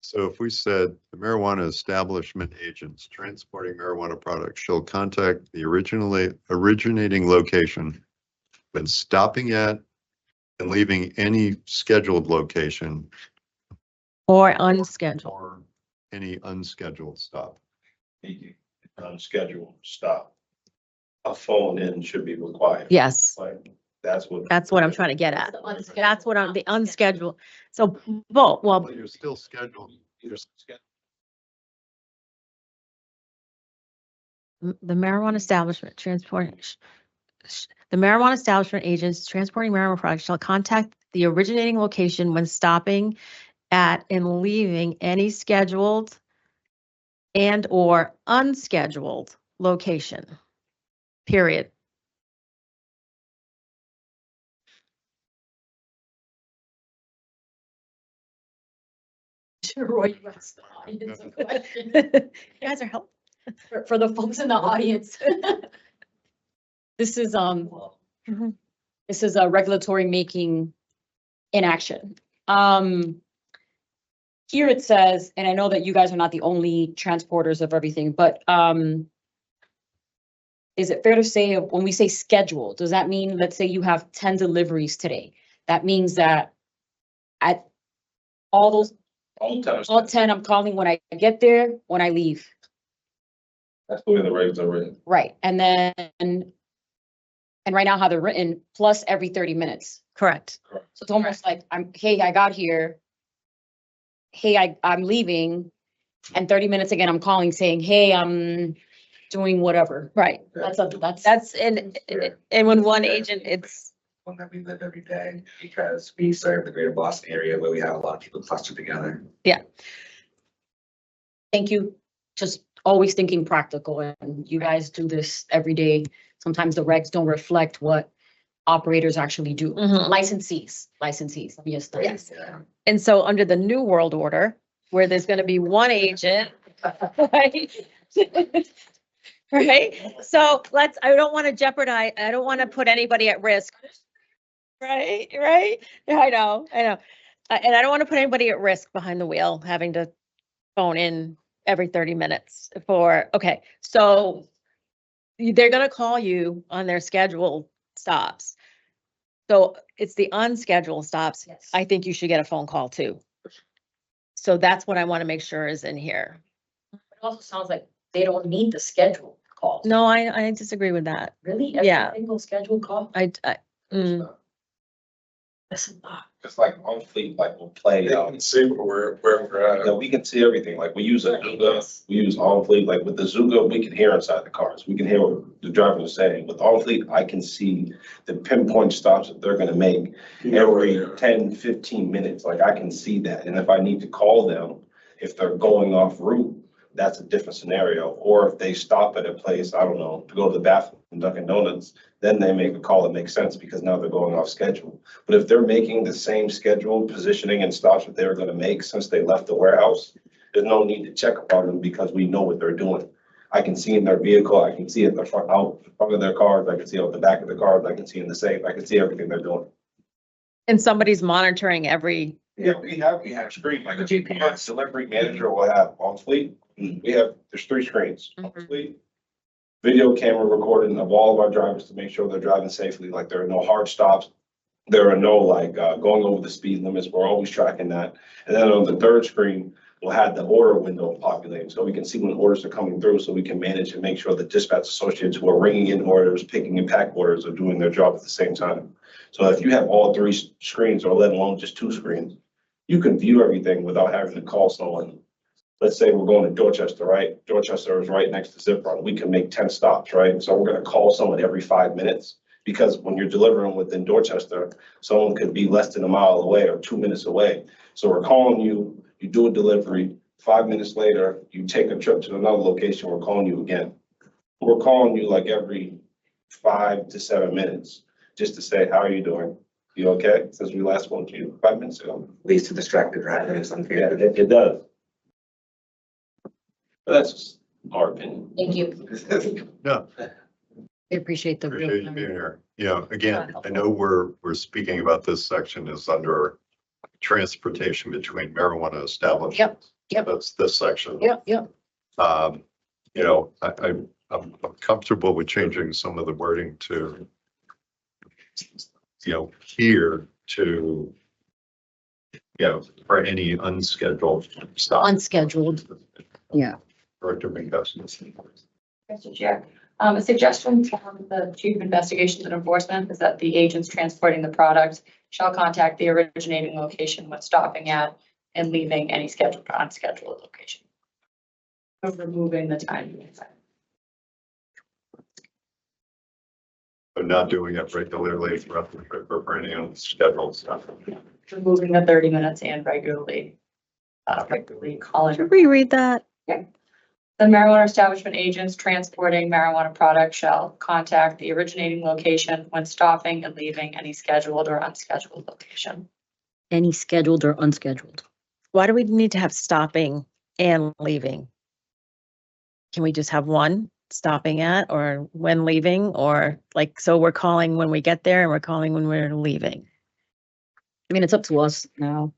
So if we said the marijuana establishment agents transporting marijuana products shall contact the originating location when stopping at and leaving any scheduled location Or unscheduled. or any unscheduled stop. Unscheduled stop. A phone in should be required. Yes, Like, that's what. that's what I'm trying to get at. That's what I'm, the unscheduled. So, well, Well, you're still scheduled. the marijuana establishment the marijuana establishment agents transporting marijuana products shall contact the originating location when stopping at and leaving any scheduled and or unscheduled location. Period. Roy, you asked the audience a question. You guys are helpful. For the folks in the audience. This is, this is a regulatory making in action. Here it says, and I know that you guys are not the only transporters of everything, but, is it fair to say when we say schedule, does that mean, let's say you have 10 deliveries today? That means that at all those, all 10, I'm calling when I get there, when I leave. That's the way the regs are written. Right, and then, and right now how they're written, plus every 30 minutes. Correct. So it's almost like hey, I got here. Hey, I'm leaving. And 30 minutes again, I'm calling saying, hey, I'm doing whatever. Right. That's, And when one agent, it's, One that we live every day because we serve the greater Boston area where we have a lot of people clustered together. thank you. Just always thinking practical, and you guys do this every day. Sometimes the regs don't reflect what operators actually do. Mhm. Licensees, yes. Yes. And so under the new world order, where there's gonna be one agent, right? Right? So I don't want to jeopardize, I don't want to put anybody at risk. Right, right? Yeah, I know. And I don't want to put anybody at risk behind the wheel, having to phone in every 30 minutes okay, so they're gonna call you on their scheduled stops. So it's the unscheduled stops. Yes. I think you should get a phone call too. So that's what I want to make sure is in here. It also sounds like they don't need the scheduled call. No, I disagree with that. Really? Yeah. Every single scheduled call? That's a lot. It's like on fleet, like we'll play. They can see where we're Yeah, at. we can see everything. Like we use a Zuga, we use on fleet. Like with the Zuga, we can hear inside the cars. We can hear what the driver is saying. With on fleet, I can see the pinpoint stops that they're gonna make every 10, 15 minutes. Like I can see that. And if I need to call them, if they're going off route, that's a different scenario. Or if they stop at a place, I don't know, to go to the bathroom in Dunkin' Donuts, then they make a call that makes sense because now they're going off schedule. But if they're making the same scheduled positioning and stops that they were gonna make since they left the warehouse, there's no need to check upon them because we know what they're doing. I can see in their vehicle, I can see at the front, out the front of their cars, I can see out the back of the cars, I can see in the safe, I can see everything they're doing. And somebody's monitoring every, Yeah, we have screens, like a GPS delivery manager will have on fleet. There's 3 screens on Mhm. fleet. Video camera recording of all of our drivers to make sure they're driving safely, like there are no hard stops. There are no going over the speed limits. We're always tracking that. And then on the 3rd screen, we'll have the order window populating so we can see when orders are coming through so we can manage and make sure the dispatch associates who are ringing in orders, picking and pack orders are doing their job at the same time. So if you have all 3 screens or let alone just 2 screens, you can view everything without having to call someone. Let's say we're going to Dorchester, right? Dorchester is right next to Zip Run. We can make 10 stops, right? So we're gonna call someone every 5 minutes. Because when you're delivering within Dorchester, someone could be less than a mile away or 2 minutes away. So we're calling you, you do a delivery, 5 minutes later, you take a trip to another location, we're calling you again. We're calling you like every 5 to 7 minutes, just to say, how are you doing? You okay? Since we last spoke to you 5 minutes ago. Leads to distracted driving. Yeah, it does. But that's just our opinion. Thank you. No, I appreciate the. appreciate you being here. You know, again, I know we're speaking about this section is under transportation between marijuana establishments. Yep. That's this section. Yep. You know, I'm comfortable with changing some of the wording to, you know, here to, you know, for any unscheduled stop. Unscheduled. Yeah. Director McGustin. Mr. Chair, a suggestion from the Chief of Investigations and Enforcement is that the agents transporting the product shall contact the originating location when stopping at and leaving any scheduled or unscheduled location. Of removing the time. But not doing it regularly throughout the trip or for any unscheduled stuff. Removing the 30 minutes and regularly calling. Reread that. The marijuana establishment agents transporting marijuana products shall contact the originating location when stopping and leaving any scheduled or unscheduled location. Any scheduled or unscheduled. Why do we need to have stopping and leaving? Can we just have one stopping at or when leaving or like, so we're calling when we get there and we're calling when we're leaving? I mean, it's up to us now.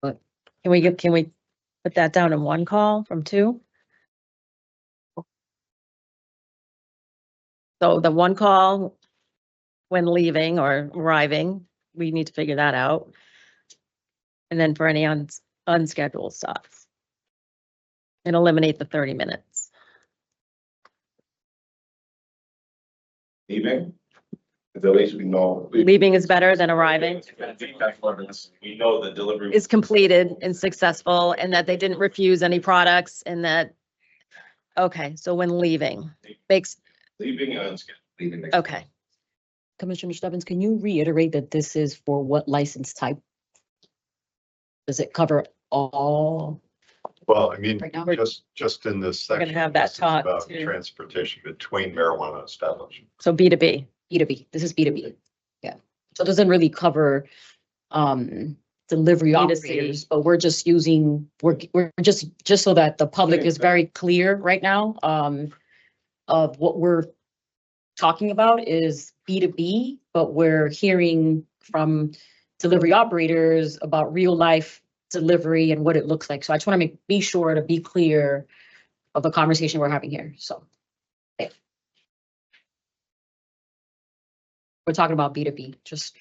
Can we put that down in one call from two? So the one call when leaving or arriving, we need to figure that out. And then for any unscheduled stops. And eliminate the 30 minutes. Leaving? At least we know. Leaving is better than arriving. We know the delivery. Is completed and successful and that they didn't refuse any products and that, okay, so when leaving makes, Leaving and unscheduled. okay. Commissioner Stebbins, can you reiterate that this is for what license type? Does it cover all? Well, I mean, Right now? just in this We're section. gonna have that this is talk about too. transportation between marijuana establishments. So B2B. B2B, this is B2B. Yeah, so it doesn't really cover delivery B2C. operators, but we're just using, we're just so that the public is very clear right now, of what we're talking about is B2B, but we're hearing from delivery operators about real life delivery and what it looks like. So I just want to be sure to be clear of the conversation we're having here, so. Okay. We're talking about B2B, just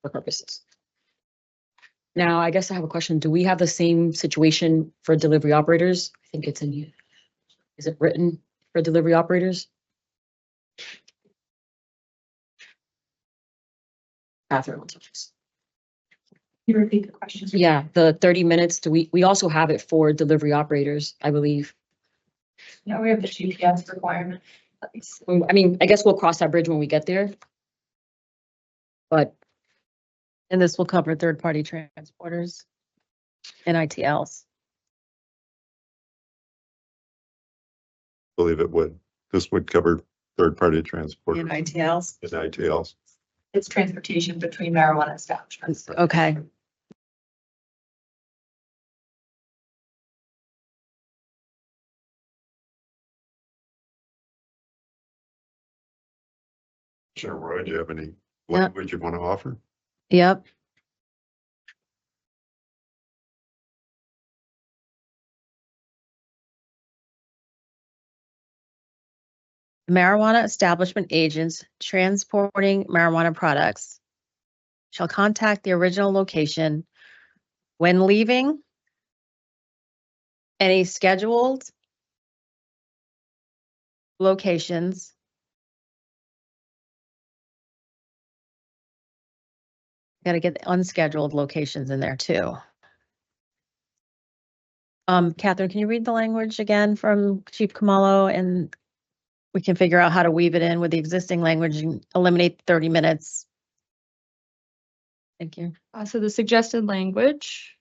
for purposes. Now, I guess I have a question. Do we have the same situation for delivery operators? I think it's in here. Is it written for delivery operators? Catherine, what's this? Can you repeat the question? Yeah, the 30 minutes, we also have it for delivery operators, I believe. No, we have the GPS requirement. I mean, I guess we'll cross that bridge when we get there. But And this will cover third-party transporters and ITLs. Believe it would. This would cover third-party transport And and ITLs. ITLs. It's transportation between marijuana establishments. Okay. Sure, Roy, do you have any Yeah. language you want to offer? Yep. Marijuana establishment agents transporting marijuana products shall contact the original location when leaving any scheduled locations Gotta get the unscheduled locations in there too. Catherine, can you read the language again from Chief Kamalo, and we can figure out how to weave it in with the existing language and eliminate 30 minutes. Thank you. So the suggested language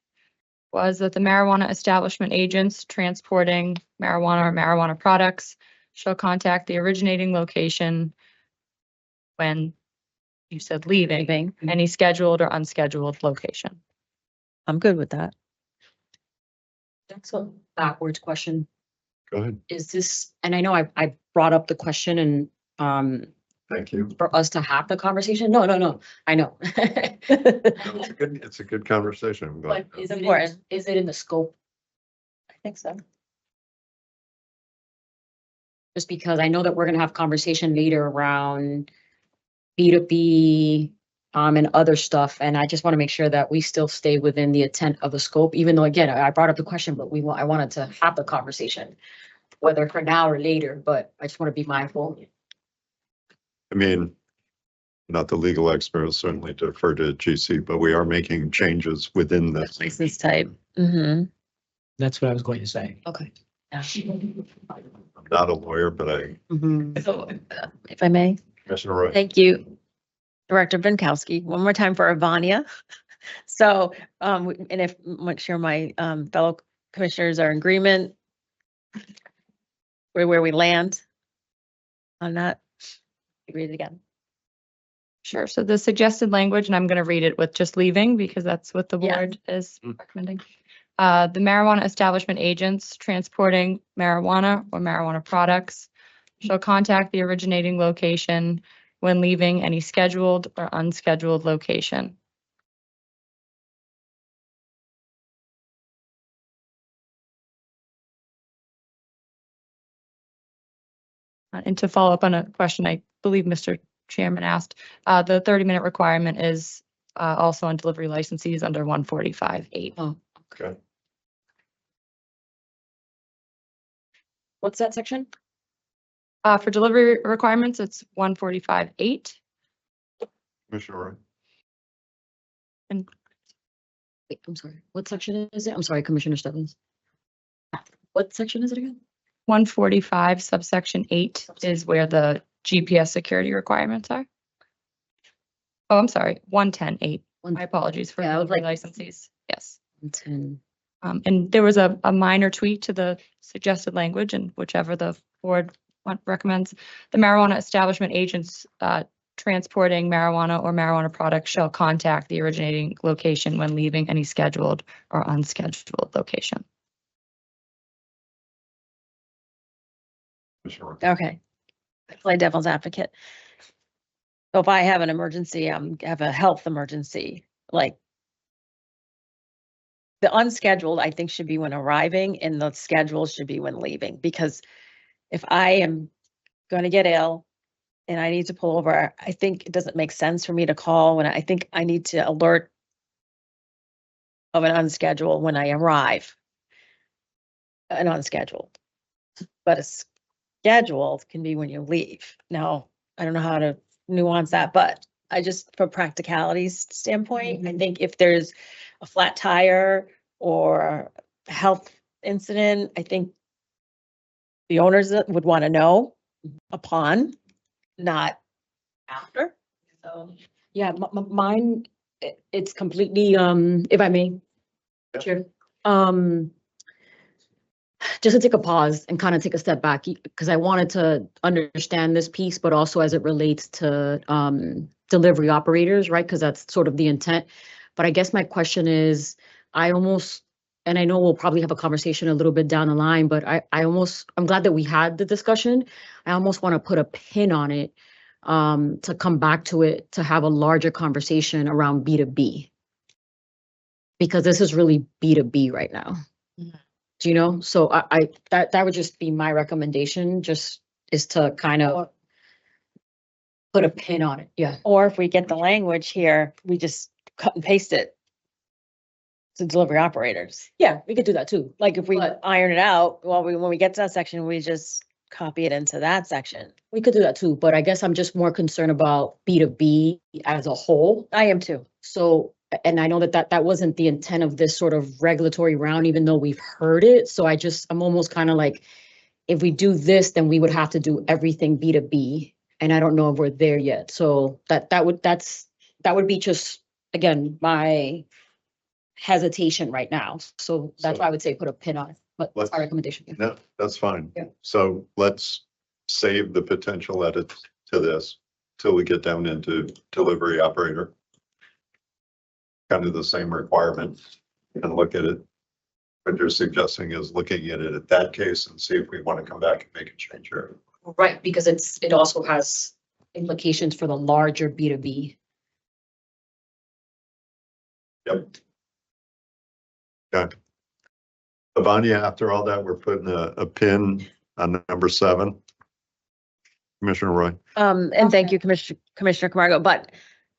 was that the marijuana establishment agents transporting marijuana or marijuana products shall contact the originating location when you said leaving any scheduled or unscheduled location. I'm good with that. That's a backwards question. Go ahead. Is this, and I know I brought up the question and, Thank you. for us to have the conversation. No, I know. No, it's a good conversation. I'm glad. But is it in the scope? I think so. Just because I know that we're gonna have conversation later around B2B, and other stuff, and I just want to make sure that we still stay within the intent of the scope, even though, again, I brought up the question, but I wanted to have the conversation, whether for now or later, but I just want to be mindful. I mean, not the legal expert, certainly defer to GC, but we are making changes within this. License type. Mm-hmm. That's what I was going to say. Okay. I'm not a lawyer, but So, if I may, Commissioner Roy. thank you, Director Binkowski. One more time for Ivania. So, and if, make sure my fellow commissioners are in agreement where we land on that. Read it again. Sure. So the suggested language, and I'm going to read it with just leaving because that's what the Yes. board is recommending. The marijuana establishment agents transporting marijuana or marijuana products shall contact the originating location when leaving any scheduled or unscheduled location. And to follow up on a question I believe Mr. Chairman asked, the 30-minute requirement is also on delivery licensees under 145(8). Oh, Okay. what's that section? For delivery requirements, it's 145(8). Commissioner Roy. Wait, I'm sorry. What section is it? I'm sorry, Commissioner Stebbins. What section is it again? 145 subsection 8 is where the GPS security requirements are. Oh, I'm sorry, 110(8). My apologies for Yeah, I was delivery like- licensees. Yes. 10. And there was a minor tweak to the suggested language, and whichever the board recommends. The marijuana establishment agents transporting marijuana or marijuana products shall contact the originating location when leaving any scheduled or unscheduled location. Commissioner Roy. Okay. Play devil's advocate. So if I have an emergency, have a health emergency, like the unscheduled, I think should be when arriving and the scheduled should be when leaving, because if I am going to get ill and I need to pull over, I think it doesn't make sense for me to call when I think I need to alert of an unscheduled when I arrive. An unscheduled. But a scheduled can be when you leave. Now, I don't know how to nuance that, but I just, for practicalities standpoint, I think if there's a flat tire or a health incident, I think the owners would want to know upon, not after. So, Yeah, mine, it's completely, if I may. Yeah. Chair. Just to take a pause and kind of take a step back, because I wanted to understand this piece, but also as it relates to delivery operators, right? Because that's sort of the intent. But I guess my question is, and I know we'll probably have a conversation a little bit down the line, but I'm glad that we had the discussion. I almost want to put a pin on it, to come back to it, to have a larger conversation around B2B. Because this is really B2B right now. Mhm. Do you know? So that would just be my recommendation, just is to kind of put a pin on it. Yeah. or if we get the language here, we just cut and paste it to delivery operators. Yeah, we could do that too. Like if we But- iron it out, well, when we get to that section, we just copy it into that section. We could do that too, but I guess I'm just more concerned about B2B as a whole. I am too. So, and I know that wasn't the intent of this sort of regulatory round, even though we've heard it. So I'm almost kind of like, if we do this, then we would have to do everything B2B. And I don't know if we're there yet. So that would be just, again, my hesitation right now. So that's why I would say put a pin on it, but that's our recommendation. No, that's fine. Yeah. So let's save the potential edits to this till we get down into delivery operator. Kind of the same requirement and look at it. What you're suggesting is looking at it at that case and see if we want to come back and make a change here. Right, because it also has implications for the larger B2B. Yep. Okay. Ivania, after all that, we're putting a pin on number 7. Commissioner Roy. And thank you, Commissioner Camargo, but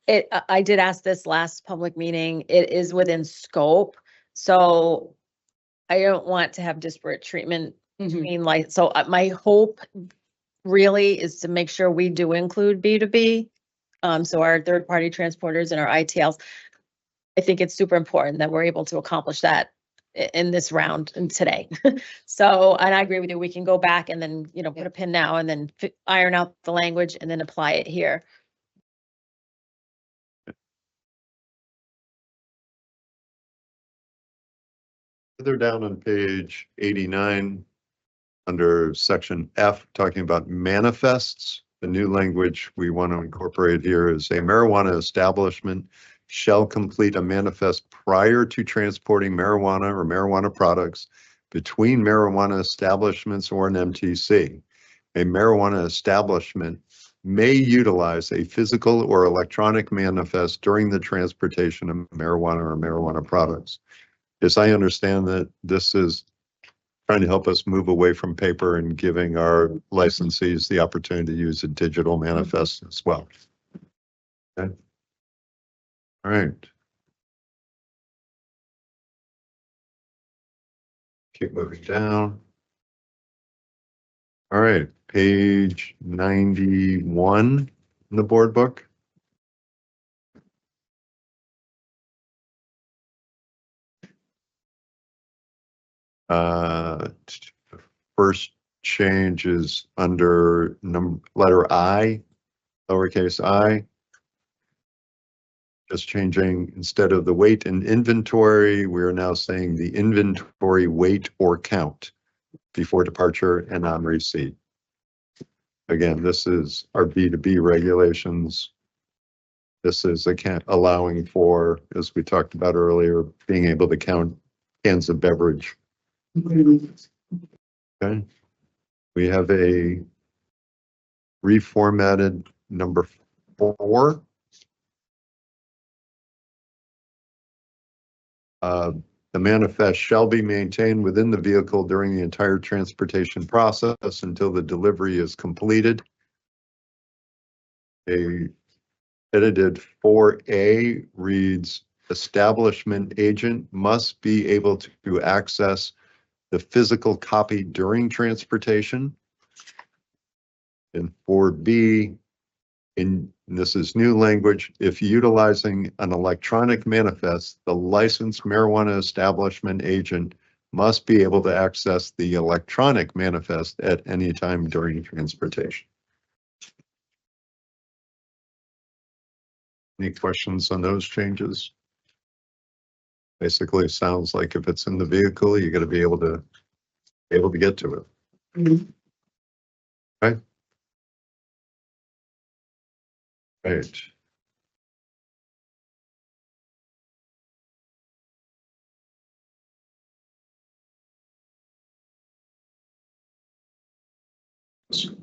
I did ask this last public meeting. It is within scope. So I don't want to have disparate treatment between so my hope really is to make sure we do include B2B. So our third-party transporters and our ITLs, I think it's super important that we're able to accomplish that in this round and today. So, and I agree with you, we can go back and then, put a pin now and then iron out the language and then apply it here. Further down on page 89, under section F, talking about manifests, the new language we want to incorporate here is a marijuana establishment shall complete a manifest prior to transporting marijuana or marijuana products between marijuana establishments or an MTC. A marijuana establishment may utilize a physical or electronic manifest during the transportation of marijuana or marijuana products. Yes, I understand that this is trying to help us move away from paper and giving our licensees the opportunity to use a digital manifest as well. Okay. All right. Keep moving down. All right, page 91 in the board book. First change is under letter I, lowercase I. Just changing, instead of the weight in inventory, we're now saying the inventory weight or count before departure and on receipt. Again, this is our B2B regulations. This is allowing for, as we talked about earlier, being able to count cans of beverage. Okay. We have a reformatted number 4. The manifest shall be maintained within the vehicle during the entire transportation process until the delivery is completed. A edited 4A reads, establishment agent must be able to access the physical copy during transportation. And 4B, and this is new language, if utilizing an electronic manifest, the licensed marijuana establishment agent must be able to access the electronic manifest at any time during transportation. Any questions on those changes? Basically, it sounds like if it's in the vehicle, you got to be able to get to it. Okay. Right.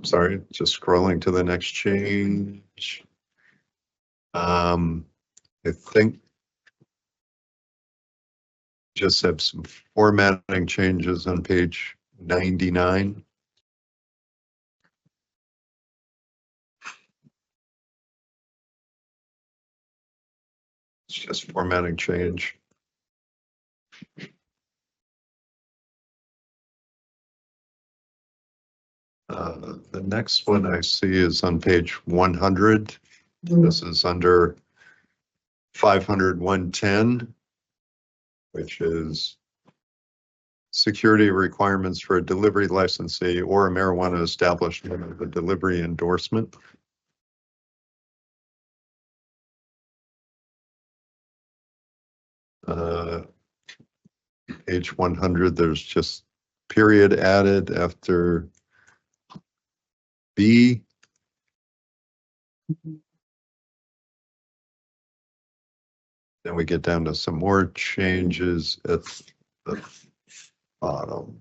Sorry, just scrolling to the next change. I think just have some formatting changes on page 99. It's just formatting change. The next one I see is on page 100. This is under 500-110, which is security requirements for a delivery licensee or a marijuana establishment with a delivery endorsement. Page 100, there's just period added after B. Then we get down to some more changes at the bottom.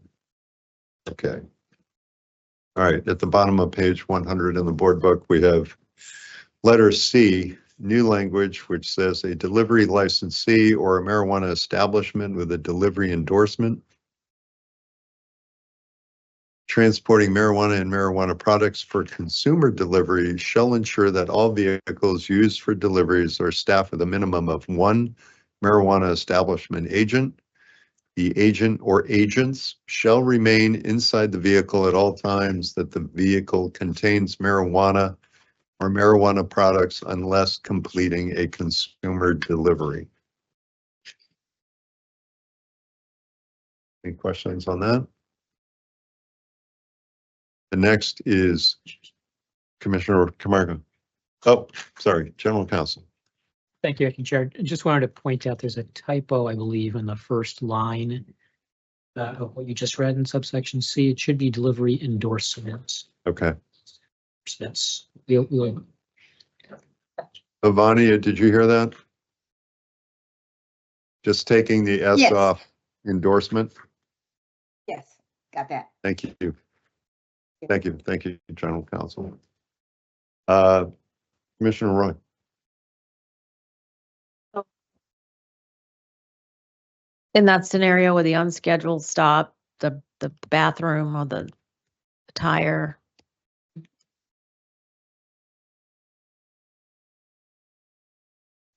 Okay. All right, at the bottom of page 100 in the board book, we have letter C, new language, which says a delivery licensee or a marijuana establishment with a delivery endorsement transporting marijuana and marijuana products for consumer delivery shall ensure that all vehicles used for deliveries are staffed with a minimum of one marijuana establishment agent. The agent or agents shall remain inside the vehicle at all times that the vehicle contains marijuana or marijuana products unless completing a consumer delivery. Any questions on that? The next is Commissioner Camargo. Oh, sorry, General Counsel. Thank you, Acting Chair. I just wanted to point out there's a typo, I believe, in the first line of what you just read in subsection C. It should be delivery endorsements. Okay. Yes. Ivania, did you hear that? Just taking the S Yes. off endorsement. Yes, got that. Thank you. Thank you. Thank you, General Counsel. Commissioner Roy. In that scenario with the unscheduled stop, the bathroom or the tire.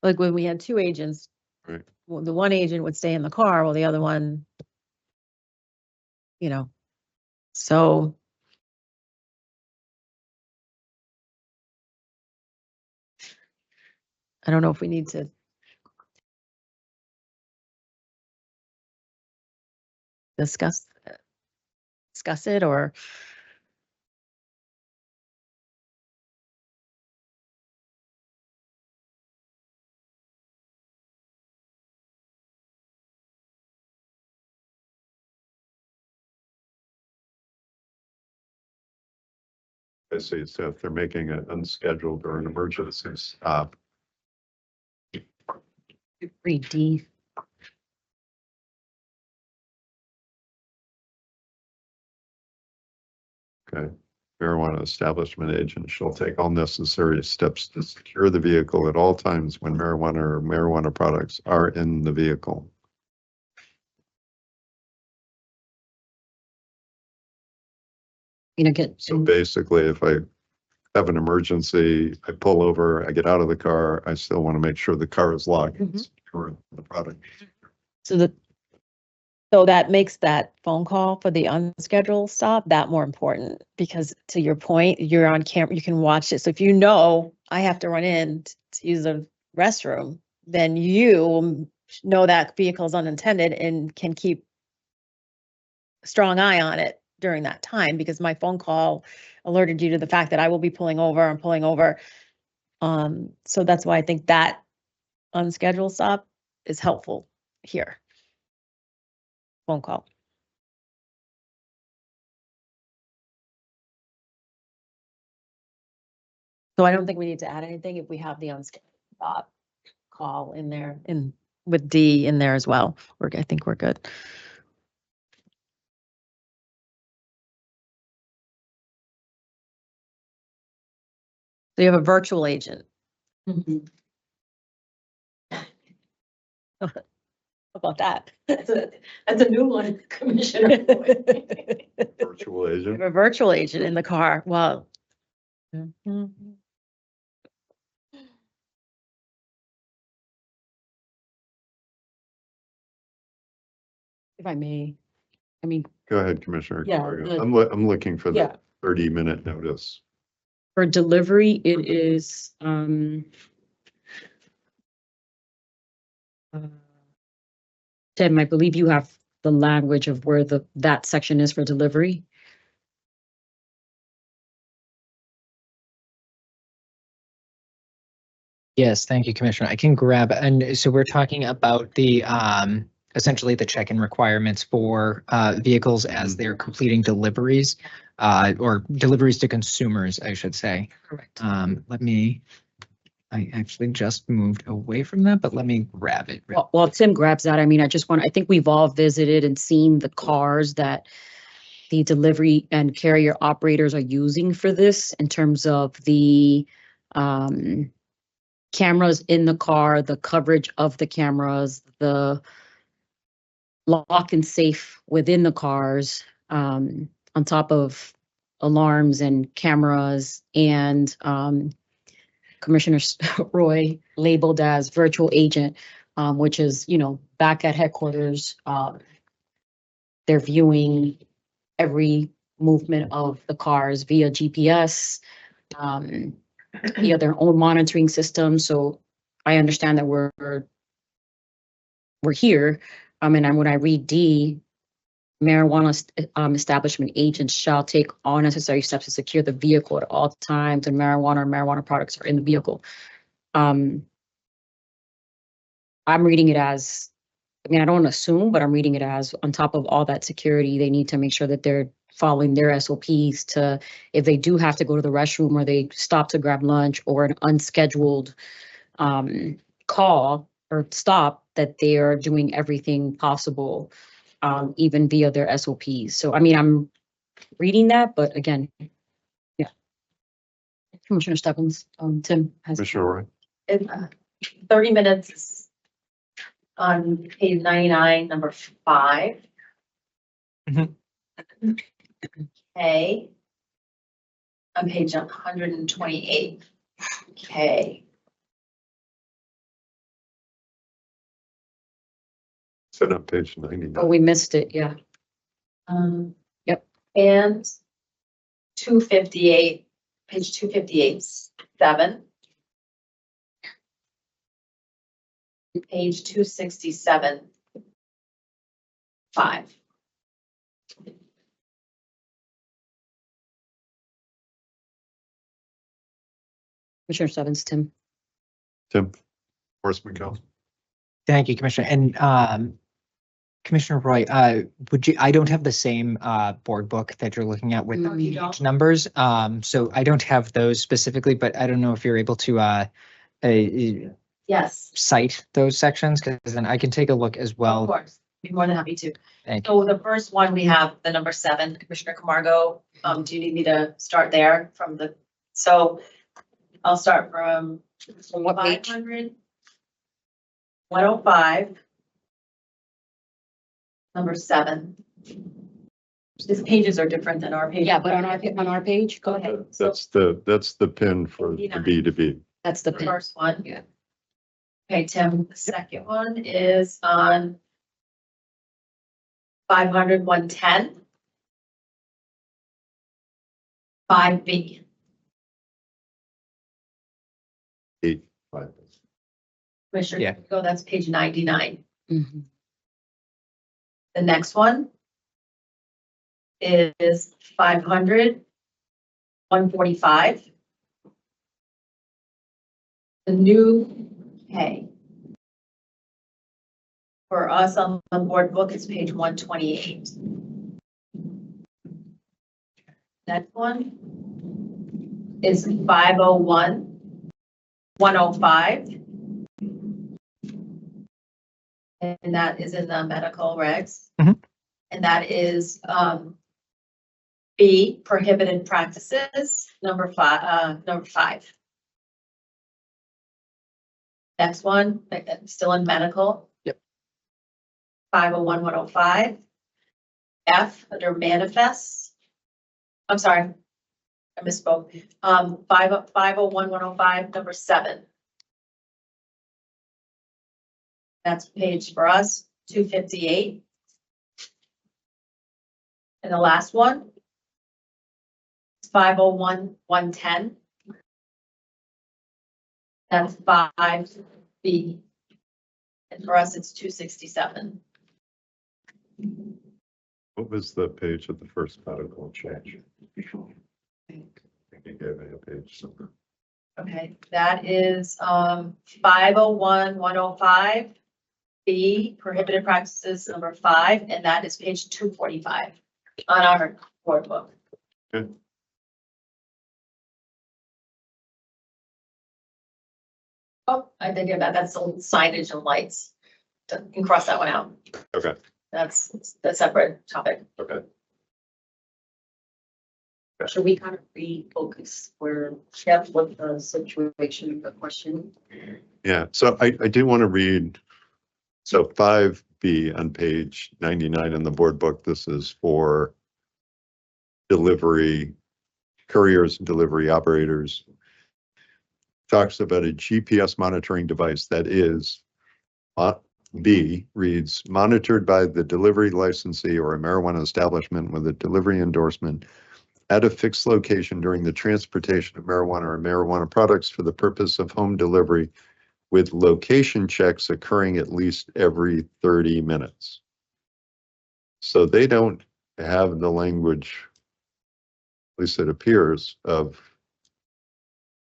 Like when we had two agents, Right. well, the one agent would stay in the car while the other one, so. I don't know if we need to. Discuss it or. I see. So if they're making an unscheduled or an emergency stop. Read D. Okay. Marijuana establishment agent shall take all necessary steps to secure the vehicle at all times when marijuana or marijuana products are in the vehicle. So basically, if I have an emergency, I pull over, I get out of the car, I still want to make sure the car is locked and secure the product. So that makes that phone call for the unscheduled stop that more important because to your point, you're on camera, you can watch it. So if I have to run in to use the restroom, then you will know that vehicle is unintended and can keep a strong eye on it during that time because my phone call alerted you to the fact that I will be pulling over. I'm pulling over. So that's why I think that unscheduled stop is helpful here. Phone call. So I don't think we need to add anything if we have the unscheduled stop call in there and with D in there as well. I think we're good. So you have a virtual agent. How about that? That's a new one, Commissioner. Virtual You agent. have a virtual agent in the car. Well. If I may, I mean, Go ahead, Commissioner. Yeah, Camargo. I'm looking for yeah. 30-minute notice. For delivery, it is, Tim, I believe you have the language of where that section is for delivery. Yes, thank you, Commissioner. I can grab, and so we're talking about the, essentially the check-in requirements for vehicles as they're completing deliveries, or deliveries to consumers, I should say. Correct. I actually just moved away from that, but let me grab it. While Tim grabs that, I mean, I think we've all visited and seen the cars that the delivery and carrier operators are using for this in terms of the cameras in the car, the coverage of the cameras, the lock and safe within the cars, on top of alarms and cameras, and Commissioner Roy labeled as virtual agent, which is, back at headquarters, they're viewing every movement of the cars via GPS, via their own monitoring system. So I understand that we're here. And when I read D, marijuana establishment agents shall take all necessary steps to secure the vehicle at all times, and marijuana or marijuana products are in the vehicle. I'm reading it as, I don't want to assume, but I'm reading it as on top of all that security, they need to make sure that they're following their SOPs to, if they do have to go to the restroom or they stop to grab lunch or an unscheduled call or stop, that they are doing everything possible, even via their SOPs. So, I'm reading that, but again, yeah. Commissioner Stebbins, Tim has. Commissioner Roy? In 30 minutes is on page 99, number 5. Mhm. Okay. On page 128. Okay. Set up page 99. Oh, we missed it, yeah. Yep. And 258, page 258, 7. Page 267, 5. Commissioner Stebbins, Tim. Tim? Enforcement Council? Thank you, Commissioner. And Commissioner Roy, I don't have the same board book that you're looking at with the You page numbers. So I don't have those specifically, but I don't know if you're able to Yes, cite those sections, because then I can take a look as of well. course. Be more than happy to. Thank you. So the first one, we have the number 7, Commissioner Camargo. Do you need me to start there from the, so I'll start from what page? 500, 105, number 7. These pages are different than our page. Yeah, but on our page, go ahead. That's the pin for the B2B. That's the The pin. first one. Yeah. Okay, Tim, the second one is on 500, 110. 5B. 8, 5. Commissioner, Yeah. go, that's page 99. Mhm. The next one is 500, 145. The new, okay. For us on the board book, it's page 128. Next one is 501, 105. And that is in the medical regs. Mhm. And that is B, prohibited practices, number 5. Next one, still in medical. Yep. 501, 105. F, under manifests. I'm sorry, I misspoke. 501, 105, number 7. That's page for us, 258. And the last one 501-110. That's 5B. And for us, it's 267. What was the page of the first article change? I think you gave me a page somewhere. Okay, that is 501-105. B, prohibited practices number 5, and that is page 245 on our board book. Good. Oh, I did get that. That's the signage and lights. You can cross that one out. Okay, That's a separate topic. okay. Should we kind of refocus where, what the situation, the question? Yeah, so I do want to read, so 5B on page 99 in the board book, this is for delivery, couriers, delivery operators. Talks about a GPS monitoring device that is, B reads, monitored by the delivery licensee or a marijuana establishment with a delivery endorsement at a fixed location during the transportation of marijuana or marijuana products for the purpose of home delivery, with location checks occurring at least every 30 minutes. So they don't have the language, at least it appears, of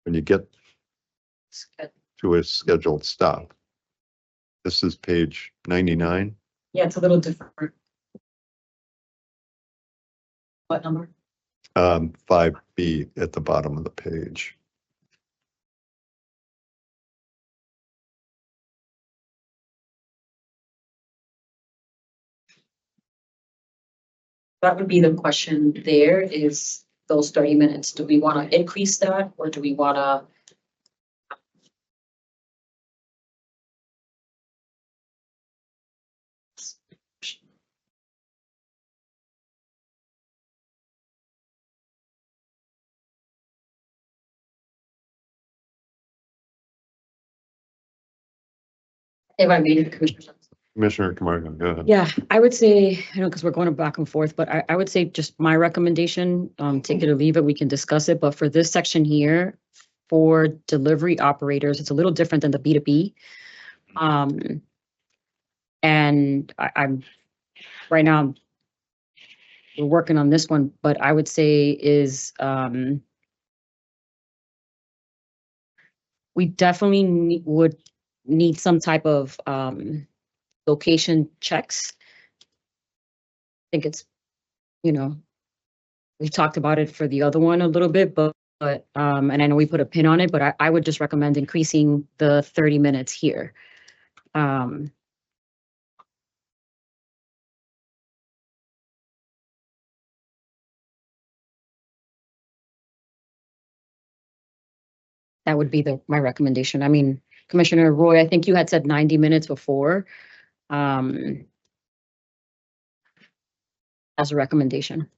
when you get to a scheduled stop. This is page 99. Yeah, it's a little different. What number? 5B at the bottom of the page. That would be the question there is those 30 minutes. Do we want to increase that or do we want to? If I made it, Commissioner. Commissioner Camargo, go ahead. Yeah, I would say, because we're going back and forth, but I would say just my recommendation, take it or leave it, we can discuss it. But for this section here, for delivery operators, it's a little different than the B2B. And I'm right now, we're working on this one, but I would say is we definitely would need some type of location checks. I think it's, we've talked about it for the other one a little bit, but and I know we put a pin on it, but I would just recommend increasing the 30 minutes here. That would be my recommendation. I mean, Commissioner Roy, I think you had said 90 minutes before. As a recommendation.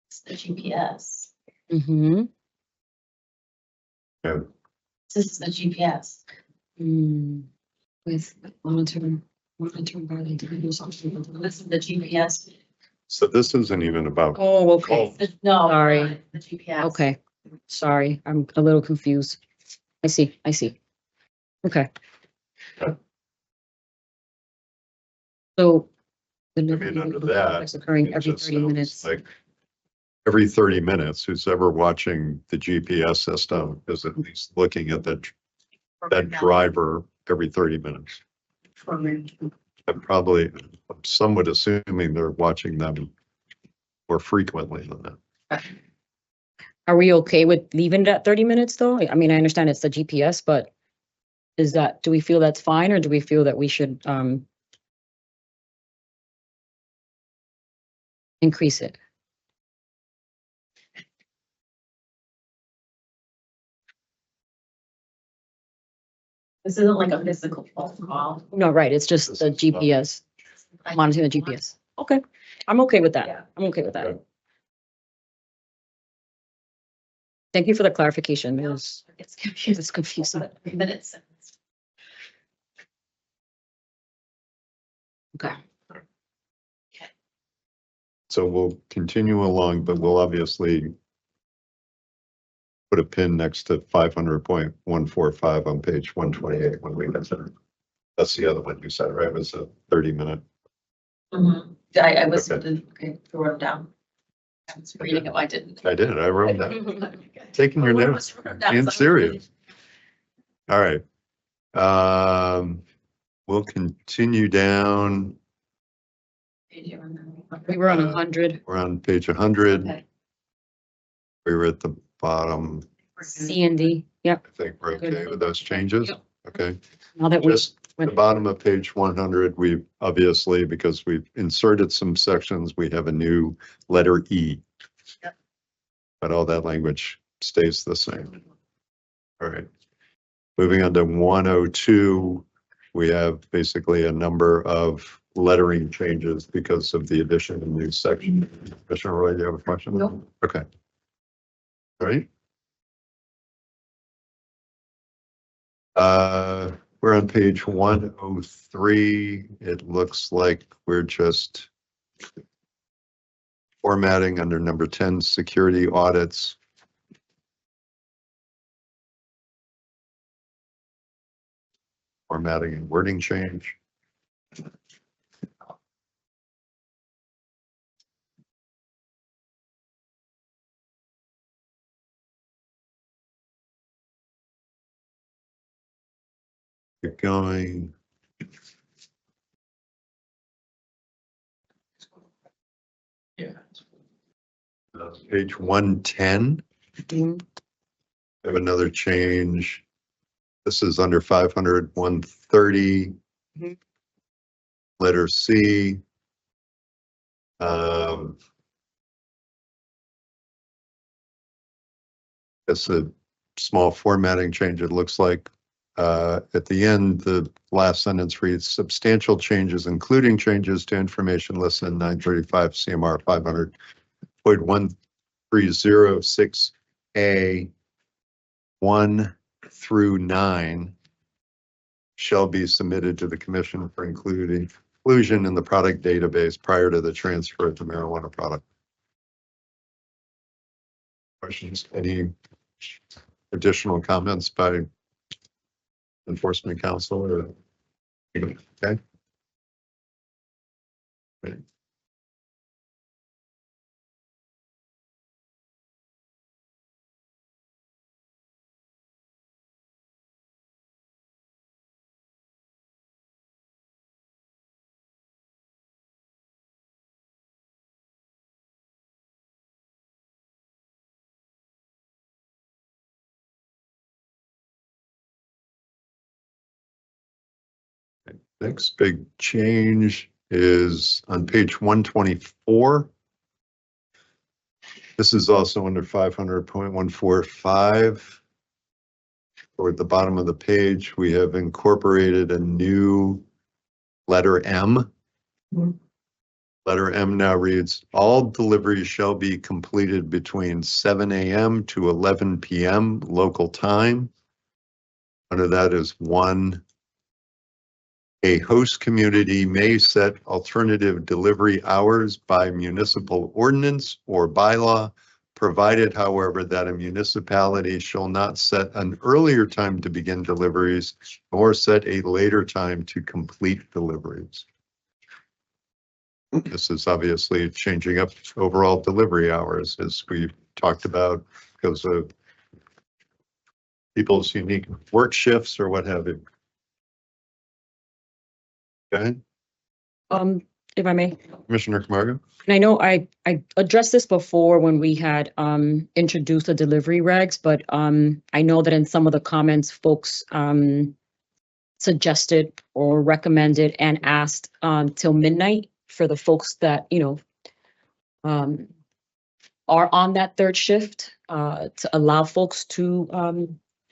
It's the GPS. Mm-hmm. Yeah. This is the GPS. With monitoring by the individuals. This is the GPS. So this isn't even about, Oh, okay. No. Sorry. The GPS. Okay. Sorry, I'm a little confused. I see. Okay. So. I mean, under that, It's occurring it every just 30 sounds minutes. like every 30 minutes, who's ever watching the GPS system is at least looking at that driver every 30 minutes. I'm probably, I'm somewhat assuming they're watching them more frequently than that. Are we okay with leaving it at 30 minutes though? I mean, I understand it's the GPS, but do we feel that's fine or do we feel that we should increase it? This isn't like a physical phone call. No, right, it's just the GPS, monitoring the GPS. Okay, I'm okay with Yeah. that. I'm okay with that. Okay. Thank you for the clarification, because It's confusing. it's confusing. Minutes. Okay. So we'll continue along, but we'll obviously put a pin next to 500.145 on page 128 when we get there. That's the other one you said, right? It was a 30-minute. I was, Okay. okay, I wrote them down. I was reading it, I didn't. I did, I wrote that. Taking your Well, notes, what's written down, being so- serious. All right. We'll continue down. We were on 100, We're on page 100. Okay. We were at the bottom. C and D, yep. I think we're okay with those changes. Yep. Okay. Now that we Just the bottom of page 100, we've obviously, because we've inserted some sections, we have a new letter E. Yep. But all that language stays the same. All right. Moving on to 102, we have basically a number of lettering changes because of the addition of new section. Commissioner Roy, do you have a question? Nope. Okay. All right. We're on page 103. It looks like we're just formatting under number 10, security audits. Formatting and wording change. Keep going. Yeah. Page 110. Mhm. I have another change. This is under 500, 130. Mhm. Letter C. It's a small formatting change, it looks like. At the end, the last sentence reads substantial changes, including changes to information listed in 935 CMR 500.1306A 1 through 9 shall be submitted to the commission for inclusion in the product database prior to the transfer of the marijuana product. Questions? Any additional comments by enforcement counsel or? Okay. Great. Next big change is on page 124. This is also under 500.145. Toward the bottom of the page, we have incorporated a new letter M. Letter M now reads, all deliveries shall be completed between 7 a.m. to 11 p.m. local time. Under that is 1. A host community may set alternative delivery hours by municipal ordinance or bylaw, provided, however, that a municipality shall not set an earlier time to begin deliveries or set a later time to complete deliveries. This is obviously changing up overall delivery hours, as we've talked about, because of people's unique work shifts or what have you. Okay, If I may, Commissioner Camargo? and I know I addressed this before when we had introduced the delivery regs, but I know that in some of the comments, folks suggested or recommended and asked till midnight for the folks that, you know, are on that third shift, to allow folks to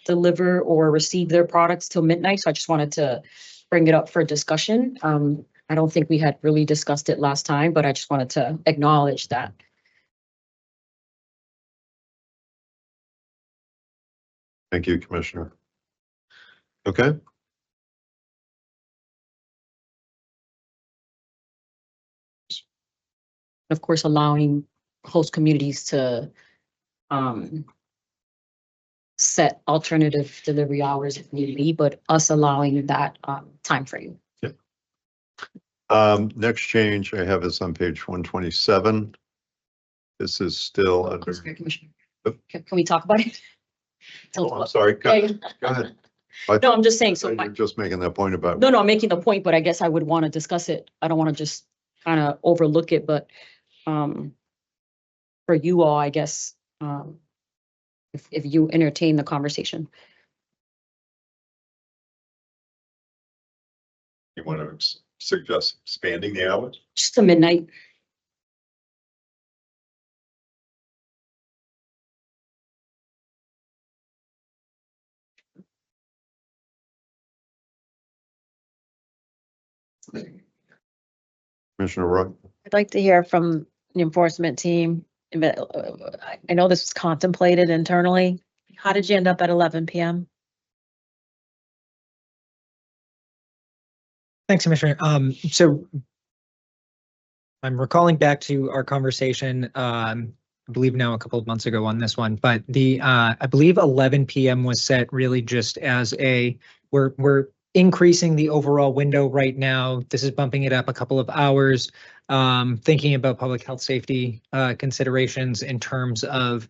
deliver or receive their products till midnight. So I just wanted to bring it up for discussion. I don't think we had really discussed it last time, but I just wanted to acknowledge that. Thank you, Commissioner. Okay. Of course, allowing host communities to set alternative delivery hours if need be, but us allowing that timeframe. Next change I have is on page 127. This is still under. Commissioner, Oh. can we talk about it? Oh, I'm sorry. Go ahead. No, I'm just saying, so You're just making that point about. no, I'm making the point, but I guess I would want to discuss it. I don't want to just kind of overlook it, but for you all, I guess, if you entertain the conversation. You want to suggest expanding the hours? Just to midnight. Commissioner Roy? I'd like to hear from the enforcement team. But I know this was contemplated internally. How did you end up at 11 p.m.? Thanks, Commissioner. So I'm recalling back to our conversation, I believe now a couple of months ago on this one, but I believe 11 p.m. was set really just as we're increasing the overall window right now. This is bumping it up a couple of hours, thinking about public health safety considerations in terms of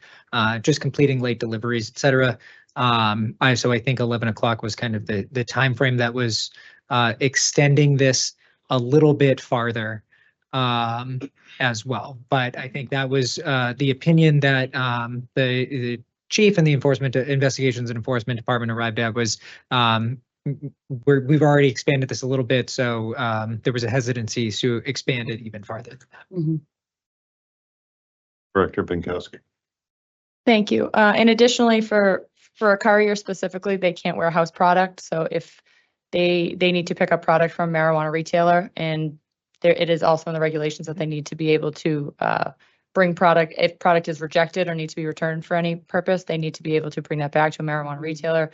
just completing late deliveries, et cetera. So I think 11 o'clock was kind of the time frame that was extending this a little bit farther as well. But I think that was the opinion that the chief and the investigations and enforcement department arrived at was we've already expanded this a little bit, so there was a hesitancy to expand it even farther. Director Pinkowski. Thank you. And additionally, for a courier specifically, they can't warehouse product. So if they need to pick up product from a marijuana retailer, and it is also in the regulations that they need to be able to bring product. If product is rejected or needs to be returned for any purpose, they need to be able to bring that back to a marijuana retailer.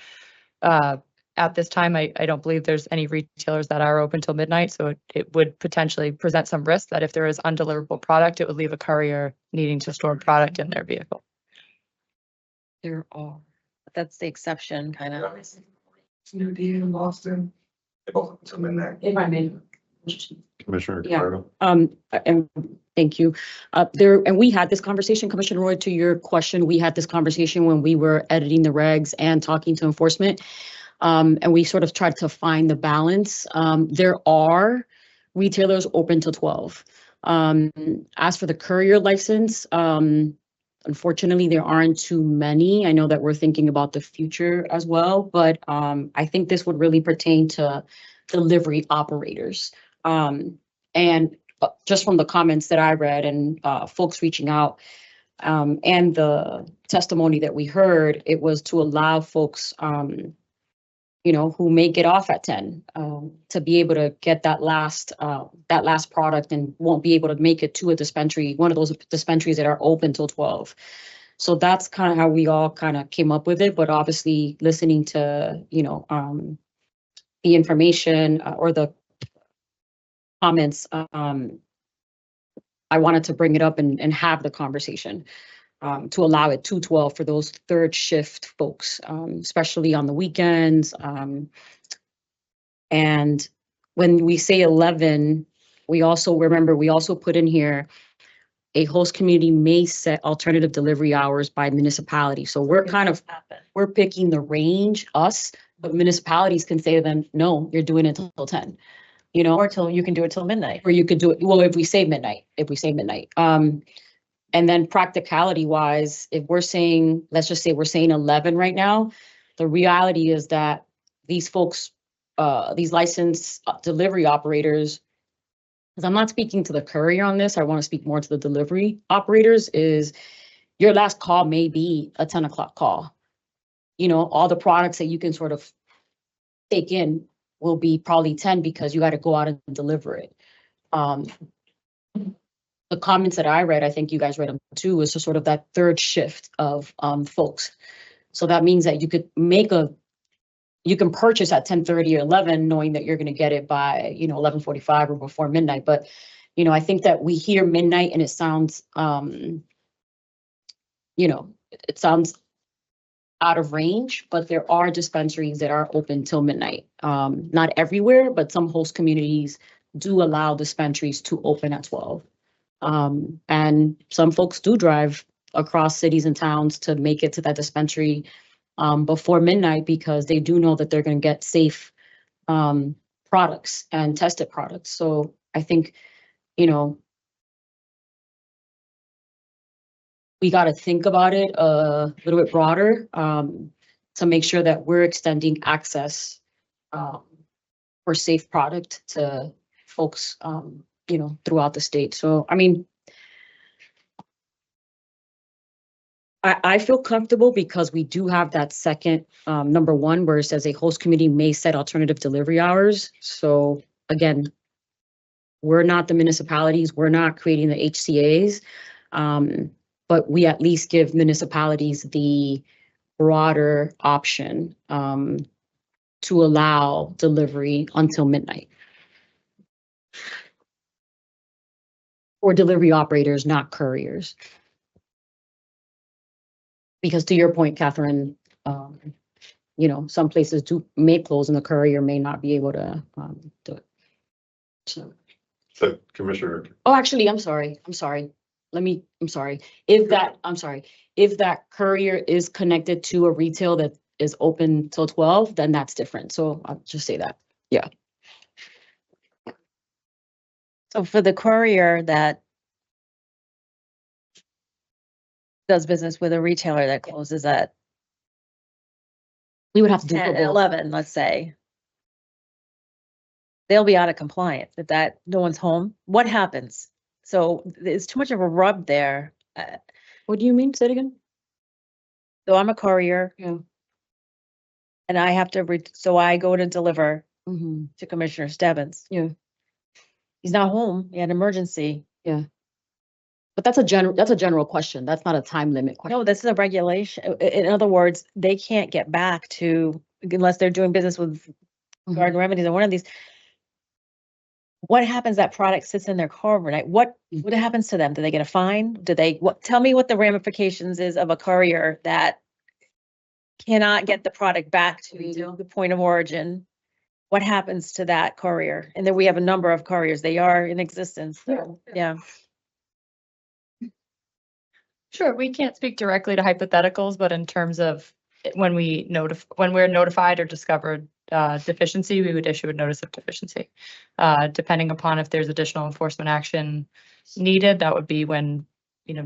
At this time, I don't believe there's any retailers that are open till midnight, so it would potentially present some risk that if there is undeliverable product, it would leave a courier needing to store product in their vehicle. They're all, that's the exception, kind of. CUD in Boston. They both until midnight. If I may. Commissioner Yeah. Ricardo. And thank you. And we had this conversation, Commissioner Roy, to your question, we had this conversation when we were editing the regs and talking to enforcement. And we sort of tried to find the balance. There are retailers open till 12. As for the courier license, unfortunately, there aren't too many. I know that we're thinking about the future as well, but I think this would really pertain to delivery operators. And just from the comments that I read and folks reaching out and the testimony that we heard, it was to allow folks who may get off at 10, to be able to get that last product and won't be able to make it to a dispensary, one of those dispensaries that are open till 12. So that's kind of how we all kind of came up with it, but obviously listening to, the information or the comments, I wanted to bring it up and have the conversation. To allow it to 12 for those third shift folks, especially on the weekends. And when we say 11, we also put in here, a host community may set alternative delivery hours by municipality. So we're picking the range, but municipalities can say to them, no, you're doing it till 10, Or till you can do it till midnight. or you could do it, well, if we say midnight. And then practicality wise, if we're saying, let's just say we're saying 11 right now, the reality is that these folks, these licensed delivery operators, because I'm not speaking to the courier on this, I want to speak more to the delivery operators, is your last call may be a 10 o'clock call. all the products that you can sort of take in will be probably 10 because you got to go out and deliver it. The comments that I read, I think you guys read them too, was just sort of that third shift of folks. So that means that you can purchase at 10:30 or 11, knowing that you're going to get it by 11:45 or before midnight. But I think that we hear midnight and it sounds it sounds out of range, but there are dispensaries that are open till midnight. Not everywhere, but some host communities do allow dispensaries to open at 12. And some folks do drive across cities and towns to make it to that dispensary before midnight because they do know that they're going to get safe products and tested products. So I think, we got to think about it a little bit broader to make sure that we're extending access for safe product to folks, throughout the state. So, I mean, I feel comfortable because we do have that second number one where it says a host committee may set alternative delivery hours. So again, we're not the municipalities, we're not creating the HCAs, but we at least give municipalities the broader option to allow delivery until midnight. Or delivery operators, not couriers. Because to your point, Catherine, some places may close and the courier may not be able to do it. So Commissioner. Oh, actually, I'm sorry. If that courier is connected to a retail that is open till 12, then that's different. So I'll just say that. Yeah. So for the courier that does business with a retailer that closes at We would have to do 10, for both. 11, let's say, they'll be out of compliance if that no one's home. What happens? So there's too much of a rub there. What do you mean? Say it again. So I'm a courier. Yeah. And I have to, so I go to deliver Mm-hmm. to Commissioner Stebbins. Yeah. He's not home. He had an emergency. Yeah. But that's a general question. That's not a time limit question. No, this is a regulation. In other words, they can't get back to, unless they're doing business with Garden Remedies or one of these. What happens? That product sits in their car overnight. What happens to them? Do they get a fine? Tell me what the ramifications is of a courier that cannot get the product back to the point of origin. What happens to that courier? And then we have a number of couriers. They are in existence. So, yeah. Sure, we can't speak directly to hypotheticals, but in terms of when we're notified or discovered deficiency, we would issue a notice of deficiency. Depending upon if there's additional enforcement action needed, that would be when,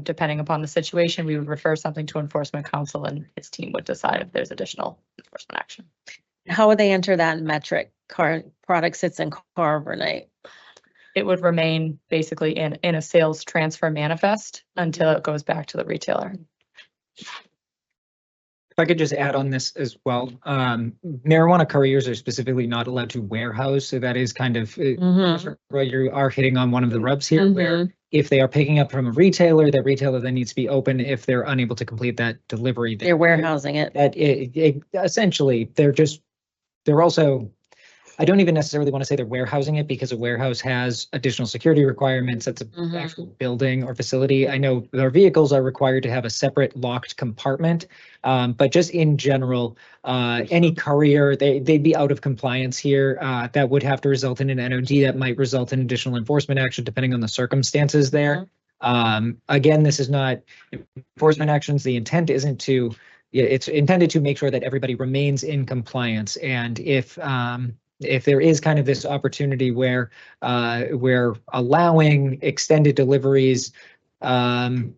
depending upon the situation, we would refer something to enforcement counsel and his team would decide if there's additional enforcement action. How would they enter that metric? Product sits in car overnight. It would remain basically in a sales transfer manifest until it goes back to the retailer. If I could just add on this as well, marijuana couriers are specifically not allowed to warehouse. So that is kind of, right, you are hitting on one of the rubs here, where if they are picking up from a retailer, that retailer then needs to be open if they're unable to complete that delivery. They're warehousing it. That essentially, they're also, I don't even necessarily want to say they're warehousing it because a warehouse has additional security requirements. That's an actual building or facility. I know their vehicles are required to have a separate locked compartment, but just in general, any courier, they'd be out of compliance here. That would have to result in an NOD that might result in additional enforcement action depending on the circumstances there. Again, this is not enforcement actions. The intent isn't to, it's intended to make sure that everybody remains in compliance. And if there is kind of this opportunity where we're allowing extended deliveries, then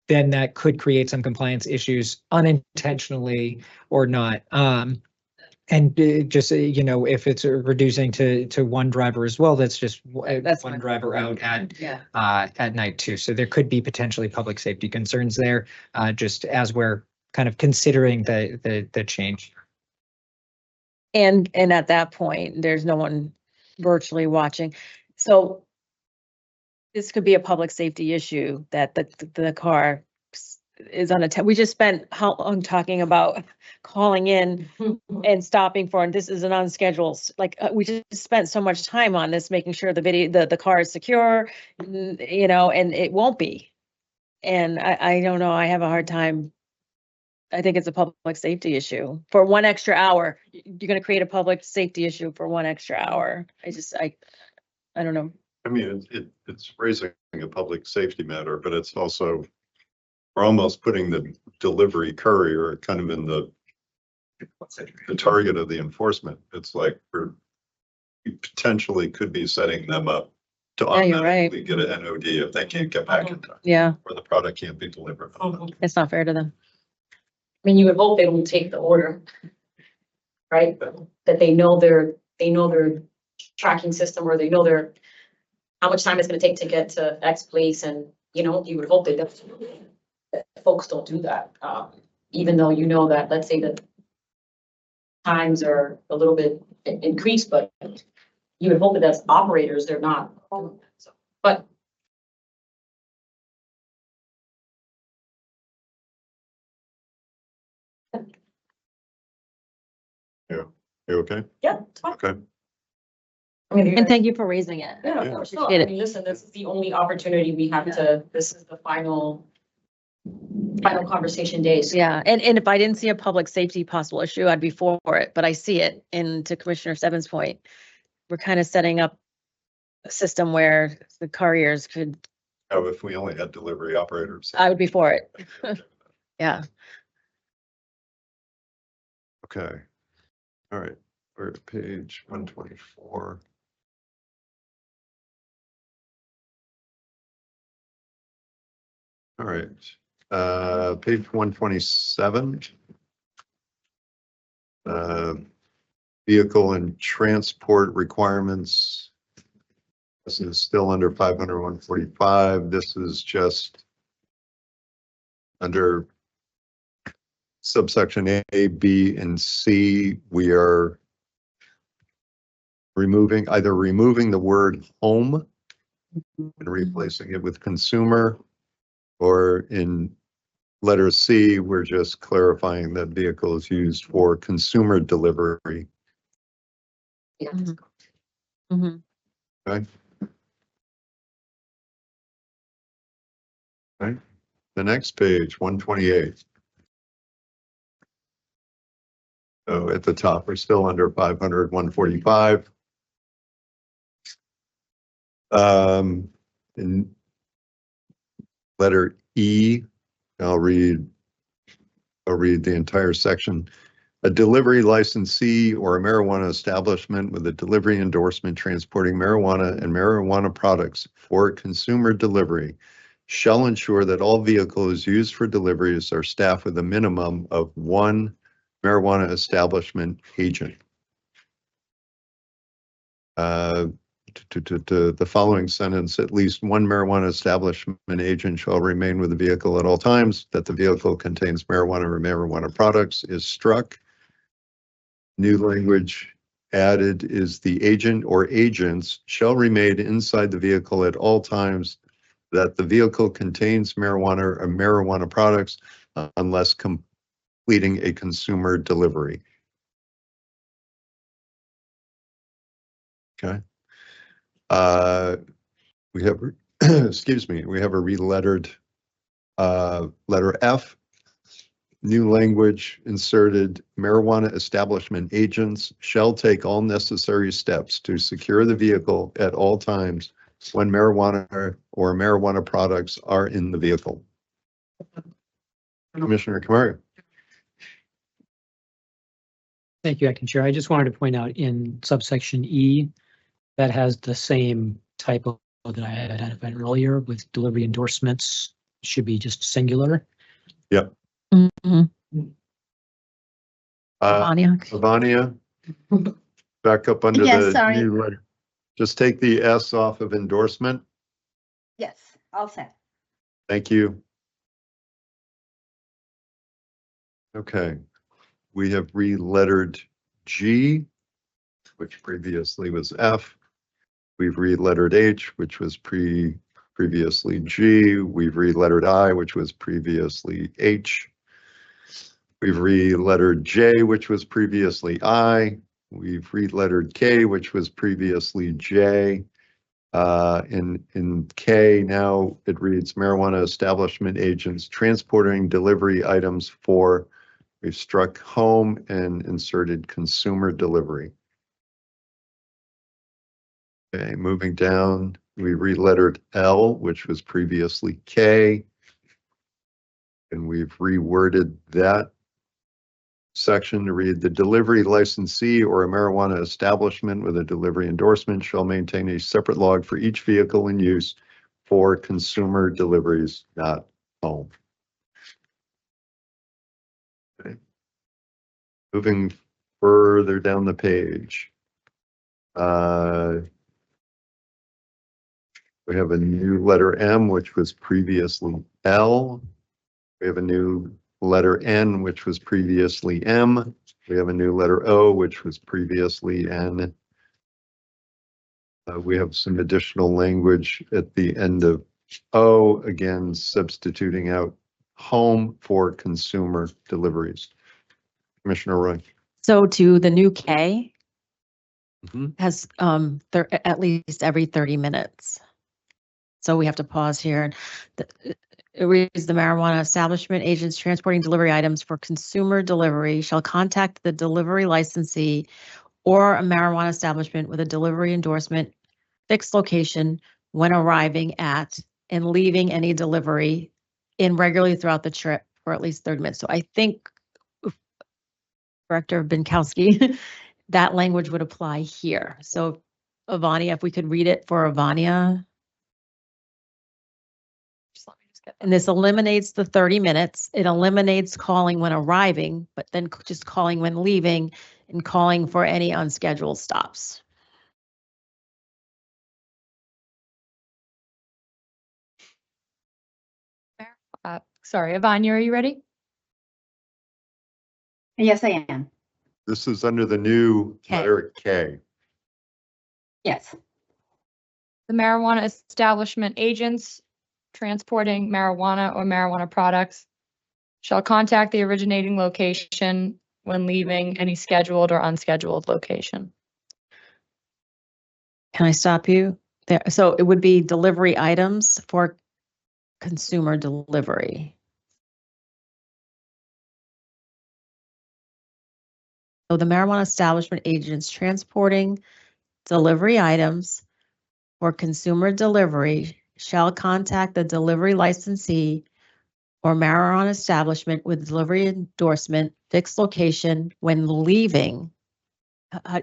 that could create some compliance issues unintentionally or not. And just, if it's reducing to one driver as well, that's just one driver out at night too. So there could be potentially public safety concerns there, just as we're kind of considering the change. And at that point, there's no one virtually watching. So this could be a public safety issue that the car is unattended. We just spent how long talking about calling in and stopping for, and this is an unscheduled, like, we just spent so much time on this, making sure the car is secure, you know, and it won't be. And I don't know, I have a hard time. I think it's a public safety issue. For 1 extra hour, you're gonna create a public safety issue for 1 extra hour. I don't know. I mean, it's raising a public safety matter, but it's also, we're almost putting the delivery courier kind of in the target of the enforcement. It's like we potentially could be setting them up to Yeah, you're right. automatically get an NOD if they can't get back in time, Yeah, or the product can't be delivered. it's not fair to them. I mean, you would hope they don't take the order, right? That they know their tracking system, or they know how much time it's gonna take to get to X place, and, you know, you would hope that folks don't do that. Even though you know that, let's say that times are a little bit increased, but you would hope that as operators, they're not. So, but You okay? yeah, it's fine. Okay. I mean, And thank you for raising it. yeah, of course. No, I mean, listen, this is the only opportunity we have this is the final conversation days. Yeah, and if I didn't see a public safety possible issue, I'd be for it, but I see it. And to Commissioner Stebbins' point, we're kind of setting up a system where the couriers could, Oh, if we only had delivery operators. I would be for it. Yeah. Okay. All right, we're at page 124. All right, page 127. Vehicle and transport requirements. This is still under 500-145. This is just under subsection A, B, and C. We are either removing the word home and replacing it with consumer, or in letter C, we're just clarifying that vehicle is used for consumer delivery. Yeah. Mhm. Okay. Okay. The next page, 128. So at the top, we're still under 500-145. In letter E, I'll read the entire section. A delivery licensee or a marijuana establishment with a delivery endorsement transporting marijuana and marijuana products for consumer delivery shall ensure that all vehicles used for deliveries are staffed with a minimum of 1 marijuana establishment agent. The following sentence, at least 1 marijuana establishment agent shall remain with the vehicle at all times, that the vehicle contains marijuana or marijuana products, is struck. New language added is the agent or agents shall remain inside the vehicle at all times, that the vehicle contains marijuana or marijuana products unless completing a consumer delivery. Okay. We have, excuse me, we have a relettered letter F. New language inserted, marijuana establishment agents shall take all necessary steps to secure the vehicle at all times when marijuana or marijuana products are in the vehicle. Commissioner Kamari. Thank you, Acting Chair. I just wanted to point out in subsection E, that has the same typo that I had identified earlier with delivery endorsements, should be just singular. Yep. Mhm. Boniak. Ivania, back up under Yes, the sorry. new letter. Just take the S off of endorsement. Yes, all set. Thank you. Okay, we have re-lettered G, which previously was F. We've re-lettered H, which was previously G. We've re-lettered I, which was previously H. We've re-lettered J, which was previously I. We've re-lettered K, which was previously J. In K, now it reads marijuana establishment agents transporting delivery items for, we've struck home and inserted consumer delivery. Okay, moving down, we re-lettered L, which was previously K. And we've reworded that section to read, the delivery licensee or a marijuana establishment with a delivery endorsement shall maintain a separate log for each vehicle in use for consumer deliveries, not home. Okay. Moving further down the page. We have a new letter M, which was previously L. We have a new letter N, which was previously M. We have a new letter O, which was previously N. We have some additional language at the end of O, again, substituting out home for consumer deliveries. Commissioner Roy. So to the new K Mhm. has at least every 30 minutes. So we have to pause here. It reads, the marijuana establishment agents transporting delivery items for consumer delivery shall contact the delivery licensee or a marijuana establishment with a delivery endorsement, fixed location when arriving at and leaving any delivery in regularly throughout the trip for at least 30 minutes. So I think Director Binkowski, that language would apply here. So Avania, if we could read it for Avania. And this eliminates the 30 minutes. It eliminates calling when arriving, but then just calling when leaving and calling for any unscheduled stops. Sorry, Avanya, are you ready? Yes, I am. This is under the new K. letter K. Yes. The marijuana establishment agents transporting marijuana or marijuana products shall contact the originating location when leaving any scheduled or unscheduled location. Can I stop you there? So it would be delivery items for consumer delivery. So the marijuana establishment agents transporting delivery items for consumer delivery shall contact the delivery licensee or marijuana establishment with delivery endorsement, fixed location when leaving.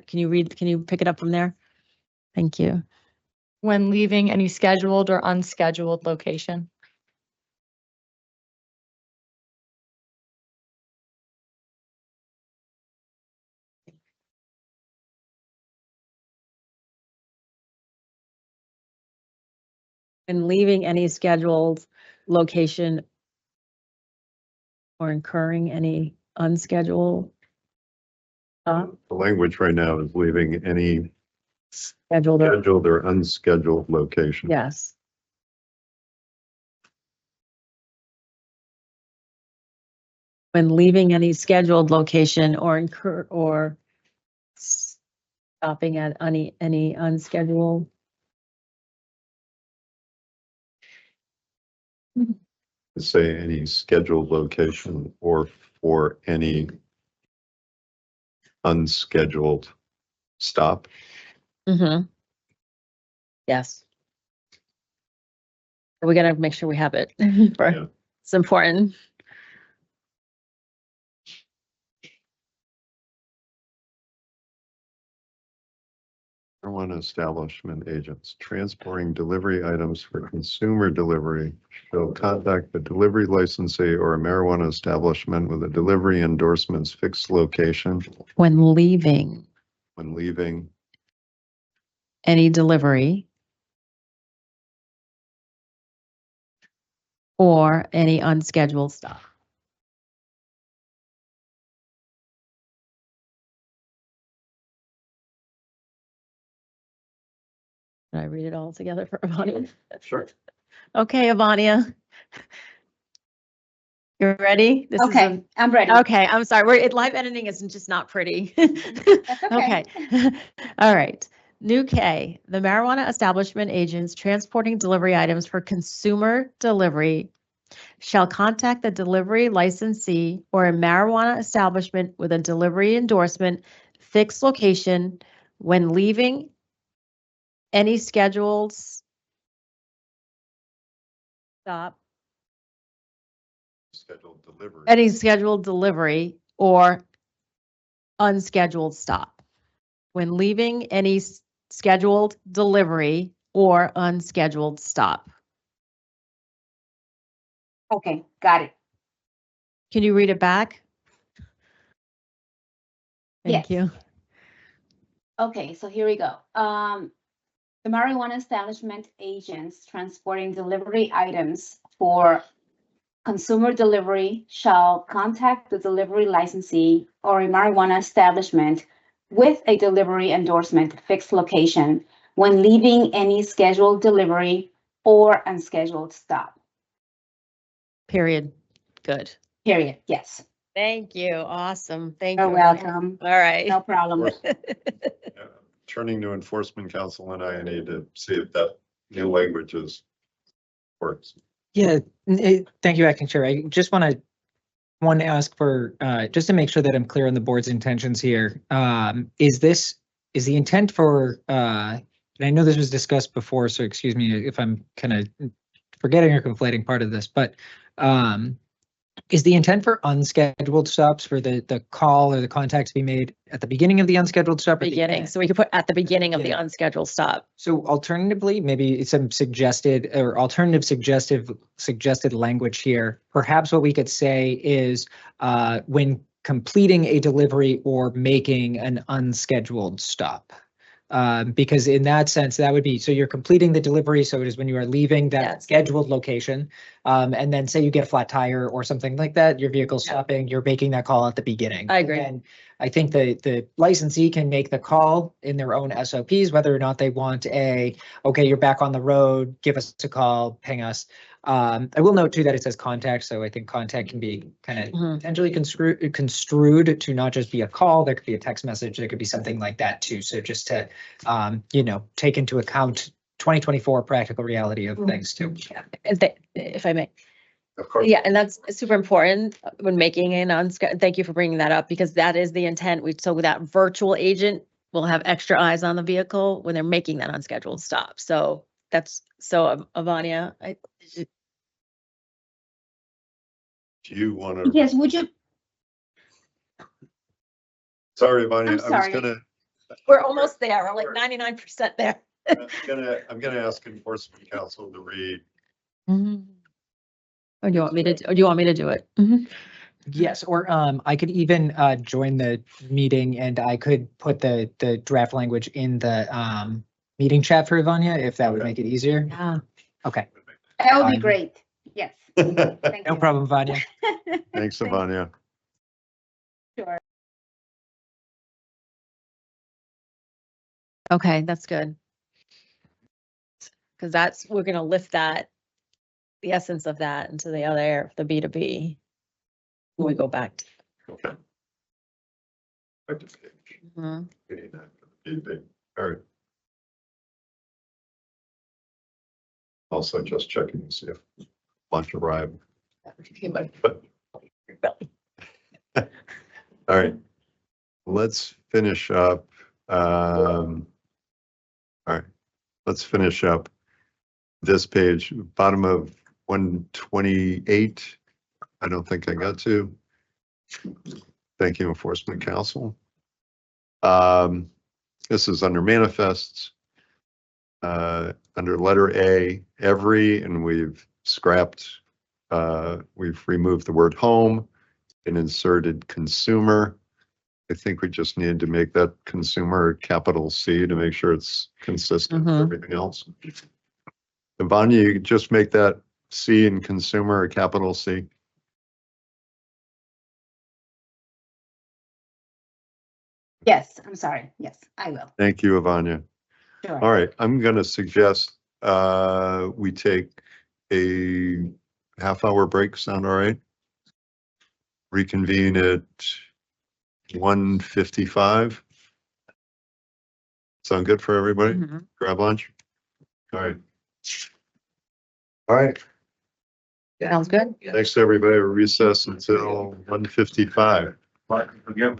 Can you pick it up from there? Thank you. When leaving any scheduled or unscheduled location. And leaving any scheduled location or incurring any unscheduled The language right now is leaving any scheduled. scheduled or unscheduled location. Yes. When leaving any scheduled location or stopping at any unscheduled. Say any scheduled location or for any unscheduled stop. Mm-hmm. Yes. We gotta make sure we have it. Yeah. It's important. Marijuana establishment agents transporting delivery items for consumer delivery shall contact the delivery licensee or a marijuana establishment with a delivery endorsement's fixed location When leaving when leaving any delivery or any unscheduled stop. Can I read it all together for Avania? Sure. Okay, Avania. You ready? This is Okay, I'm ready. Okay, I'm sorry. Live editing is just not pretty. That's okay. All right. New K, the marijuana establishment agents transporting delivery items for consumer delivery shall contact the delivery licensee or a marijuana establishment with a delivery endorsement, fixed location when leaving any scheduled stop, Scheduled delivery. any scheduled delivery or unscheduled stop. When leaving any scheduled delivery or unscheduled stop. Okay, got it. Can you read it back? Thank Yes. you. Okay, so here we go. The marijuana establishment agents transporting delivery items for consumer delivery shall contact the delivery licensee or a marijuana establishment with a delivery endorsement fixed location when leaving any scheduled delivery or unscheduled stop. Period. Good. Period. Yes. Thank you. Awesome. Thank You're you. welcome. All right. No problem. Turning to enforcement council and I need to see if that new language works. Yeah, thank you, Acting Chair. I just want to ask for, just to make sure that I'm clear on the board's intentions here. Is the intent for, and I know this was discussed before, so excuse me if I'm kind of forgetting or conflating part of this, but is the intent for unscheduled stops for the call or the contact to be made at the beginning of the unscheduled stop? Or the Beginning. end? So we could put at the beginning of the Yeah. unscheduled stop. So alternatively, maybe some suggested or alternative suggested language here. Perhaps what we could say is when completing a delivery or making an unscheduled stop. Because in that sense, that would be, so you're completing the delivery. So it is when you are leaving that Yes. scheduled location. And then say you get a flat tire or something like that, your vehicle's Yeah. stopping, you're making that call at the beginning. I agree. And I think the licensee can make the call in their own SOPs, whether or not they want okay, you're back on the road, give us a call, ping us. I will note too that it says contact, so I think contact can be kind of Mhm. potentially construed to not just be a call, there could be a text message, there could be something like that too. So just to, take into account 2024 practical reality of things too. Yeah. If I may. Of course. Yeah, and that's super important when making an unscheduled, thank you for bringing that up because that is the intent. So that virtual agent will have extra eyes on the vehicle when they're making that unscheduled stop. So that's, so Avania, Do you want to? Yes, would you? Sorry, Bonnie, I'm I was sorry. gonna, we're almost there. We're like 99% there. I'm gonna ask enforcement council to read. Or do you want me to, or do you want me to do it? Yes, or I could even join the meeting and I could put the draft language in the meeting chat for Ivania, if that would Okay. make it easier. Yeah. Okay, That would be Fine. great. Yes. Thank no you. problem, Vanya. Thanks, Avania. Sure. Okay, that's good. Because that's, we're gonna lift that, the essence of that into the other, the B2B. When we go back to. Okay. Back to page. Mhm. Big. All right. Also just checking to see if lunch arrived. All right, let's finish up. All right, let's finish up this page, bottom of 128. I don't think I got to. Thank you, Enforcement Council. This is under manifests. Under letter A, every, and we've scrapped, we've removed the word home and inserted consumer. I think we just need to make that consumer capital C to make sure it's consistent with everything else. Vanya, you just make that C in consumer a capital C. Yes, I'm sorry. Yes, I will. Thank you, Ivania. Sure. All right, I'm gonna suggest we take a half-hour break. Sound all right? Reconvene at 1:55. Sound good for everybody? Mhm. Grab lunch? All right. All right, Sounds good. thanks, everybody. Recess until 1:55. Again.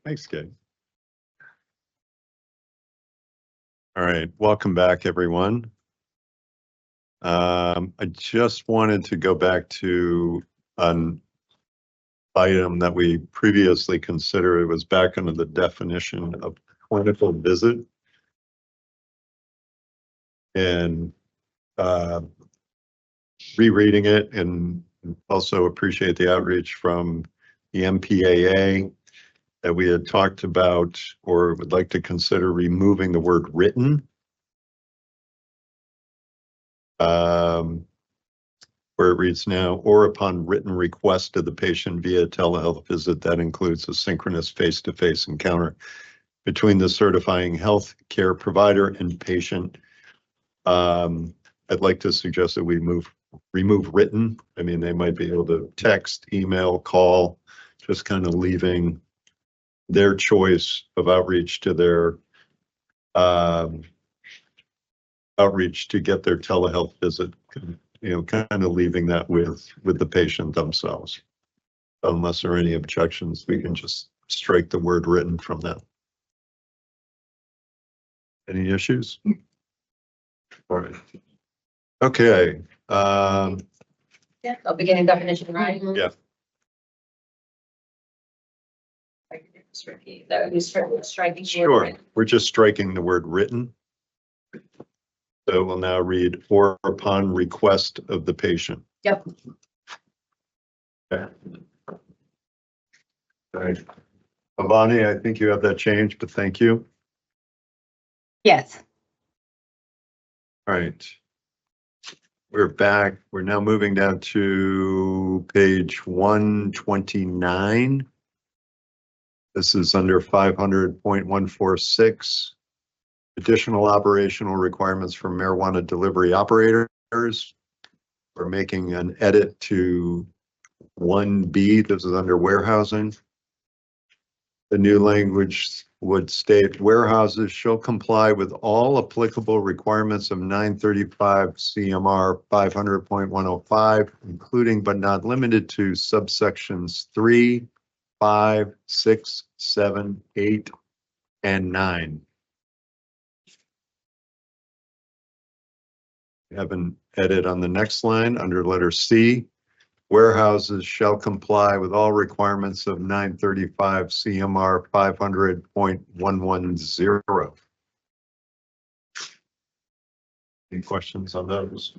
Thanks, Gabe. All right, welcome back, everyone. I just wanted to go back to an item that we previously considered. It was back under the definition of clinical visit. And rereading it, and also appreciate the outreach from the MPAA that we had talked about, or would like to consider removing the word written. Where it reads now, or upon written request of the patient via telehealth visit that includes a synchronous face-to-face encounter between the certifying health care provider and patient. I'd like to suggest that we remove written. I mean, they might be able to text, email, call, just kind of leaving their choice of outreach to their outreach to get their telehealth visit, you know, kind of leaving that with the patient themselves. Unless there are any objections, we can just strike the word written from that. Any issues? All right. Okay. Yeah, a beginning definition, right? Yeah. That would be striking. Sure. We're just striking the word written. So we'll now read, or upon request of the patient. Yep. Okay. All right. Avani, I think you have that change, but thank you. Yes. All right. We're back. We're now moving down to page 129. This is under 500.146. Additional operational requirements for marijuana delivery operators. We're making an edit to 1B. This is under warehousing. The new language would state warehouses shall comply with all applicable requirements of 935 CMR 500.105, including but not limited to subsections 3, 5, 6, 7, 8, and 9. We have an edit on the next line under letter C. Warehouses shall comply with all requirements of 935 CMR 500.110. Any questions on those?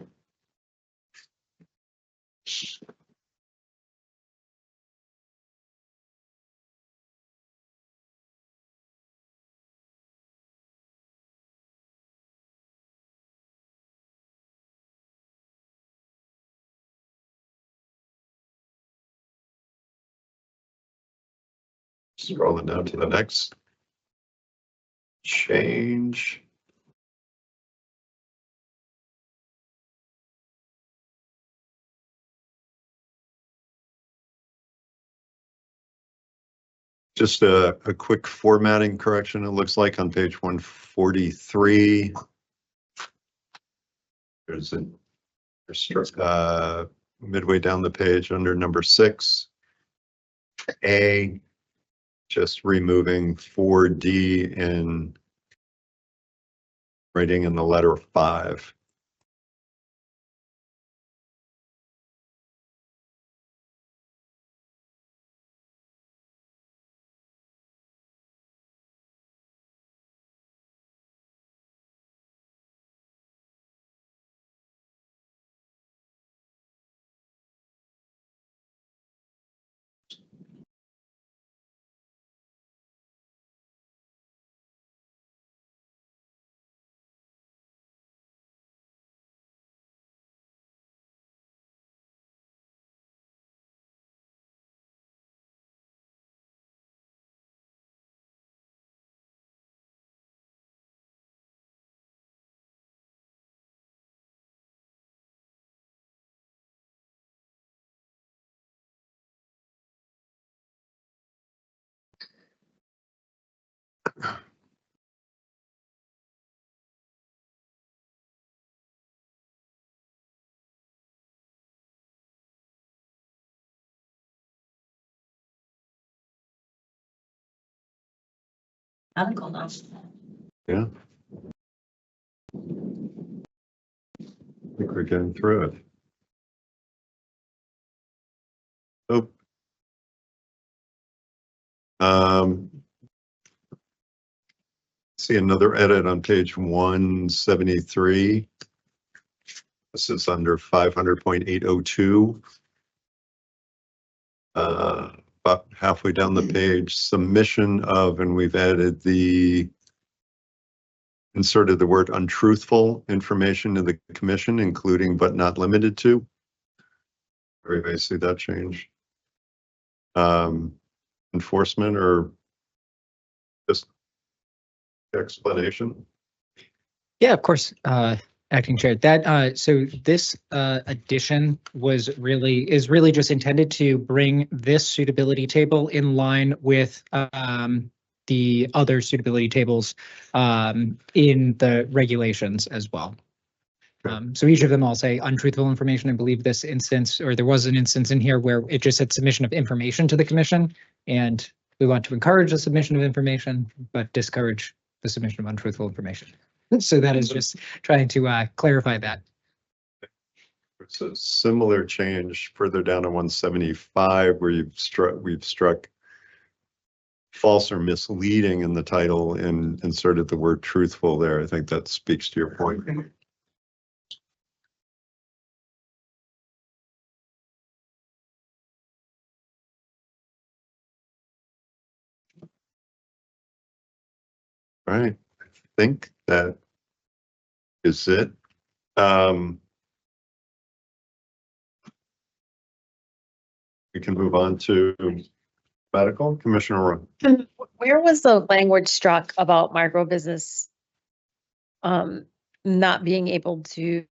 Scrolling down to the next change. Just a quick formatting correction. It looks like on page 143. There's midway down the page under number 6. A, just removing 4D and writing in the letter 5. article now. Yeah. I think we're getting through it. Oh. See another edit on page 173. This is under 500.802. About halfway down the page, submission of, and we've added inserted the word untruthful information to the commission, including but not limited to. Everybody see that change? Enforcement or just explanation? Yeah, of course, Acting Chair. That so this addition is really just intended to bring this suitability table in line with the other suitability tables in the regulations as well. So each of them all say untruthful information. I believe this instance, or there was an instance in here where it just said submission of information to the commission, and we want to encourage the submission of information, but discourage the submission of untruthful information. So that is just trying to clarify that. It's a similar change further down on 175 where we've struck false or misleading in the title and inserted the word truthful there. I think that speaks to your point. All right, I think that is it. We can move on to medical. Commissioner Roy. And where was the language struck about micro business not being able to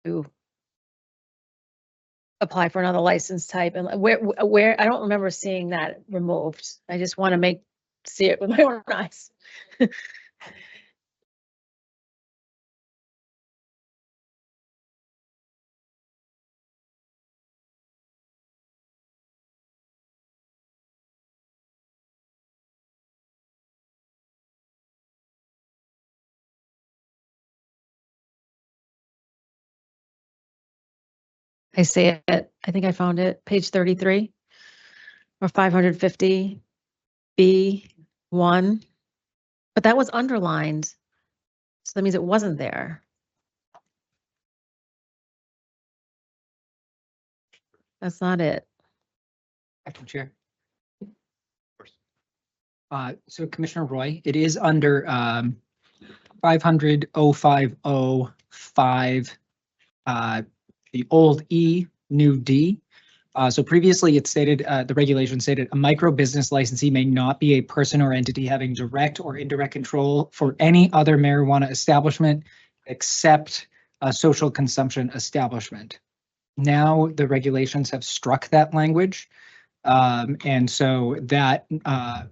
apply for another license type? And where I don't remember seeing that removed. I just want to see it with my own eyes. I see it. I think I found it, page 33 or 550 B1. But that was underlined. So that means it wasn't there. That's not it. Acting Chair. So Commissioner Roy, it is under 500.050.5, the old E, new D. So previously it stated, the regulation stated a micro business licensee may not be a person or entity having direct or indirect control for any other marijuana establishment except a social consumption establishment. Now the regulations have struck that language. And so that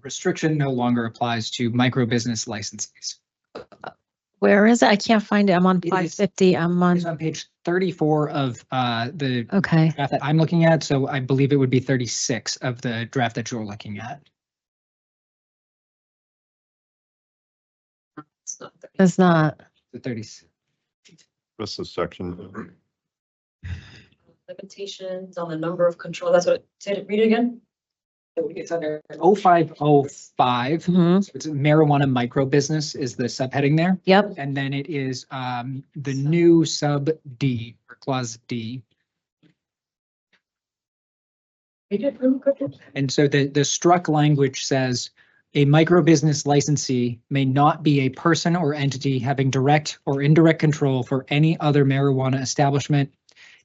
restriction no longer applies to micro business licensees. Where is it? I can't find it. I'm on It is- 550. I'm It's on, on page 34 of the okay. draft that I'm looking at, so I believe it would be 36 of the draft that you're looking at. It's not. The 36. What's the section? Limitations on the number of control, that's what, read it again? It's under 0505. Mhm. So it's marijuana micro business is the subheading there. Yep. And then it is the new sub D or clause D. And so the struck language says a micro business licensee may not be a person or entity having direct or indirect control for any other marijuana establishment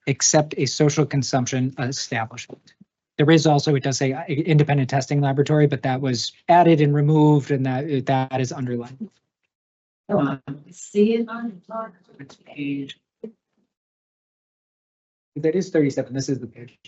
except a social consumption establishment. There is also, it does say independent testing laboratory, but that was added and removed, and that is underlined. See it on. It's page. That is 37. This is the page.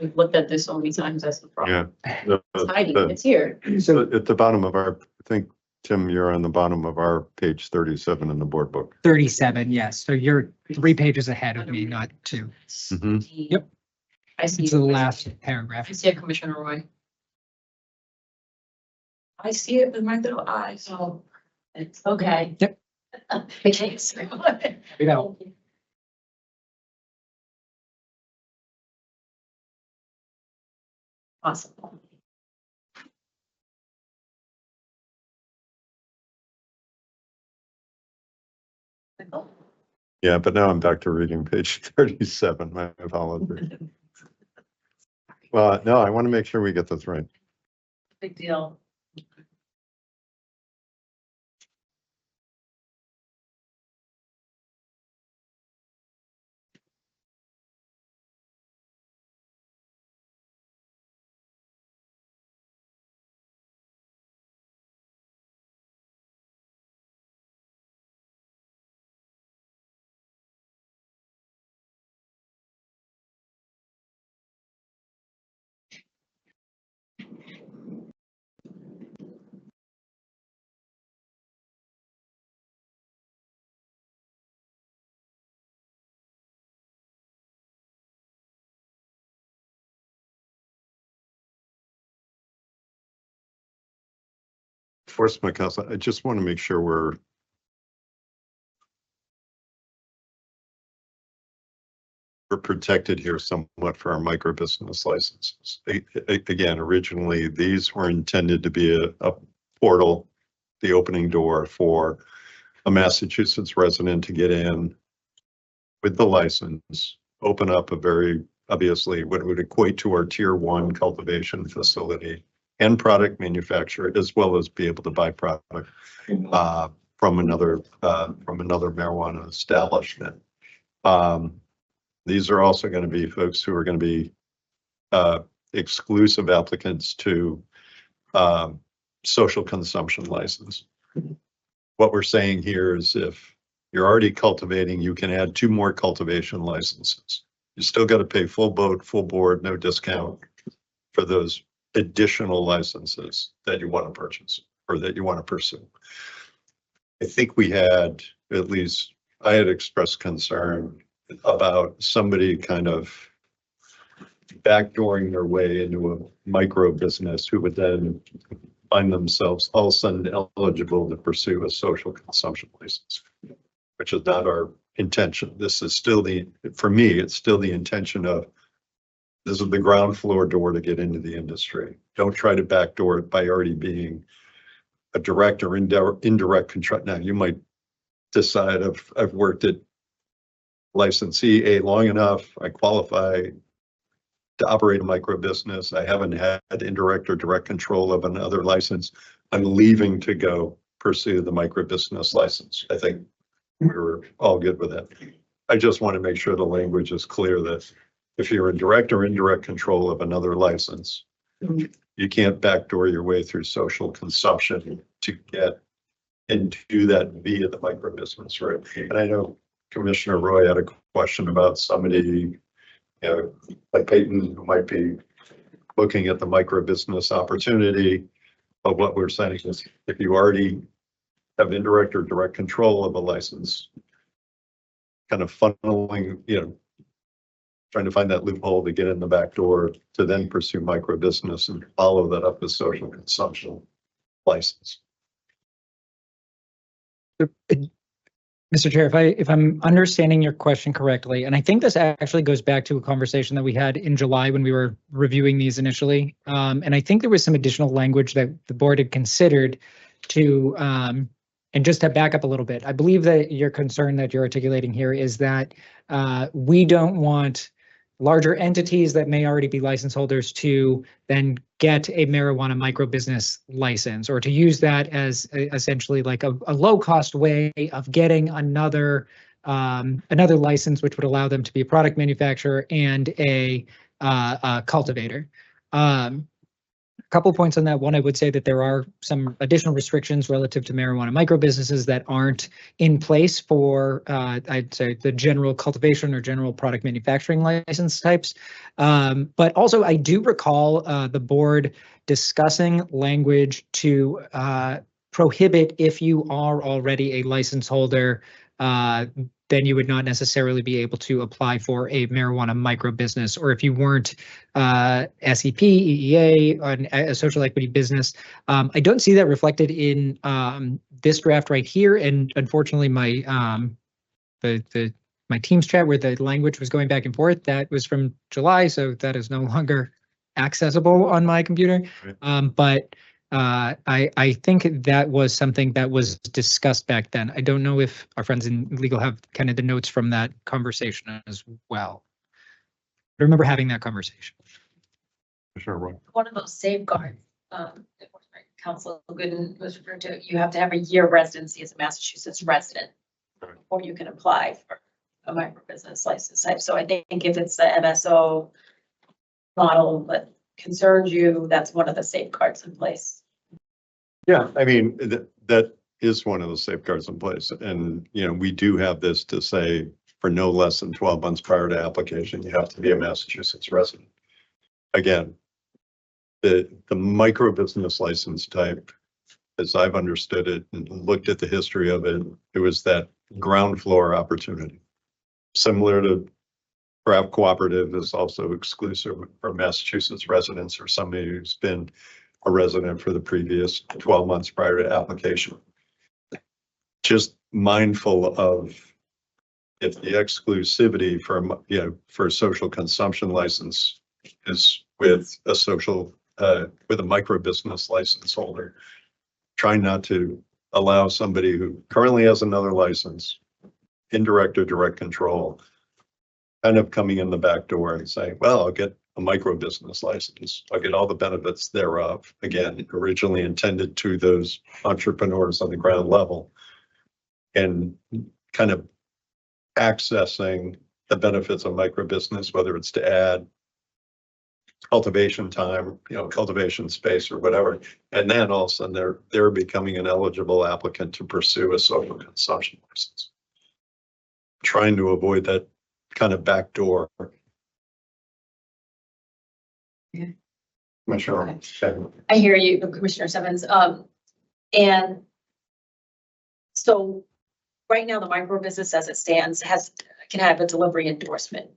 We've looked at this so many times, that's the problem. Yeah. It's hiding, it's here. So at the bottom of our, I think, Tim, you're on the bottom of our page 37 in the board book. 37, yes. So you're 3 pages ahead of me, not 2. Mhm. Yep. I see. It's the you. last paragraph. I see it, Commissioner Roy. I see it with my little eyes. So it's okay. Yep. Thanks. We go. Awesome. Yeah, but now I'm back to reading page 37. My apologies. Well, no, I want to make sure we get this right. Big deal. Enforcement council, I just want to make sure we're protected here somewhat for our micro business licenses. Again, originally, these were intended to be a portal, the opening door for a Massachusetts resident to get in with the license, open up a very, obviously, what would equate to our tier 1 cultivation facility and product manufacturer, as well as be able to buy product from another marijuana establishment. These are also going to be folks who are going to be exclusive applicants to social consumption license. What we're saying here is if you're already cultivating, you can add 2 more cultivation licenses. You still got to pay full boat, full board, no discount for those additional licenses that you want to purchase or that you want to pursue. I think we had, at least I had expressed concern about somebody kind of backdooring their way into a micro business who would then find themselves all of a sudden eligible to pursue a social consumption license, which is not our intention. This is still for me, it's still the intention of, this is the ground floor door to get into the industry. Don't try to backdoor it by already being a direct or indirect control. Now, you might decide I've worked at licensee A long enough, I qualify to operate a micro business. I haven't had indirect or direct control of another license. I'm leaving to go pursue the micro business license. I think we're all good with that. I just want to make sure the language is clear that if you're in direct or indirect control of another license, you can't backdoor your way through social consumption to get and do that via the micro business, right? And I know Commissioner Roy had a question about somebody, like Peyton, who might be looking at the micro business opportunity. But what we're saying is, if you already have indirect or direct control of a license, kind of funneling, trying to find that loophole to get in the back door to then pursue micro business and follow that up with social consumption license. Mr. Chair, if I'm understanding your question correctly, and I think this actually goes back to a conversation that we had in July when we were reviewing these initially, and I think there was some additional language that the board had considered to, and just to back up a little bit, I believe that your concern that you're articulating here is that we don't want larger entities that may already be license holders to then get a marijuana micro business license, or to use that as essentially like a low cost way of getting another license, which would allow them to be a product manufacturer and a cultivator. A couple points on that. One, I would say that there are some additional restrictions relative to marijuana micro businesses that aren't in place for, I'd say, the general cultivation or general product manufacturing license types. But also, I do recall the board discussing language to prohibit, if you are already a license holder, then you would not necessarily be able to apply for a marijuana micro business. Or if you weren't SEP, EEA, on a social equity business. I don't see that reflected in this draft right here. And unfortunately, my my Teams chat where the language was going back and forth, that was from July, so that is no longer accessible on my computer. But I think that was something that was discussed back then. I don't know if our friends in legal have kind of the notes from that conversation as well. I remember having that conversation. Sure. Right. One of those safeguards, Council Gooden was referring to, you have to have a year residency as a Massachusetts resident before you can apply for a micro business license type. So I think if it's the MSO model that concerns you, that's one of the safeguards in place. Yeah, I mean, that is one of the safeguards in place. And, you know, we do have this to say for no less than 12 months prior to application, you have to be a Massachusetts resident. Again, the micro business license type, as I've understood it and looked at the history of it, it was that ground floor opportunity. Similar to craft cooperative is also exclusive for Massachusetts residents or somebody who's been a resident for the previous 12 months prior to application. Just mindful of if the exclusivity for, you know, for a social consumption license is with a social, with a micro business license holder, trying not to allow somebody who currently has another license, indirect or direct control, kind of coming in the back door and saying, well, I'll get a micro business license. I'll get all the benefits thereof. Again, originally intended to those entrepreneurs on the ground level, and kind of accessing the benefits of micro business, whether it's to add cultivation time, you know, cultivation space or whatever. And then all of a sudden they're becoming an eligible applicant to pursue a social consumption license. Trying to avoid that kind of backdoor. Yeah. Commissioner. I hear you, Commissioner Simmons. And so right now, the micro business as it stands can have a delivery endorsement,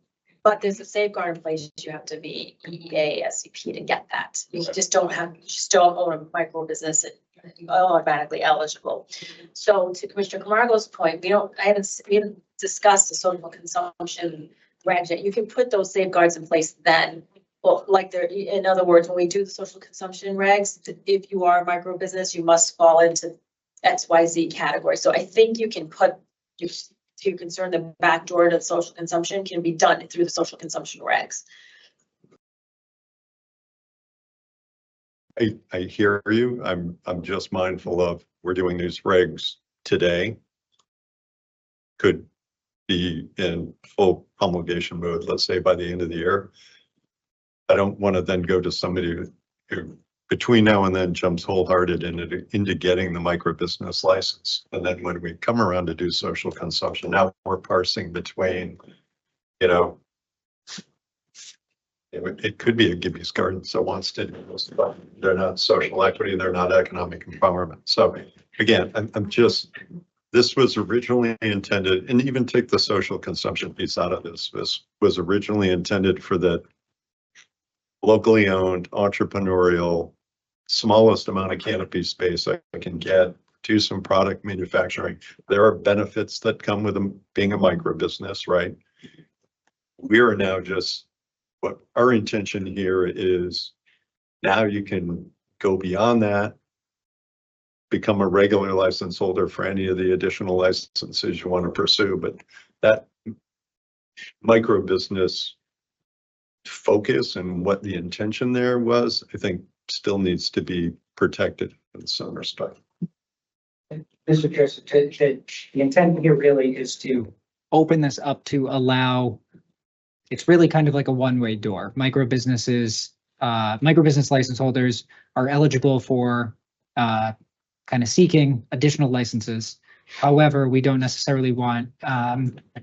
but there's a safeguard in place. You have to be EEA, SCP to get that. You just don't own a micro business and you're automatically eligible. So to Commissioner Camargo's point, we haven't discussed the social consumption regs yet. You can put those safeguards in place then. Well, like in other words, when we do the social consumption regs, if you are a micro business, you must fall into XYZ category. So I think you can put, to concern the back door to social consumption can be done through the social consumption regs. I hear you. I'm just mindful of, we're doing these regs today. Could be in full promulgation mode, let's say by the end of the year. I don't want to then go to somebody who between now and then jumps wholehearted into getting the micro business license. And then when we come around to do social consumption, now we're parsing between, you know, it could be a Gibby's Garden, so wants to do this, but they're not social equity, they're not economic empowerment. So again, I'm just, this was originally intended, and even take the social consumption piece out of this was originally intended for the locally owned, entrepreneurial, smallest amount of canopy space I can get, do some product manufacturing. There are benefits that come with being a micro business, right? We are now just, what our intention here is, now you can go beyond that, become a regular license holder for any of the additional licenses you want to pursue. But that micro business focus and what the intention there was, I think still needs to be protected in some respect. Mr. Chair, so the intent here really is to open this up to allow, it's really kind of like a one-way door. Micro business license holders are eligible for kind of seeking additional licenses. However, we don't necessarily want a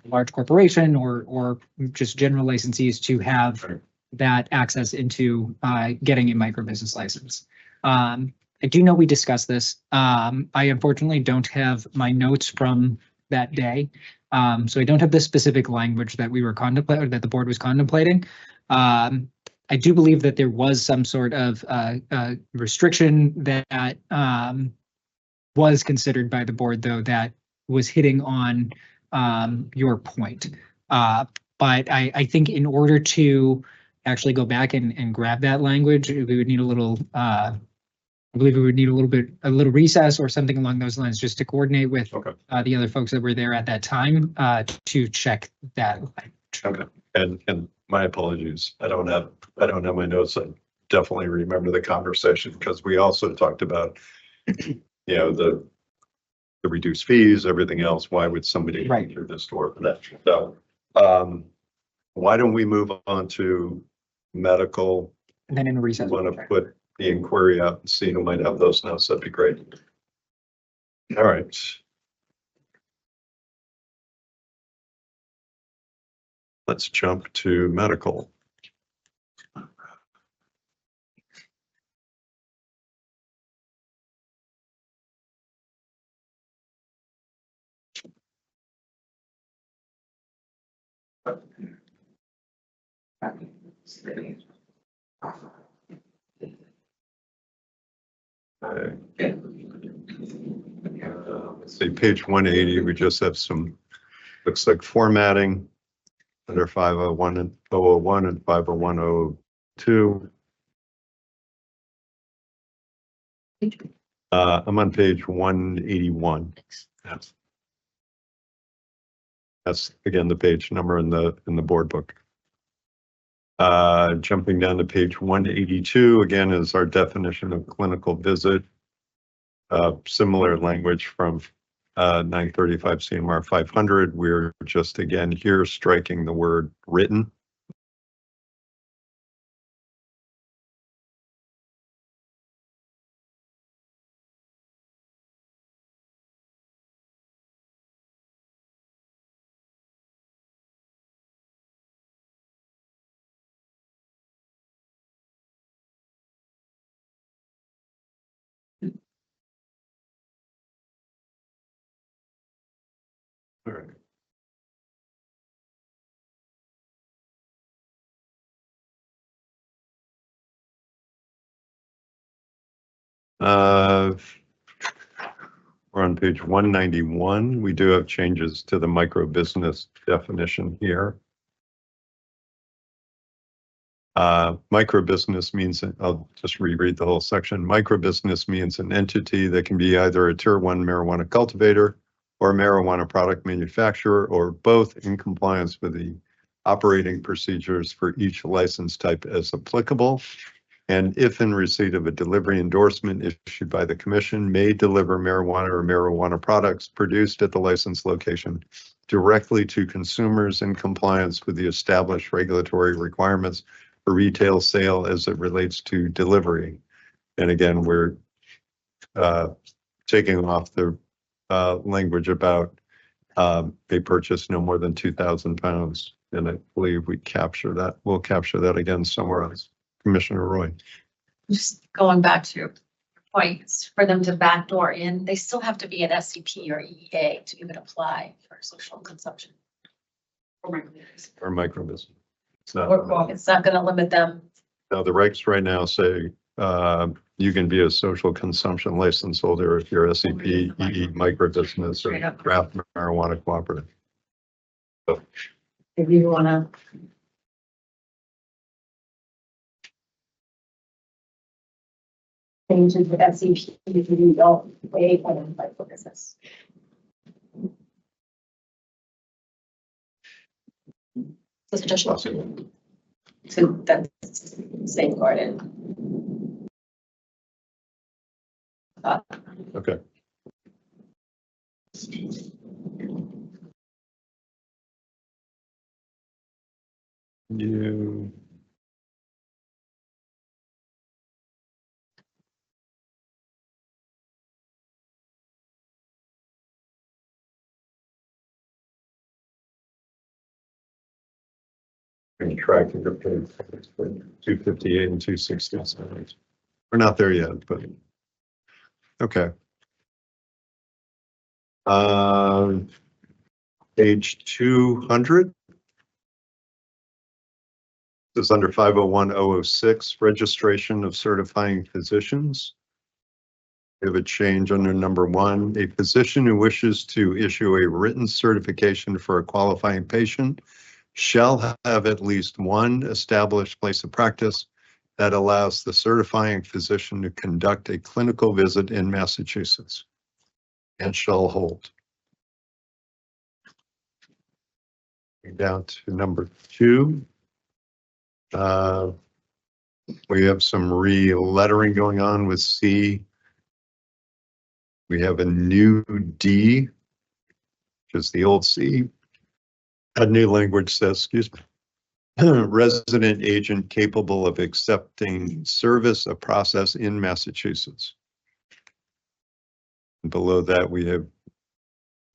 large corporation or just general licensees to have that access into getting a micro business license. I do know we discussed this. I unfortunately don't have my notes from that day. So I don't have the specific language that we were contemplating, that the board was contemplating. I do believe that there was some sort of restriction that was considered by the board, though, that was hitting on your point. But I think in order to actually go back and grab that language, we would need a little, I believe we would need a little recess or something along those lines, just to coordinate with the other folks that were there at that time to check that language. Okay, and my apologies. I don't have my notes. I definitely remember the conversation because we also talked about, you know, the reduced fees, everything else. Why would somebody Right. enter the store for that? So, why don't we move on to medical? And then in recess. Want to put the inquiry out and see who might have those notes? That'd be great. All right. Let's jump to medical. Let's see, page 180, we just have some, looks like formatting under 501 and 001 and 50102. I'm on page 181. That's again the page number in the board book. Jumping down to page 182 again is our definition of clinical visit. Similar language from 935 CMR 500. We're just again here striking the word written. All right. We're on page 191. We do have changes to the micro business definition here. Micro business means, I'll just reread the whole section. Micro business means an entity that can be either a tier 1 marijuana cultivator or a marijuana product manufacturer, or both, in compliance with the operating procedures for each license type as applicable. And if in receipt of a delivery endorsement issued by the commission, may deliver marijuana or marijuana products produced at the licensed location directly to consumers in compliance with the established regulatory requirements for retail sale as it relates to delivery. And again, we're taking off the language about they purchase no more than 2,000 pounds. And I believe we capture that. We'll capture that again somewhere else. Commissioner Roy. Just going back to your points, for them to backdoor in, they still have to be an SCP or EEA to even apply for social consumption. Or micro business. It's It's not gonna limit them. Now, the regs right now say you can be a social consumption license holder if you're SCP, EE, micro business, or craft marijuana cooperative. If you wanna. Changes with SCP, if you don't wait on micro business. So suggestion. So that's safeguarded. Okay. You. Tracking the page 258 and 267. We're not there yet, but okay. Page 200. This is under 501-006, registration of certifying physicians. We have a change under number 1. A physician who wishes to issue a written certification for a qualifying patient shall have at least one established place of practice that allows the certifying physician to conduct a clinical visit in Massachusetts and shall hold. Down to number 2. We have some re-lettering going on with C. We have a new D, which is the old C. A new language says, excuse me, resident agent capable of accepting service of process in Massachusetts. And below that, we have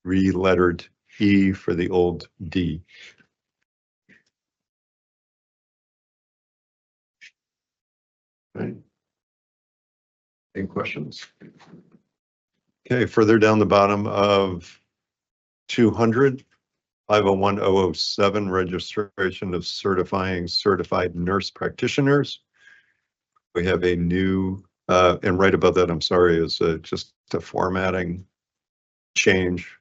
re-lettered E for the old D. Right. Any questions? Okay, further down the bottom of 200, 501-007, registration of certified nurse practitioners. We have a new, and right above that, I'm sorry, is just a formatting change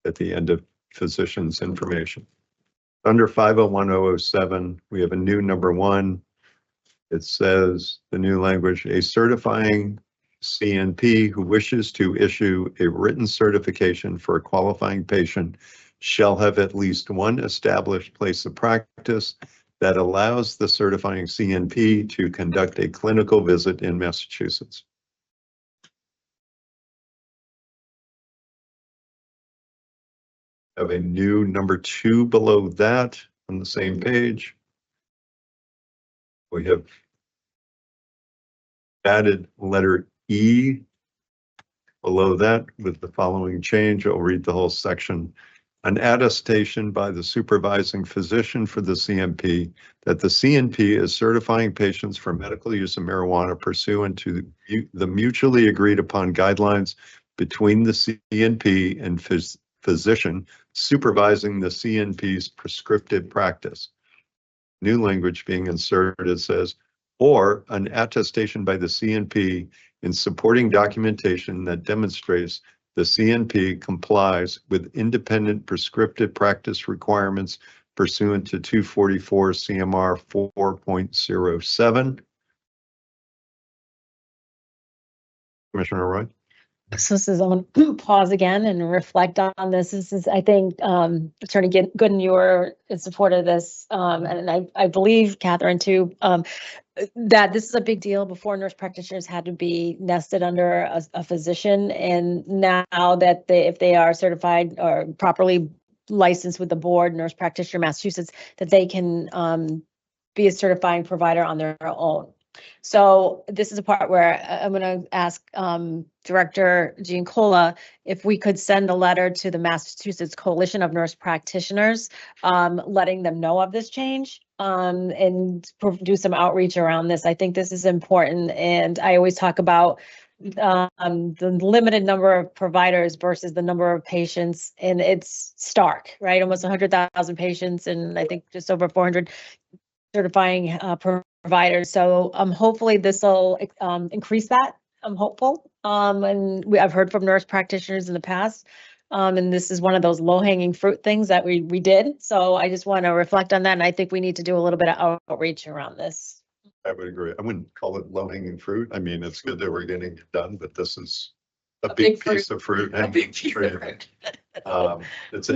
at the end of physician's information. Under 501-007, we have a new number 1. It says the new language, a certifying CNP who wishes to issue a written certification for a qualifying patient shall have at least one established place of practice that allows the certifying CNP to conduct a clinical visit in Massachusetts. Have a new number 2 below that on the same page. We have added letter E below that with the following change. I'll read the whole section. An attestation by the supervising physician for the CNP that the CNP is certifying patients for medical use of marijuana pursuant to the mutually agreed upon guidelines between the CNP and physician supervising the CNP's prescriptive practice. New language being inserted says, or an attestation by the CNP in supporting documentation that demonstrates the CNP complies with independent prescriptive practice requirements pursuant to 244 CMR 4.07. Commissioner Roy? So this is, I'm going to pause again and reflect on this. This is, I think, Attorney Gooden, you were in support of this, and I believe Catherine too, that this is a big deal. Before, nurse practitioners had to be nested under a physician, and now that if they are certified or properly licensed with the board, nurse practitioner Massachusetts, that they can be a certifying provider on their own. So this is a part where I'm going to ask Director Giancola if we could send a letter to the Massachusetts Coalition of Nurse Practitioners, letting them know of this change and do some outreach around this. I think this is important, and I always talk about the limited number of providers versus the number of patients, and it's stark, right? Almost 100,000 patients, and I think just over 400 certifying providers. So hopefully this will increase that. I'm hopeful. And I've heard from nurse practitioners in the past. And this is one of those low-hanging fruit things that we did. So I just want to reflect on that. And I think we need to do a little bit of outreach around this. I would agree. I wouldn't call it low-hanging fruit. I mean, it's good that we're getting it done, but this is a big piece of fruit. A big piece of fruit. It's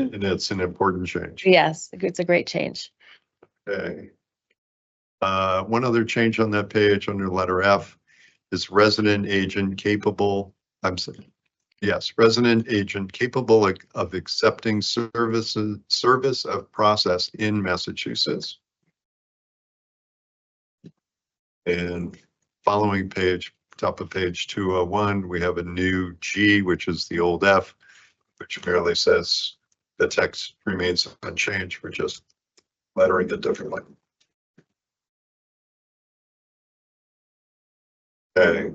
an important change. Yes, it's a great change. Okay. One other change on that page under letter F is resident agent capable, resident agent capable of accepting service of process in Massachusetts. And following page, top of page 201, we have a new G, which is the old F, which merely says the text remains unchanged. We're just lettering it differently. Okay.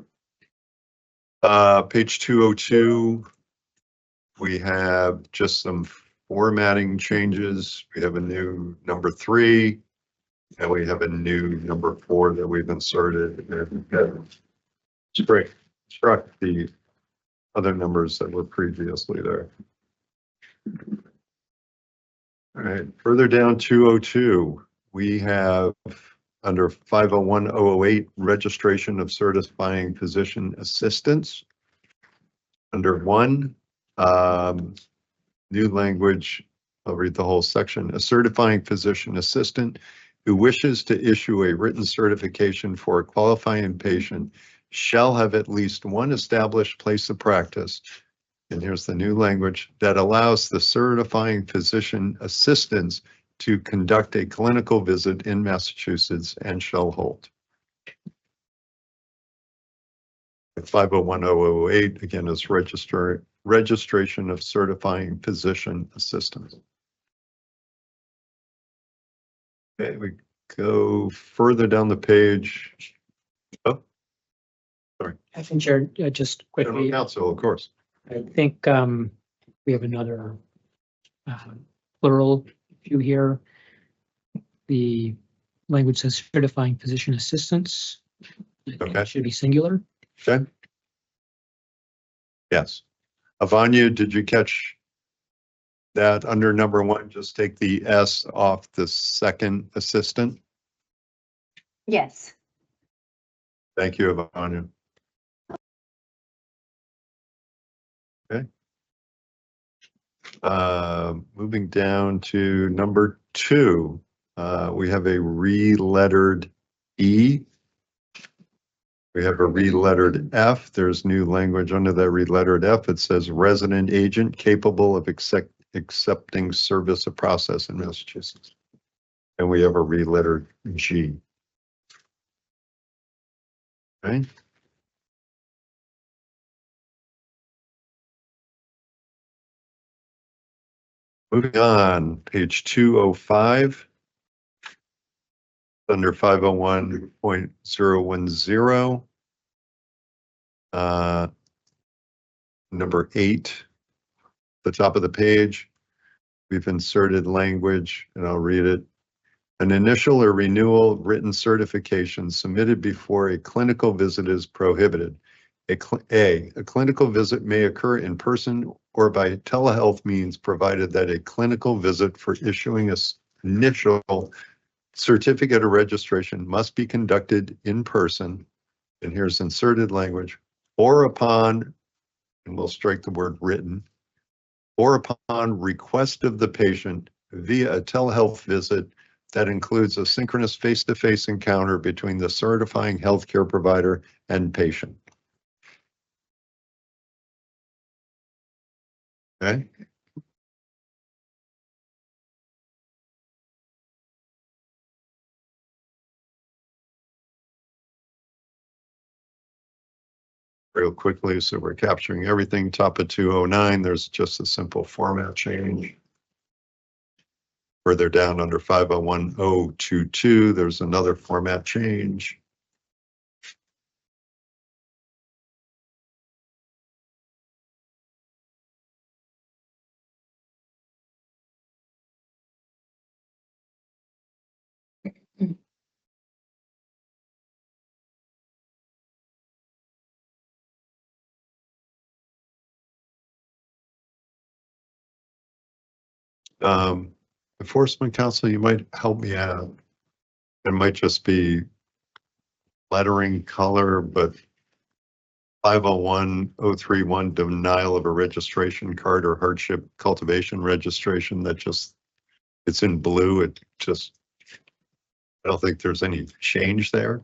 Page 202, we have just some formatting changes. We have a new number 3, and we have a new number 4 that we've inserted. And struck the other numbers that were previously there. All right, further down 202, we have under 501-008, registration of certifying physician assistants. Under 1, new language, I'll read the whole section. A certifying physician assistant who wishes to issue a written certification for a qualifying patient shall have at least one established place of practice. And here's the new language that allows the certifying physician assistants to conduct a clinical visit in Massachusetts and shall hold. 501-008 again is registration of certifying physician assistants. Okay, we go further down the page. Oh, sorry. Acting Chair, just General quickly, Counsel, of course. I think we have another plural view here. The language says certifying physician assistants. I think Okay. it should be singular. Okay. Yes. Avanya, did you catch that under number 1? Just take the S off the second assistant. Yes. Thank you, Avanya. Okay. Moving down to number 2, we have a re-lettered E. We have a re-lettered F. There's new language under that re-lettered F. It says resident agent capable of accepting service of process in Massachusetts. And we have a re-lettered G. Okay. Moving on, page 205. Under 501.010. Number 8, the top of the page, we've inserted language, and I'll read it. An initial or renewal written certification submitted before a clinical visit is prohibited. A clinical visit may occur in person or by telehealth means, provided that a clinical visit for issuing an initial certificate of registration must be conducted in person, and here's inserted language, or upon, and we'll strike the word written, or upon request of the patient via a telehealth visit that includes a synchronous face-to-face encounter between the certifying healthcare provider and patient. Okay. Real quickly, so we're capturing everything. Top of 209, there's just a simple format change. Further down under 501.022, there's another format change. Enforcement counsel, you might help me out. It might just be lettering color, but 501.031 denial of a registration card or hardship cultivation registration, that just, it's in blue. It just, I don't think there's any change there.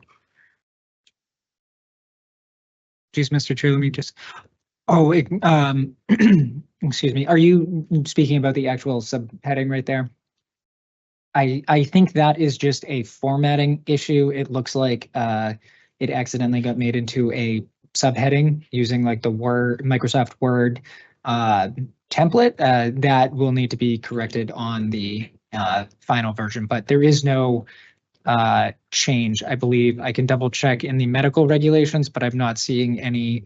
Geez, Mr. Chair, let me just, excuse me, are you speaking about the actual subheading right there? I think that is just a formatting issue. It looks like it accidentally got made into a subheading using like the Microsoft Word template. That will need to be corrected on the final version, but there is no change. I believe I can double check in the medical regulations, but I'm not seeing any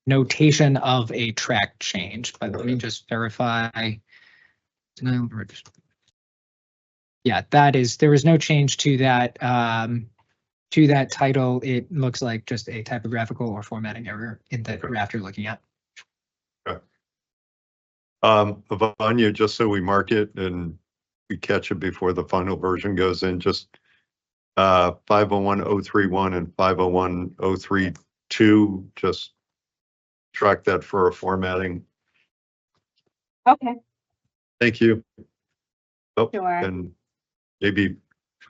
notation of a track change. But let me just verify Denial of registration. Yeah, there was no change to that title. It looks like just a typographical or formatting error in the draft you're looking at. Vanya, just so we mark it and we catch it before the final version goes in, just 501031 and 501032, just track that for a formatting. Okay, Thank you. Oh, sure. and maybe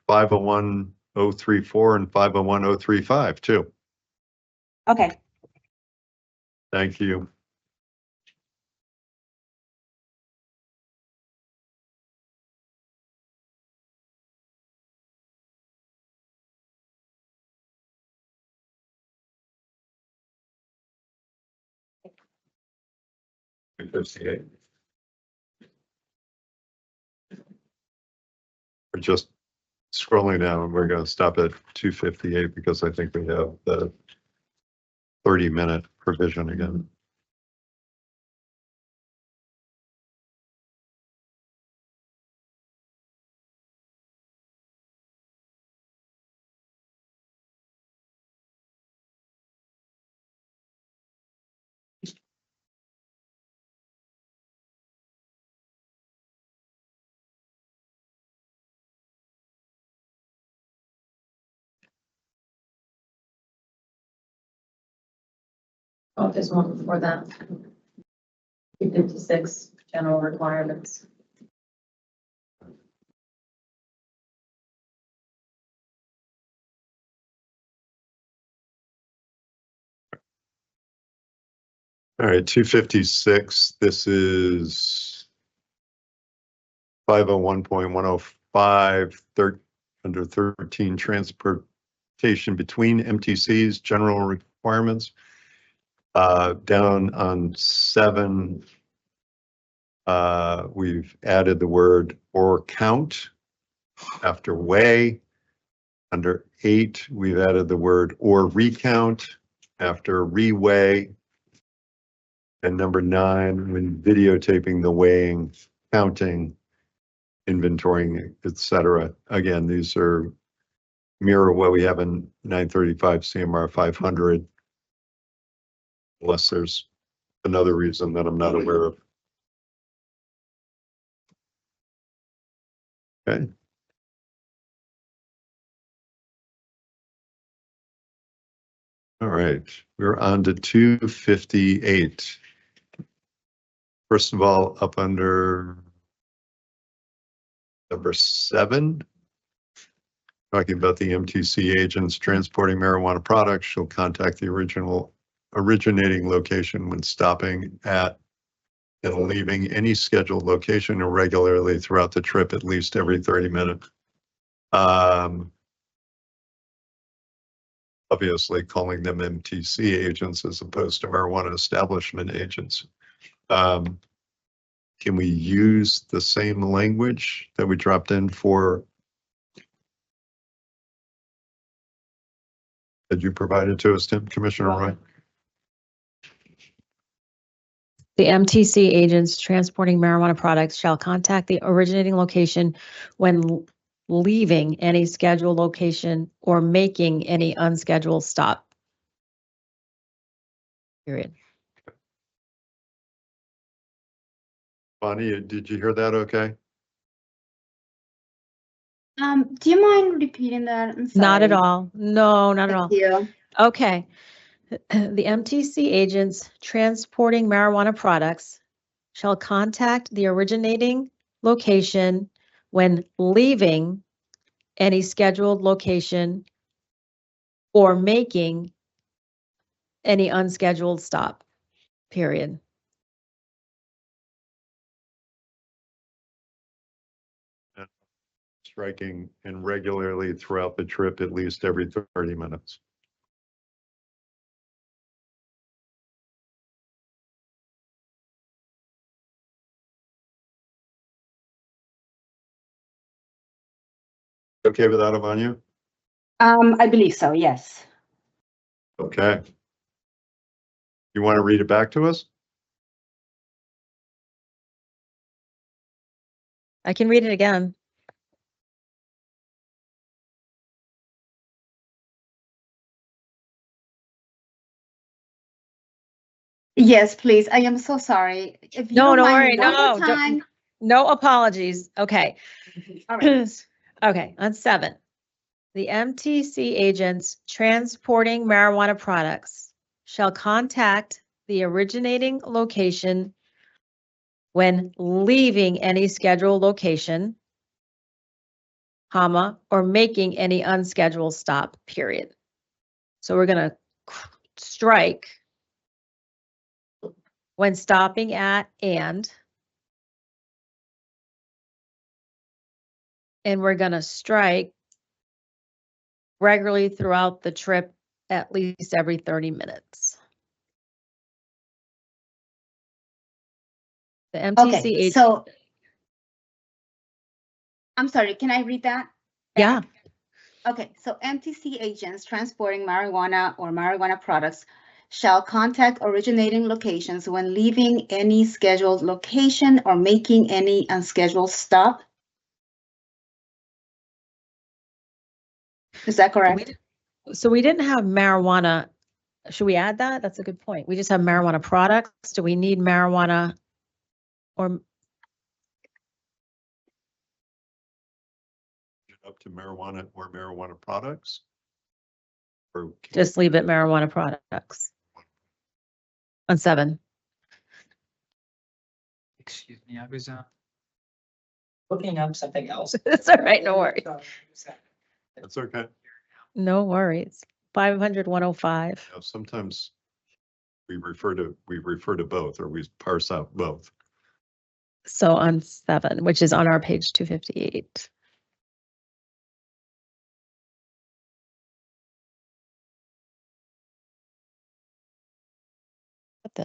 501034 and 501035 too. Okay. Thank you. We're just scrolling down. We're going to stop at 258 because I think we have the 30-minute provision again. Oh, there's one before that. 256, general requirements. All right, 256. This is 501.105, under 13, transportation between MTCs, general requirements. Down on 7, we've added the word or count after weigh. Under 8, we've added the word or recount after reweigh. And number 9, when videotaping the weighing, counting, inventorying, etc. Again, these are mirror what we have in 935 CMR 500, unless there's another reason that I'm not aware of. Okay. All right, we're on to 258. First of all, up under number 7, talking about the MTC agents transporting marijuana products shall contact the originating location when stopping at and leaving any scheduled location irregularly throughout the trip at least every 30 minutes. Obviously calling them MTC agents as opposed to marijuana establishment agents. Can we use the same language that we dropped in for? That you provided to us, Tim, Commissioner Roy? The MTC agents transporting marijuana products shall contact the originating location when leaving any scheduled location or making any unscheduled stop. Period. Bonnie, did you hear that okay? Do you mind repeating that? I'm sorry. Not at all. No, not at all. Thank you. Okay. The MTC agents transporting marijuana products shall contact the originating location when leaving any scheduled location or making any unscheduled stop, period. Striking and regularly throughout the trip at least every 30 minutes. Okay with that, Avanya? I believe so, yes. Okay. You want to read it back to us? I can read it again. Yes, please. I am so sorry. If you No, don't don't mind worry. one more No, don't- time. No apologies. Okay. All right. Okay, on 7. The MTC agents transporting marijuana products shall contact the originating location when leaving any scheduled location, comma, or making any unscheduled stop, period. So we're gonna strike when stopping at and we're gonna strike regularly throughout the trip at least every 30 minutes. The MTC Okay, agent, so I'm sorry, can I read that? yeah, Okay, so MTC agents transporting marijuana or marijuana products shall contact originating locations when leaving any scheduled location or making any unscheduled stop. Is that correct? so we didn't have marijuana. Should we add that? That's a good point. We just have marijuana products. Do we need marijuana or Up to marijuana or marijuana products? Or just leave it marijuana products? On 7. Excuse me, I was looking up something else. It's all right, no worries. That's okay. No worries. 500, 105. You know, sometimes we refer to both, or we parse out both. So on 7, which is on our page 258.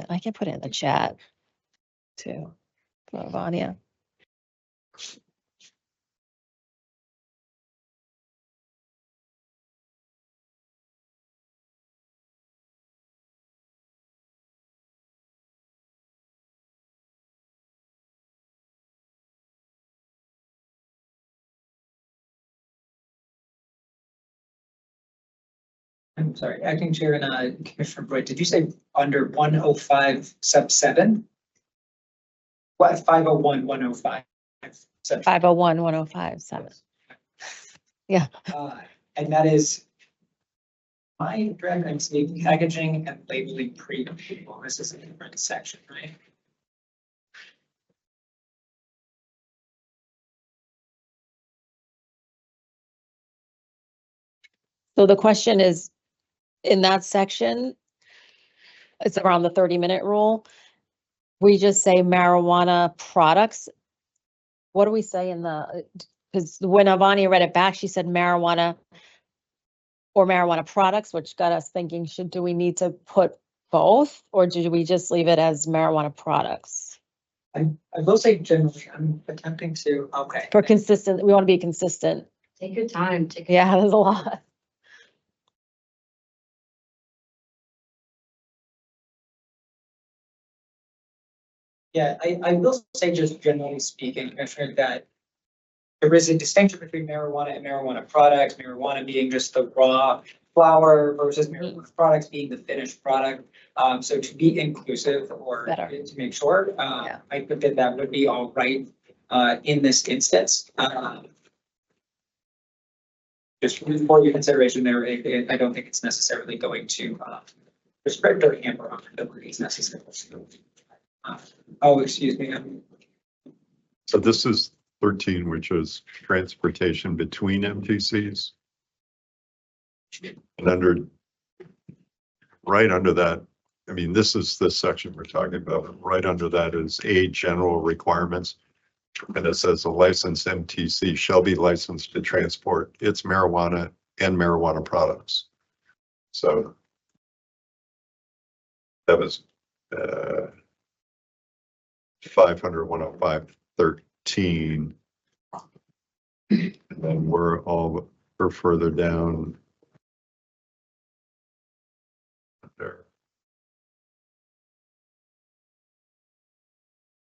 I can put it in the chat too, for Vanya. I'm sorry, Acting Chair and Commissioner Bright, did you say under 105 sub 7? What, 501, 105? sub 501, 105, 7. Yeah. And that is my draft, I'm seeing packaging and labeling pre-approval. This is a different section, right? So the question is, in that section, it's around the 30-minute rule. We just say marijuana products. What do we say in the, because when Avani read it back, she said marijuana or marijuana products, which got us thinking, do we need to put both, or do we just leave it as marijuana products? I will say generally, I'm attempting to, okay. For consistent, we want to be consistent. Take your time. Yeah, there's a lot. Yeah, I will say just generally speaking, Commissioner, that there is a distinction between marijuana and marijuana products, marijuana being just the raw flower versus marijuana products being the finished product. So to be inclusive or Better. to make sure, Yeah. I think that that would be all right in this instance. Just for your consideration there, I don't think it's necessarily going to restrict or hamper on abilities necessarily. Oh, excuse me. So this is 13, which is transportation between MTCs. And right under that, I mean, this is the section we're talking about. Right under that is A, general requirements. And it says a licensed MTC shall be licensed to transport its marijuana and marijuana products. So that was 500, 105, 13. And then we're further down there.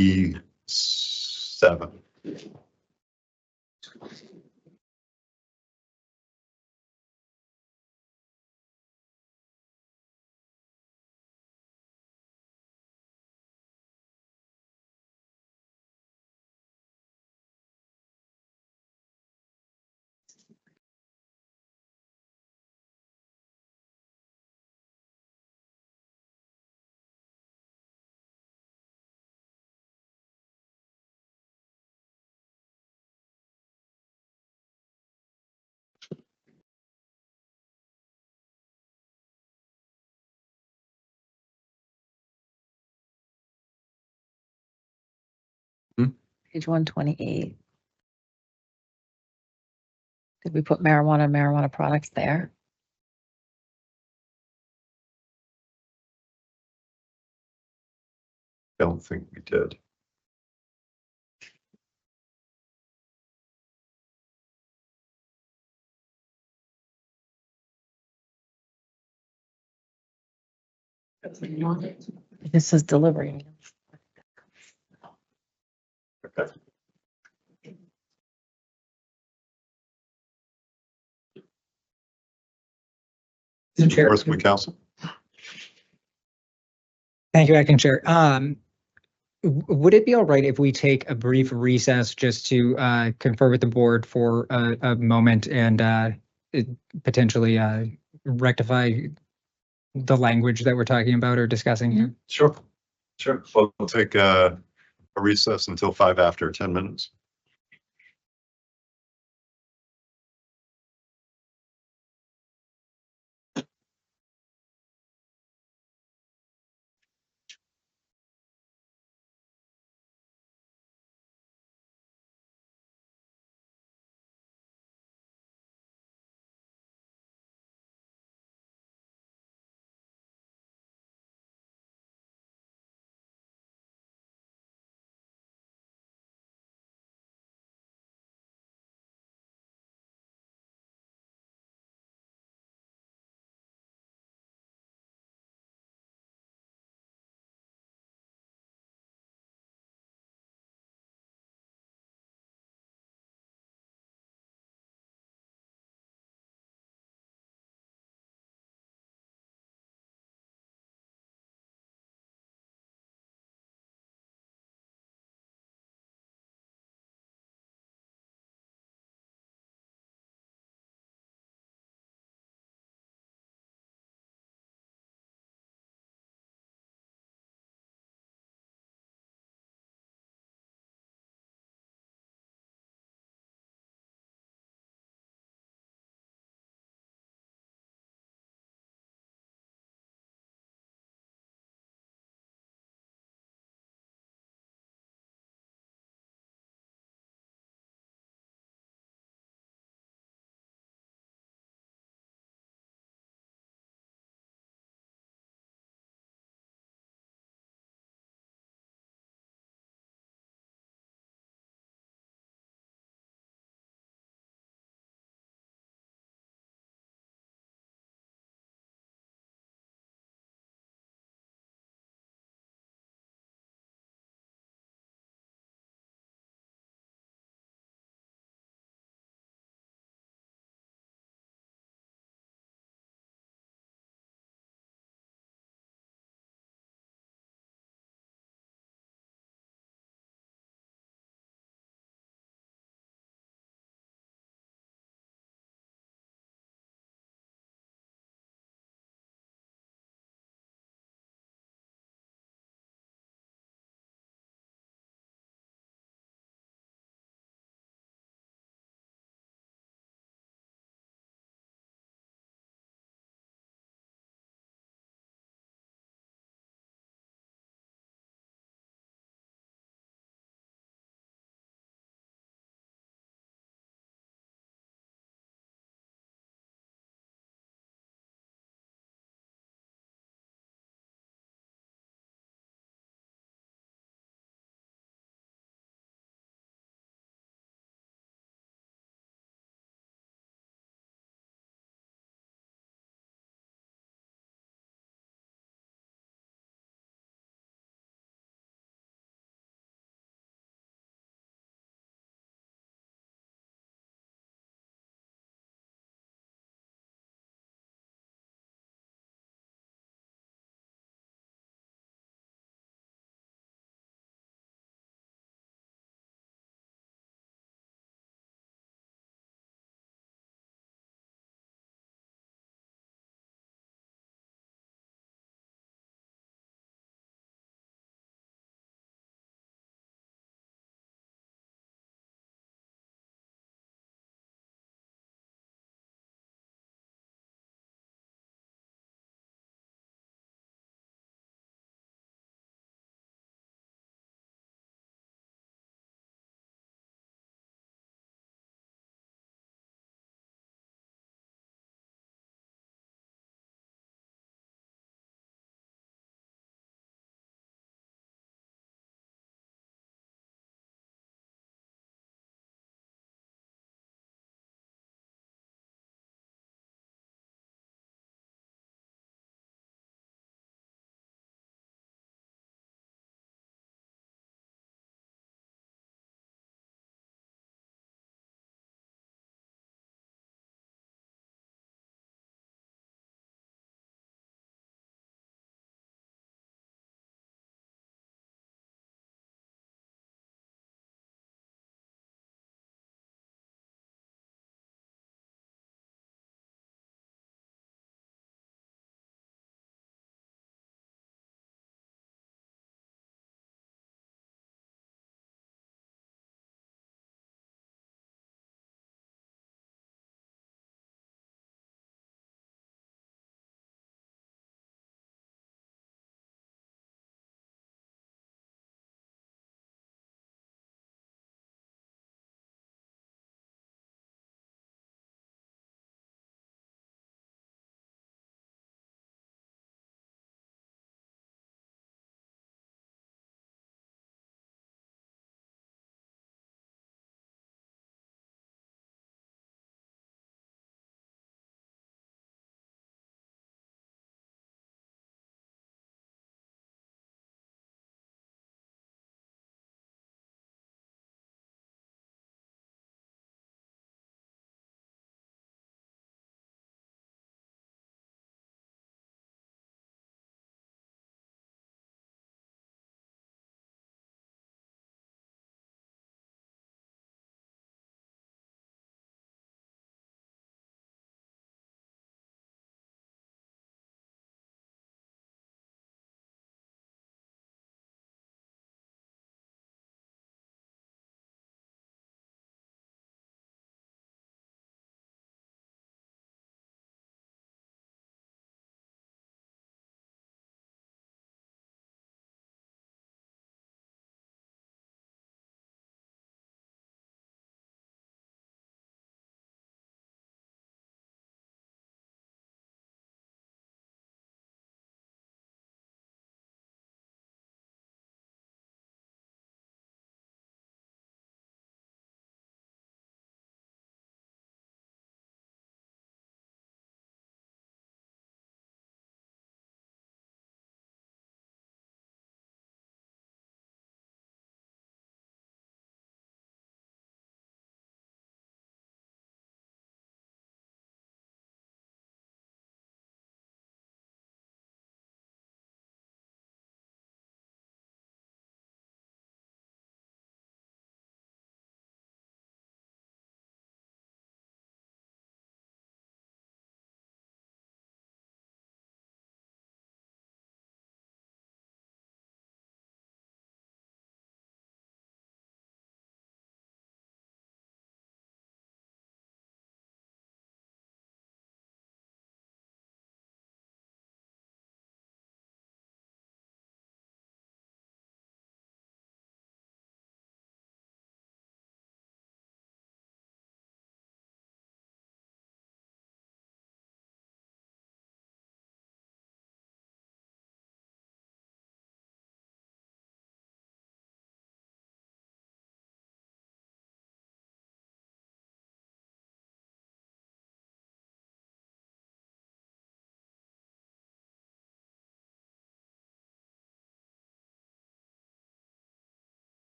E7. Page 128. Did we put marijuana and marijuana products there? Don't think we did. This is delivery. Okay. Enforcement Council. Thank you, Acting Chair. Would it be all right if we take a brief recess just to confer with the board for a moment and potentially rectify the language that we're talking about or discussing here? Sure. Sure. Well, we'll take a recess until 5 after 10 minutes.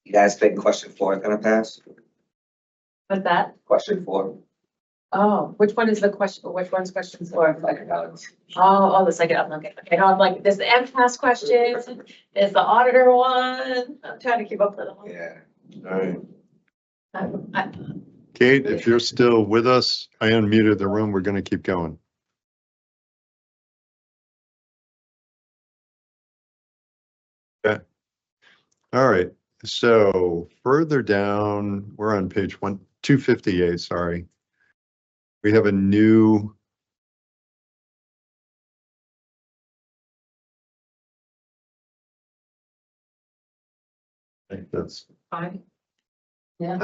You guys think question 4 is gonna pass? What's that? Question 4. Oh, which one is the question, which one's question for? Oh, the second, okay, okay, no, I'm like, there's the MCAS question, there's the auditor one, I'm trying to keep up with them. Yeah, all right. I- Kate, if you're still with us, I unmuted the room. We're going to keep going. Okay. All right. So further down, we're on page 258, sorry. We have a new I think that's Fine. Yeah.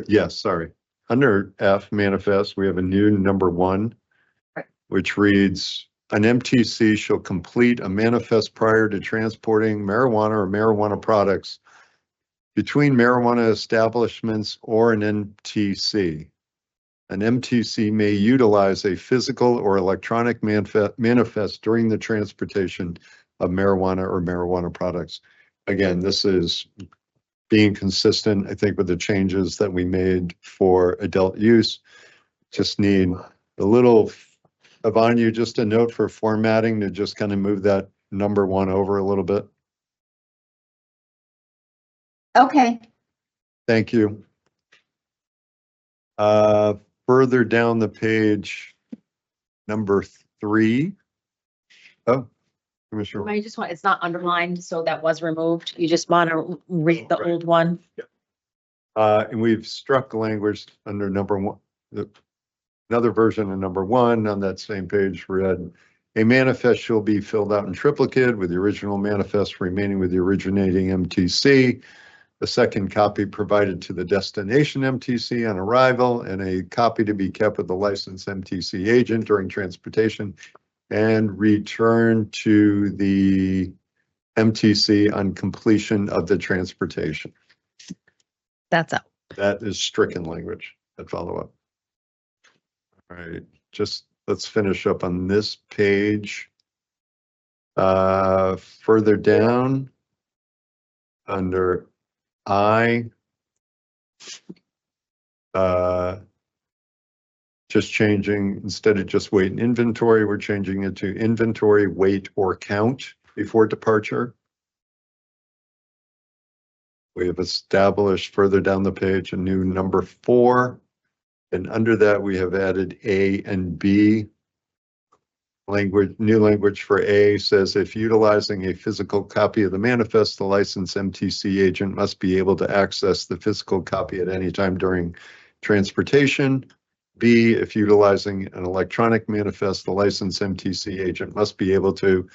yes, sorry. Under F manifest, we have a new number 1, Right. which reads, an MTC shall complete a manifest prior to transporting marijuana or marijuana products between marijuana establishments or an MTC. An MTC may utilize a physical or electronic manifest during the transportation of marijuana or marijuana products. Again, this is being consistent, I think, with the changes that we made for adult use. Just need a little, Yvonne, you just a note for formatting to just kind of move that number 1 over a little bit. Okay. Thank you. Further down the page, number 3. Oh, Commissioner. I just want, it's not underlined, so that was removed. You just want to read the Right. old one. And we've struck language under number 1. Another version of number 1 on that same page read, a manifest shall be filled out in triplicate with the original manifest remaining with the originating MTC. A second copy provided to the destination MTC on arrival, and a copy to be kept with the licensed MTC agent during transportation and return to the MTC on completion of the transportation. That's out. That is stricken language at follow-up. All right, just let's finish up on this page. Further down under I, just changing, instead of just weight and inventory, we're changing it to inventory, weight, or count before departure. We have established further down the page a new number 4. And under that, we have added A and B. Language, new language for A says if utilizing a physical copy of the manifest, the licensed MTC agent must be able to access the physical copy at any time during transportation. B, if utilizing an electronic manifest, the licensed MTC agent must be able to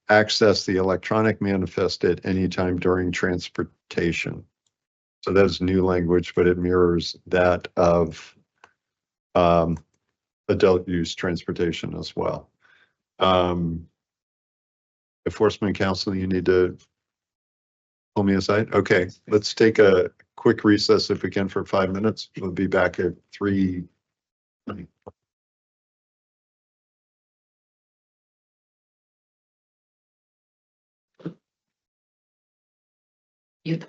access the electronic manifest at any time during transportation. So that's new language, but it mirrors that of adult use transportation as well. Enforcement counsel, you need to pull me aside. Okay, let's take a quick recess if we can for 5 minutes. We'll be back at 3. You.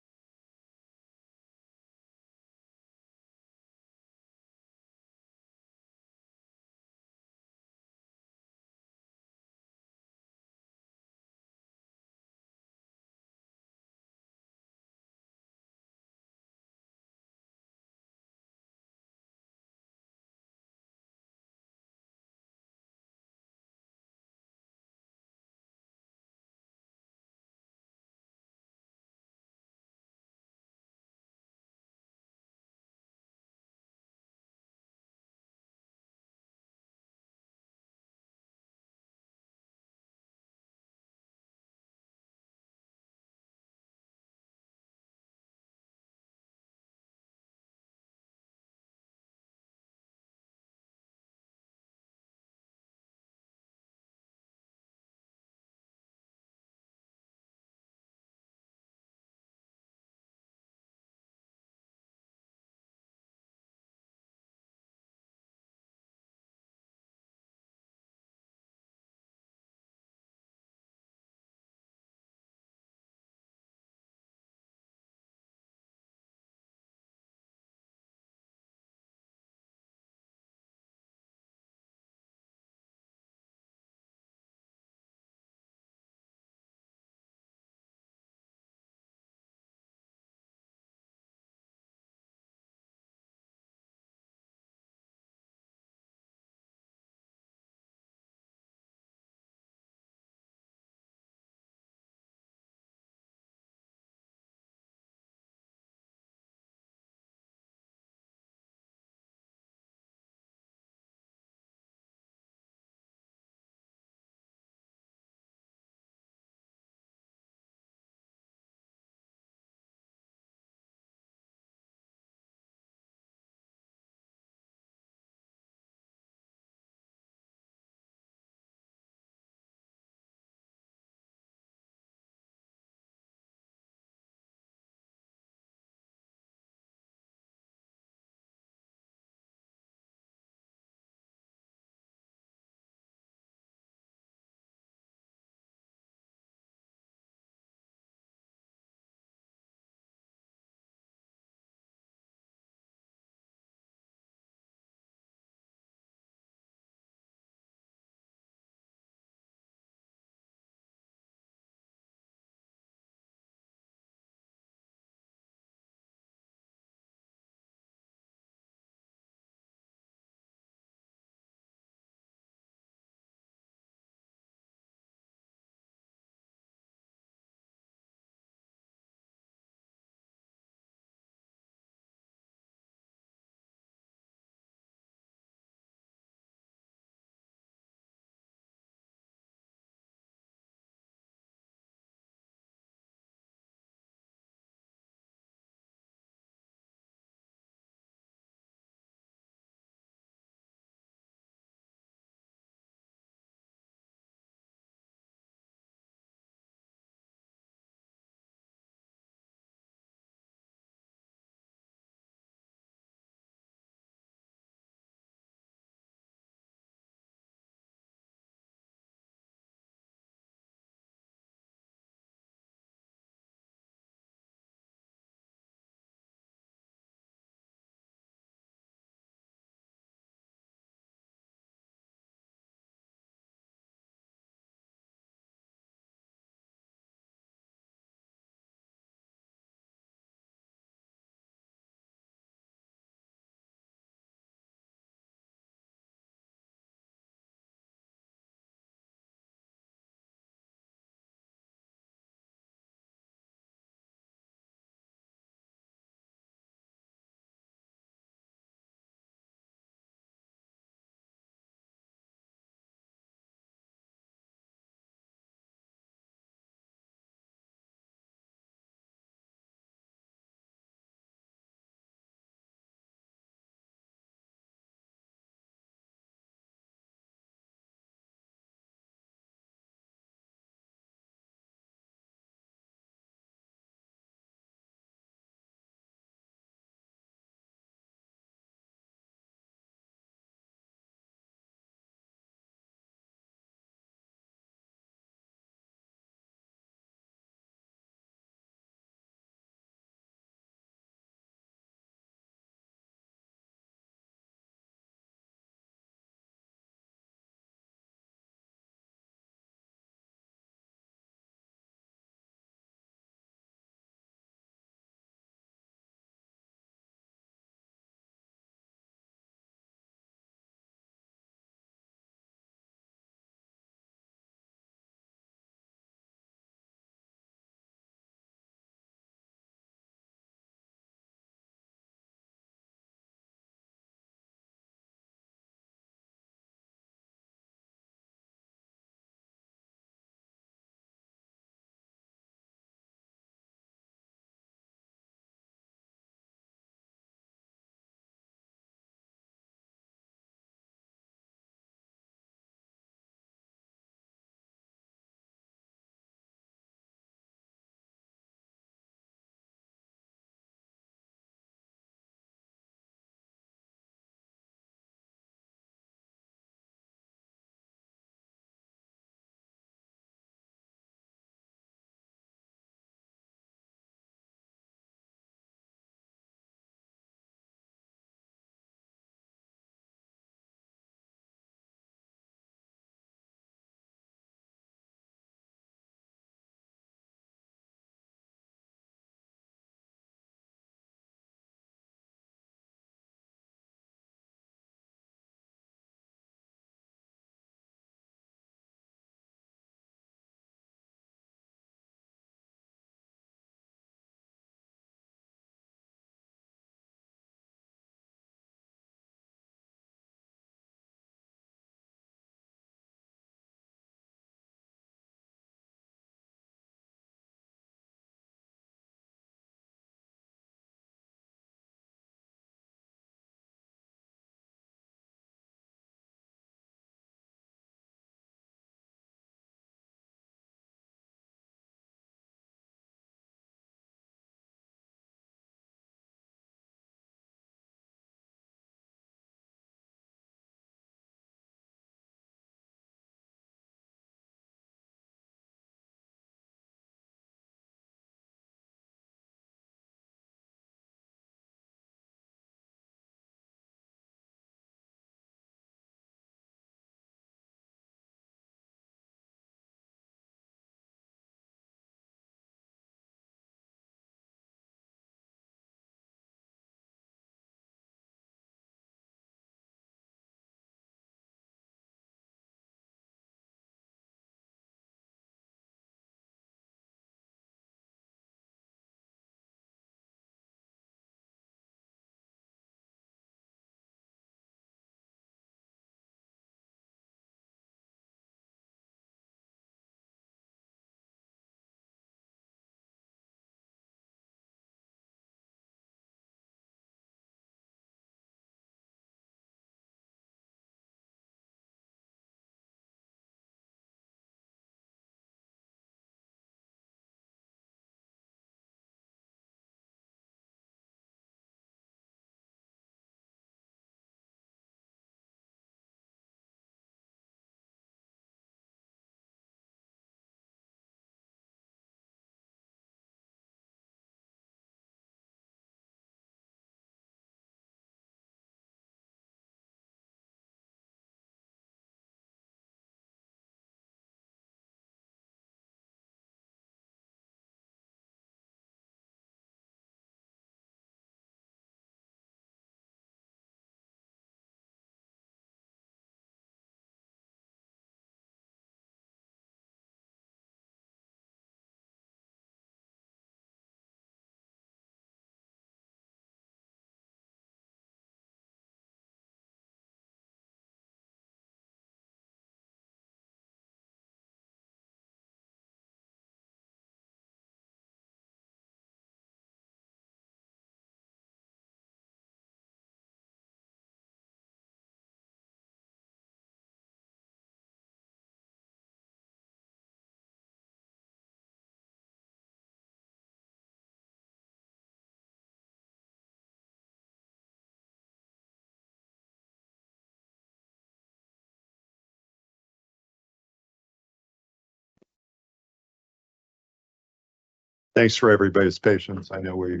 Thanks for everybody's patience. I know we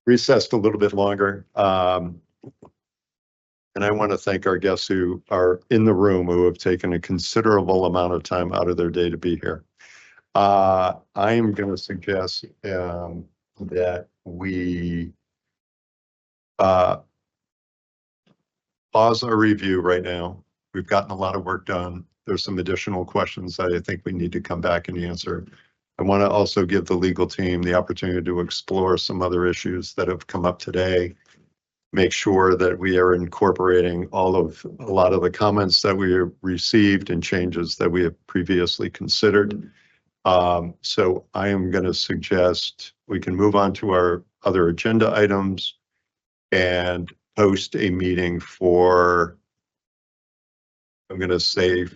recessed a little bit longer. And I want to thank our guests who are in the room who have taken a considerable amount of time out of their day to be here. I am going to suggest that we pause our review right now. We've gotten a lot of work done. There's some additional questions that I think we need to come back and answer. I want to also give the legal team the opportunity to explore some other issues that have come up today. Make sure that we are incorporating a lot of the comments that we have received and changes that we have previously considered. So I am going to suggest we can move on to our other agenda items and post a meeting for, I'm going to say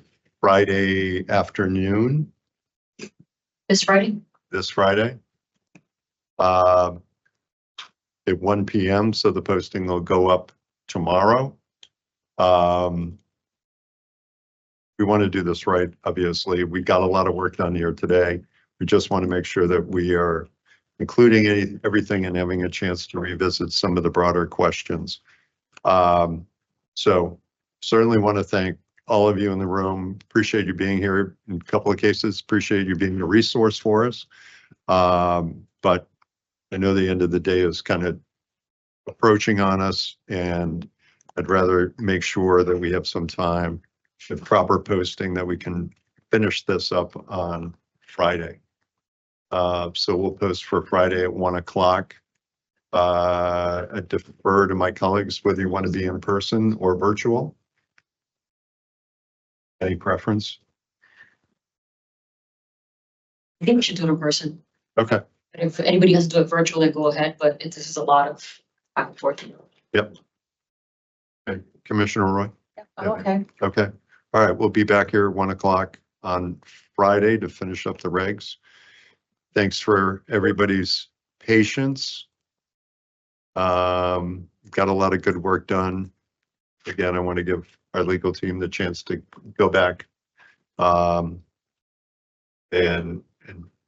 Friday afternoon. This Friday? This Friday. At 1 p.m. So the posting will go up tomorrow. We want to do this right, obviously. We got a lot of work done here today. We just want to make sure that we are including everything and having a chance to revisit some of the broader questions. So certainly want to thank all of you in the room. Appreciate you being here in a couple of cases. Appreciate you being a resource for us. But I know the end of the day is kind of approaching on us, and I'd rather make sure that we have some time with proper posting that we can finish this up on Friday. So we'll post for Friday at 1 o'clock. I defer to my colleagues whether you want to be in person or virtual. Any preference? I think we should do it in person. Okay. And if anybody has to do it virtually, go ahead, but this is a lot of back and forth. Yep. Okay. Commissioner Roy? Okay. Okay. All right. We'll be back here at 1 o'clock on Friday to finish up the regs. Thanks for everybody's patience. Got a lot of good work done. Again, I want to give our legal team the chance to go back and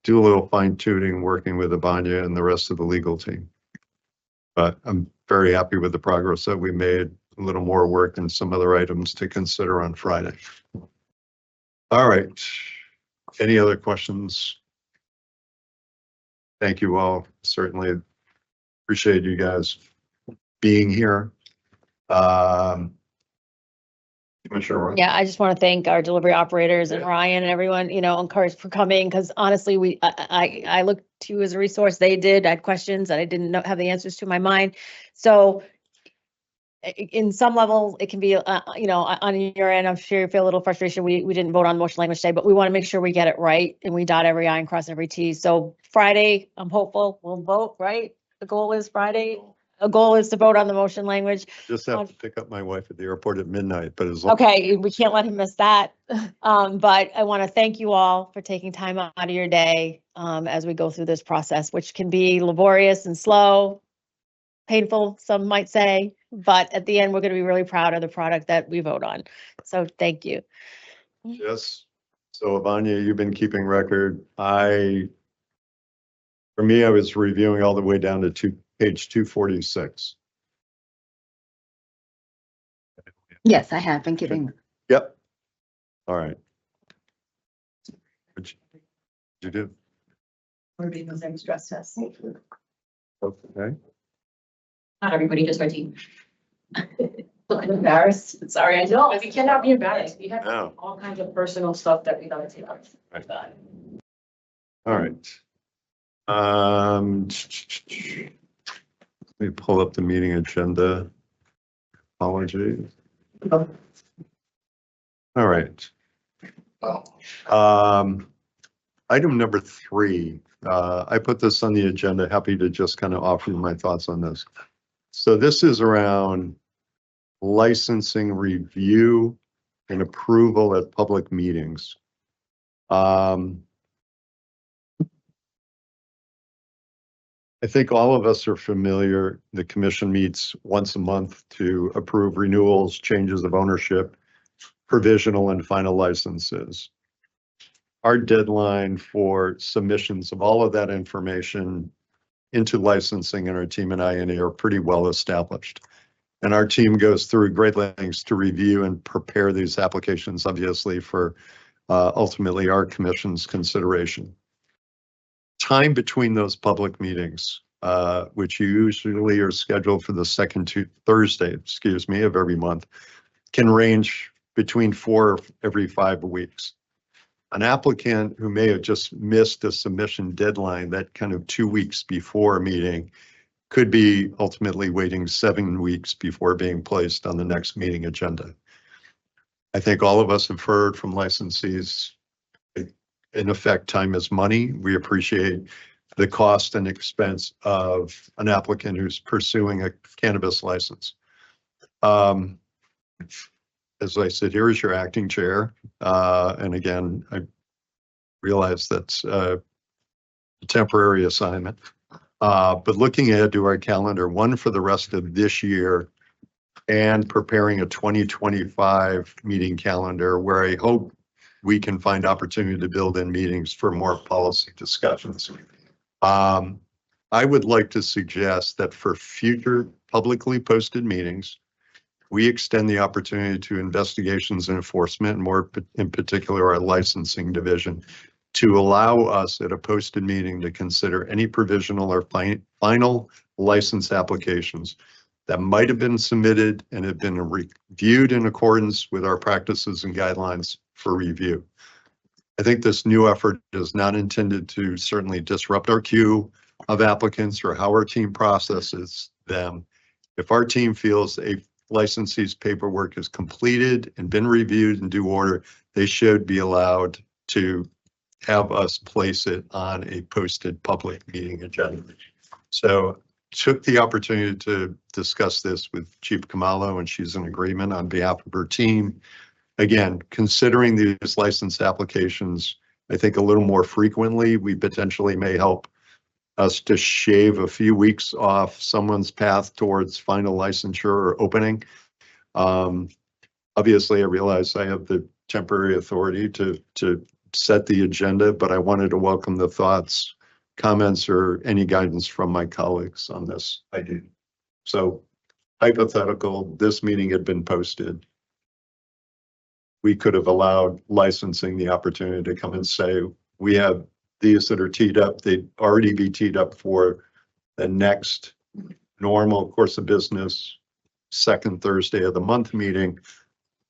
do a little fine tuning, working with Avanya and the rest of the legal team. But I'm very happy with the progress that we made. A little more work and some other items to consider on Friday. All right. Any other questions? Thank you all. Certainly appreciate you guys being here. Commissioner Roy? Yeah, I just want to thank our delivery operators and Ryan and everyone, encouraged for coming, because honestly, I looked to you as a resource. They did. I had questions that I didn't have the answers to in my mind. So in some level, it can be, on your end, I'm sure you feel a little frustration. We didn't vote on motion language today, but we want to make sure we get it right and we dot every I and cross every T. So Friday, I'm hopeful we'll vote, right? The goal is Friday. A goal is to vote on the motion language. Just have to pick up my wife at the airport at midnight, but as long. Okay, we can't let him miss that. But I want to thank you all for taking time out of your day as we go through this process, which can be laborious and slow, painful, some might say, but at the end, we're going to be really proud of the product that we vote on. So thank you. Yes. So Avanya, you've been keeping record. For me, I was reviewing all the way down to page 246. Yes, I have been keeping. Yep. All right. What'd you do? Everybody knows I'm stress test. Okay. Not everybody, just my team. Looking embarrassed. Sorry, I know. We cannot be embarrassed. We have No. all kinds of personal stuff that we gotta take out. Right. All right. Let me pull up the meeting agenda. Apologies. All right. Item number 3, I put this on the agenda, happy to just kind of offer my thoughts on this. So this is around licensing review and approval at public meetings. I think all of us are familiar. The commission meets once a month to approve renewals, changes of ownership, provisional and final licenses. our deadline for submissions of all of that information into licensing and our team and I&E are pretty well established. And our team goes through great lengths to review and prepare these applications, obviously, for ultimately our commission's consideration. Time between those public meetings, which usually are scheduled for the second Thursday, of every month, can range between 4 every 5 weeks. An applicant who may have just missed a submission deadline that kind of 2 weeks before a meeting could be ultimately waiting 7 weeks before being placed on the next meeting agenda. I think all of us have heard from licensees, in effect, time is money. We appreciate the cost and expense of an applicant who's pursuing a cannabis license. As I said, here is your acting chair. And again, I realize that's a temporary assignment. But looking ahead to our calendar, one for the rest of this year and preparing a 2025 meeting calendar where I hope we can find opportunity to build in meetings for more policy discussions. I would like to suggest that for future publicly posted meetings, we extend the opportunity to investigations and enforcement, and more in particular our licensing division, to allow us at a posted meeting to consider any provisional or final license applications that might have been submitted and have been reviewed in accordance with our practices and guidelines for review. I think this new effort is not intended to certainly disrupt our queue of applicants or how our team processes them. If our team feels a licensee's paperwork is completed and been reviewed in due order, they should be allowed to have us place it on a posted public meeting agenda. So took the opportunity to discuss this with Chief Kamalo, and she's in agreement on behalf of her team. Again, considering these license applications, I think a little more frequently, we potentially may help us to shave a few weeks off someone's path towards final licensure or opening. Obviously, I realize I have the temporary authority to set the agenda, but I wanted to welcome the thoughts, comments, or any guidance from my colleagues on this idea. So hypothetical, this meeting had been posted. We could have allowed licensing the opportunity to come and say, we have these that are teed up. They'd already be teed up for the next normal course of business, second Thursday of the month meeting,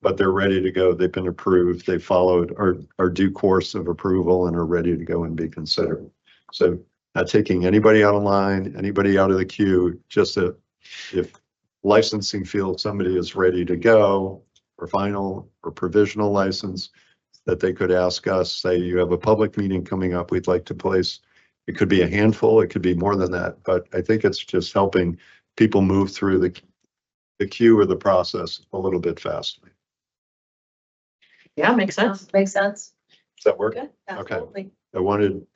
but they're ready to go. They've been approved. They followed our due course of approval and are ready to go and be considered. So not taking anybody out of line, anybody out of the queue, just that if licensing feels somebody is ready to go for final or provisional license, that they could ask us, say, you have a public meeting coming up, we'd like to place. It could be a handful, it could be more than that, but I think it's just helping people move through the queue or the process a little bit faster. Yeah, makes sense. Makes sense. Does that work? Good. Absolutely. I wanted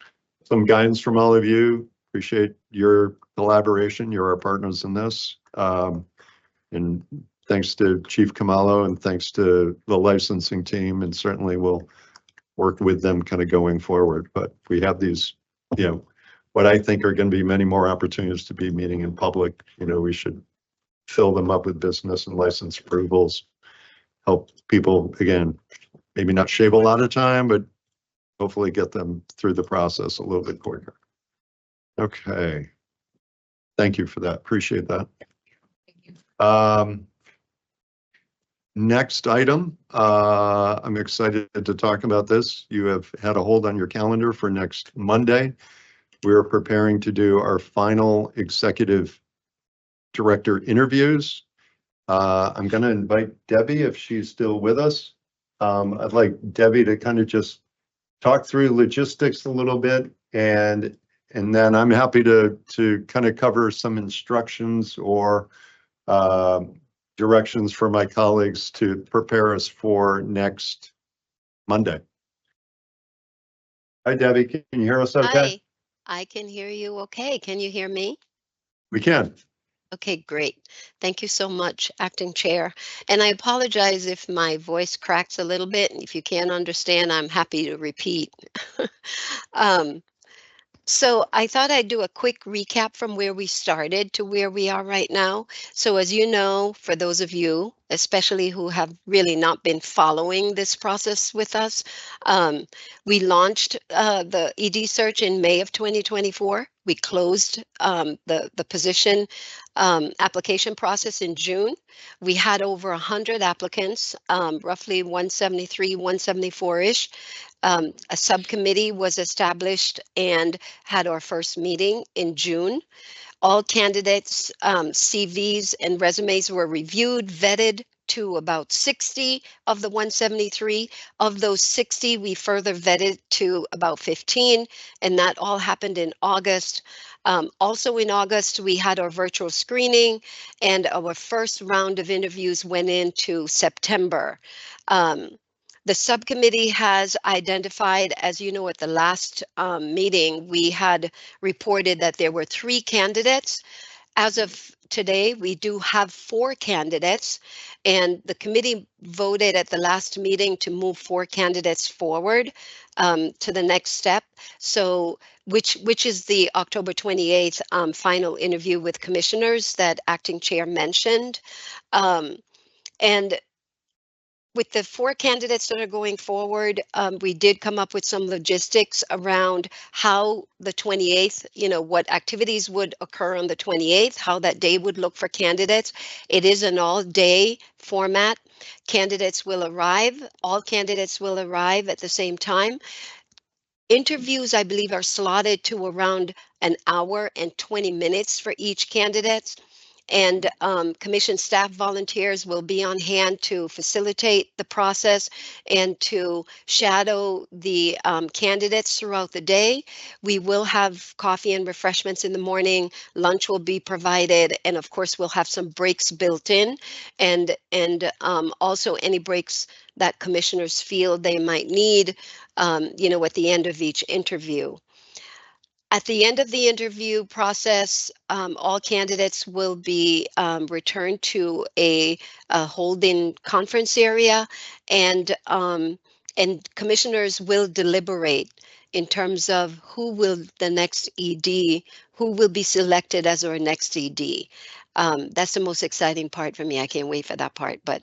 some guidance from all of you. Appreciate your collaboration. You're our partners in this. And thanks to Chief Kamalo and thanks to the licensing team, and certainly we'll work with them kind of going forward. But we have these, what I think are going to be many more opportunities to be meeting in public. We should fill them up with business and license approvals, help people, again, maybe not shave a lot of time, but hopefully get them through the process a little bit quicker. Okay. Thank you for that. Appreciate that. Next item, I'm excited to talk about this. You have had a hold on your calendar for next Monday. We're preparing to do our final executive director interviews. I'm going to invite Debbie if she's still with us. I'd like Debbie to kind of just talk through logistics a little bit, and then I'm happy to kind of cover some instructions or directions for my colleagues to prepare us for next Monday. Hi, Debbie. Can you hear us okay? Hi, I can hear you okay. Can you hear me? We can. Okay, great. Thank you so much, Acting Chair. And I apologize if my voice cracks a little bit. If you can't understand, I'm happy to repeat. um, So I thought I'd do a quick recap from where we started to where we are right now. So as you know, for those of you, especially who have really not been following this process with us, we launched the ED search in May of 2024. We closed the position application process in June. We had over 100 applicants, roughly 173, 174-ish. A subcommittee was established and had our first meeting in June. All candidates' CVs and resumes were reviewed, vetted to about 60 of the 173. Of those 60, we further vetted to about 15, and that all happened in August. Also in August, we had our virtual screening, and our first round of interviews went into September. The subcommittee has identified, as you know, at the last meeting, we had reported that there were 3 candidates. As of today, we do have 4 candidates, and the committee voted at the last meeting to move 4 candidates forward to the next step. So, which is the October 28th final interview with commissioners that Acting Chair mentioned. And with the 4 candidates that are going forward, we did come up with some logistics around how the 28th, what activities would occur on the 28th, how that day would look for candidates. It is an all-day format. Candidates will arrive, all candidates will arrive at the same time. Interviews, I believe, are slotted to around an hour and 20 minutes for each candidate. And commission staff volunteers will be on hand to facilitate the process and to shadow the candidates throughout the day. We will have coffee and refreshments in the morning. Lunch will be provided, and of course, we'll have some breaks built in, and also any breaks that commissioners feel they might need, at the end of each interview. At the end of the interview process, all candidates will be returned to a holding conference area, and commissioners will deliberate in terms of who will be selected as our next ED. That's the most exciting part for me. I can't wait for that part, but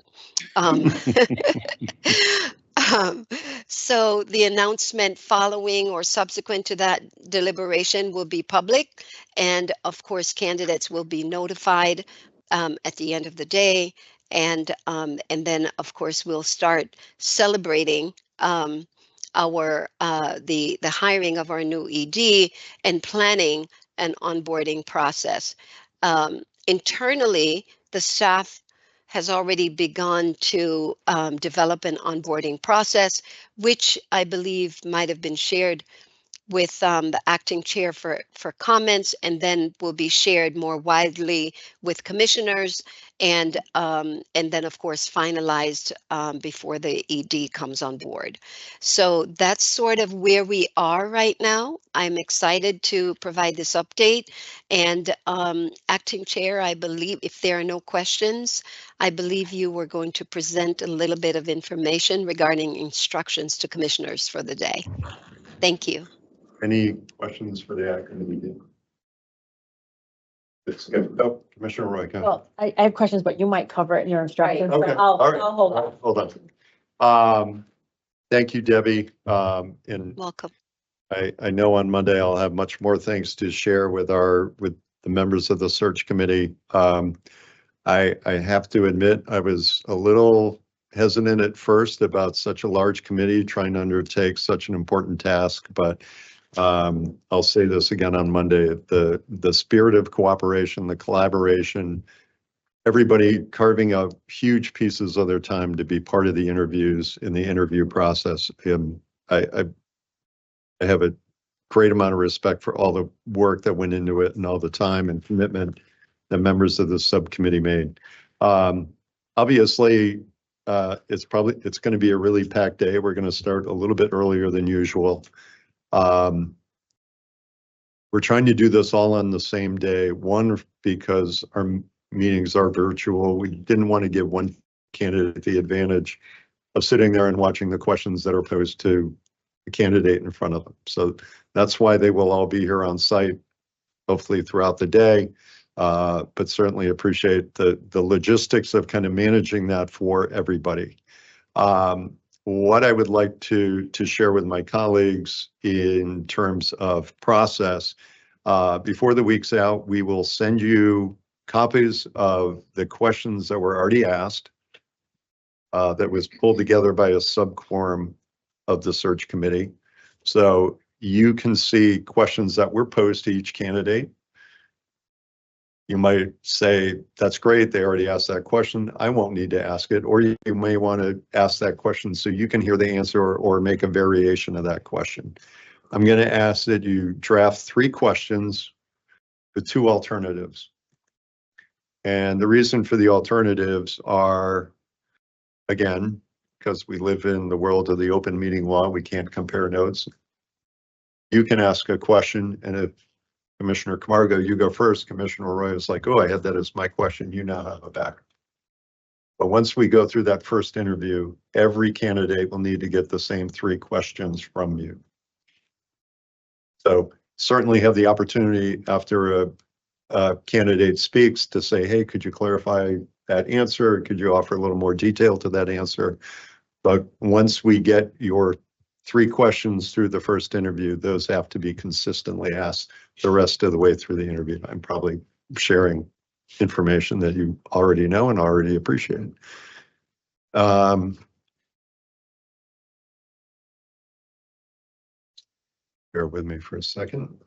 so the announcement following or subsequent to that deliberation will be public, and of course, candidates will be notified at the end of the day, and then of course we'll start celebrating our the hiring of our new ED and planning an onboarding process. Internally, the staff has already begun to develop an onboarding process, which I believe might have been shared with the acting chair for comments, and then will be shared more widely with commissioners, and then of course finalized before the ED comes on board. So that's sort of where we are right now. I'm excited to provide this update, and acting chair, I believe if there are no questions, I believe you were going to present a little bit of information regarding instructions to commissioners for the day. Thank you. Any questions for the acting ED? It's good. Oh, Commissioner Roy. Go ahead. Well, I have questions, but you might cover it in your instructions. so Okay. I'll All right. hold on. Hold on. Thank you, Debbie. And Welcome. I know on Monday I'll have much more things to share with the members of the search committee. I have to admit, I was a little hesitant at first about such a large committee trying to undertake such an important task, but I'll say this again on Monday, the spirit of cooperation, the collaboration, everybody carving out huge pieces of their time to be part of the interviews in the interview process. I have a great amount of respect for all the work that went into it and all the time and commitment that members of the subcommittee made. Obviously, it's going to be a really packed day. We're going to start a little bit earlier than usual. we're trying to do this all on the same day. One, because our meetings are virtual. We didn't want to give one candidate the advantage of sitting there and watching the questions that are posed to the candidate in front of them. So that's why they will all be here on site, hopefully throughout the day. But certainly appreciate the logistics of kind of managing that for everybody. What I would like to share with my colleagues in terms of process, before the week's out, we will send you copies of the questions that were already asked, that was pulled together by a sub-quorum of the search committee. So you can see questions that were posed to each candidate. You might say, that's great, they already asked that question, I won't need to ask it. Or you may want to ask that question so you can hear the answer or make a variation of that question. I'm going to ask that you draft 3 questions with 2 alternatives. And the reason for the alternatives are, again, because we live in the world of the open meeting law, we can't compare notes. You can ask a question, and if Commissioner Camargo, you go first, Commissioner Roy is like, oh, I had that as my question, you now have a backup. But once we go through that first interview, every candidate will need to get the same 3 questions from you. So certainly have the opportunity after a candidate speaks to say, hey, could you clarify that answer? Could you offer a little more detail to that answer? But once we get your 3 questions through the first interview, those have to be consistently asked the rest of the way through the interview. I'm probably sharing information that you already know and already appreciate. Bear with me for a second.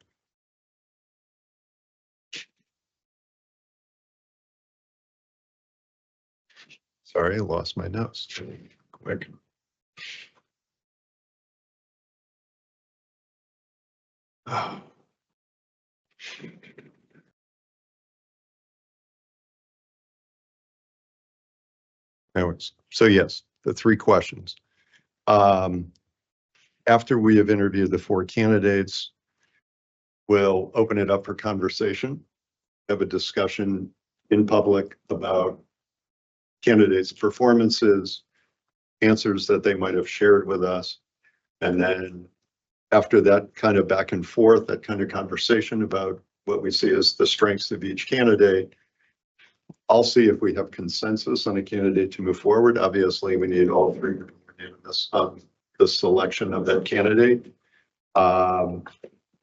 Sorry, I lost my notes. Quick. Oh. Anyways, so yes, the 3 questions. After we have interviewed the 4 candidates, we'll open it up for conversation, have a discussion in public about candidates' performances, answers that they might have shared with us. And then after that kind of back and forth, that kind of conversation about what we see as the strengths of each candidate, I'll see if we have consensus on a candidate to move forward. Obviously, we need all 3 to be unanimous on the selection of that candidate. And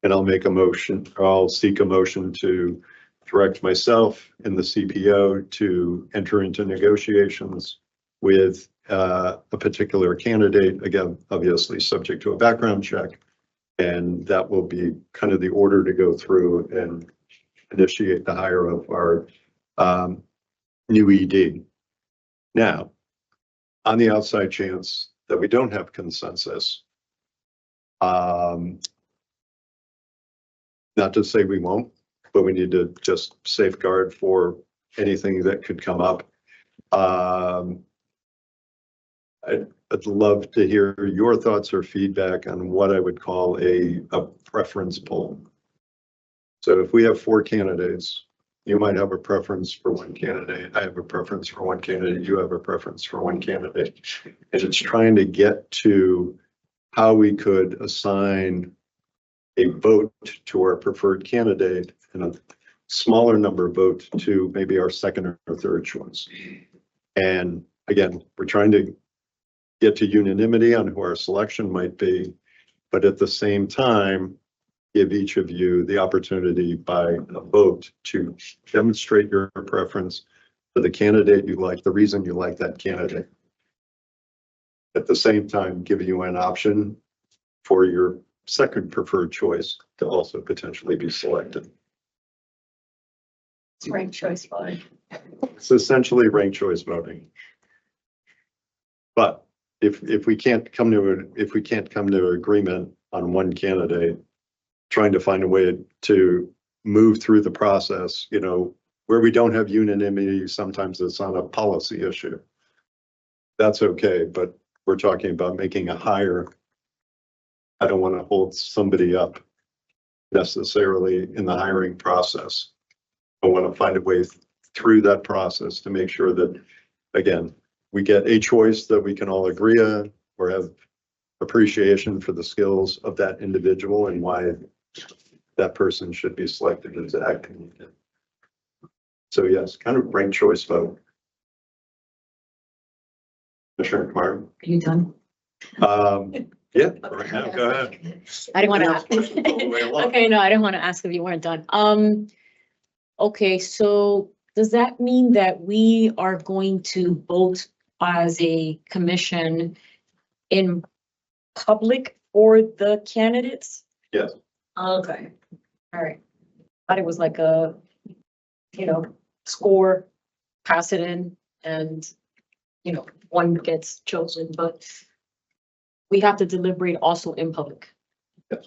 I'll make a motion, or I'll seek a motion to direct myself and the CPO to enter into negotiations with a particular candidate, again, obviously subject to a background check. And that will be kind of the order to go through and initiate the hire of our new ED. Now, on the outside chance that we don't have consensus, not to say we won't, but we need to just safeguard for anything that could come up. I'd love to hear your thoughts or feedback on what I would call a preference poll. So if we have 4 candidates, you might have a preference for one candidate. I have a preference for one candidate. You have a preference for one candidate. And it's trying to get to how we could assign a vote to our preferred candidate and a smaller number vote to maybe our second or third choice. And again, we're trying to get to unanimity on who our selection might be, but at the same time, give each of you the opportunity by a vote to demonstrate your preference for the candidate you like, the reason you like that candidate. At the same time, give you an option for your second preferred choice to also potentially be selected. It's ranked choice voting. It's essentially ranked choice voting. But if we can't come to agreement on one candidate, trying to find a way to move through the process, you know, where we don't have unanimity, sometimes it's on a policy issue. That's okay, but we're talking about making a hire. I don't want to hold somebody up necessarily in the hiring process. I want to find a way through that process to make sure that, again, we get a choice that we can all agree on or have appreciation for the skills of that individual and why that person should be selected as acting. So yes, kind of ranked choice vote. Commissioner Kamara? Are you done? Yeah, right now, go ahead. I didn't want All the way to. along. Okay, no, I didn't want to ask if you weren't done. Okay, so does that mean that we are going to vote as a commission in public for the candidates? Yes. Okay, all right. Thought it was like a, score, pass it in, and, one gets chosen, but we have to deliberate also in public. Yes.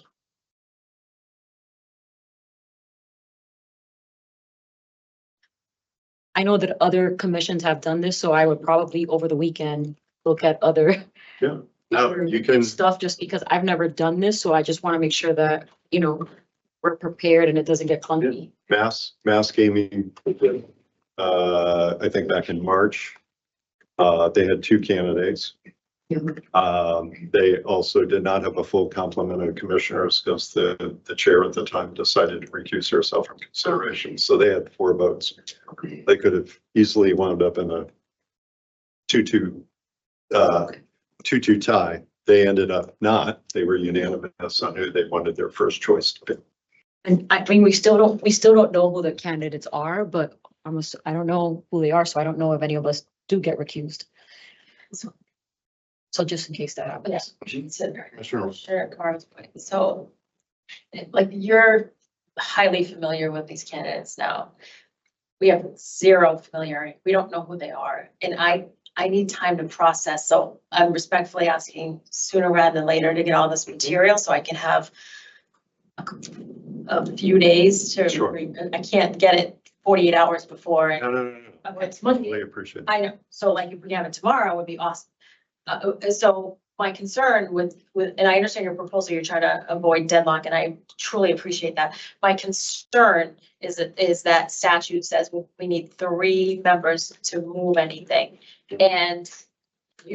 I know that other commissions have done this, so I would probably over the weekend look at other Yeah. No, you can, stuff just because I've never done this, so I just want to make sure that, we're prepared and it doesn't get clunky. Mass Gaming, I think back in March, they had 2 candidates. They also did not have a full complement of commissioners because the chair at the time decided to recuse herself from consideration. So they had 4 votes. They could have easily wound up in a 2-2 tie. They ended up not. They were unanimous on who they wanted their first choice to be. And I mean, we still don't know who the candidates are, but I don't know who they are, so I don't know if any of us do get recused. So just in case that happens. Sure, Carl's point. So, like, you're highly familiar with these candidates now. We have 0 familiarity. We don't know who they are. And I need time to process. So I'm respectfully asking sooner rather than later to get all this material so I can have a few days to, Sure. I can't get it 48 hours before. No. It's Monday. I appreciate it. I know. So like if we have it tomorrow, it would be awesome. So my concern with, and I understand your proposal, you're trying to avoid deadlock, and I truly appreciate that. My concern is that statute says we need 3 members to move anything. And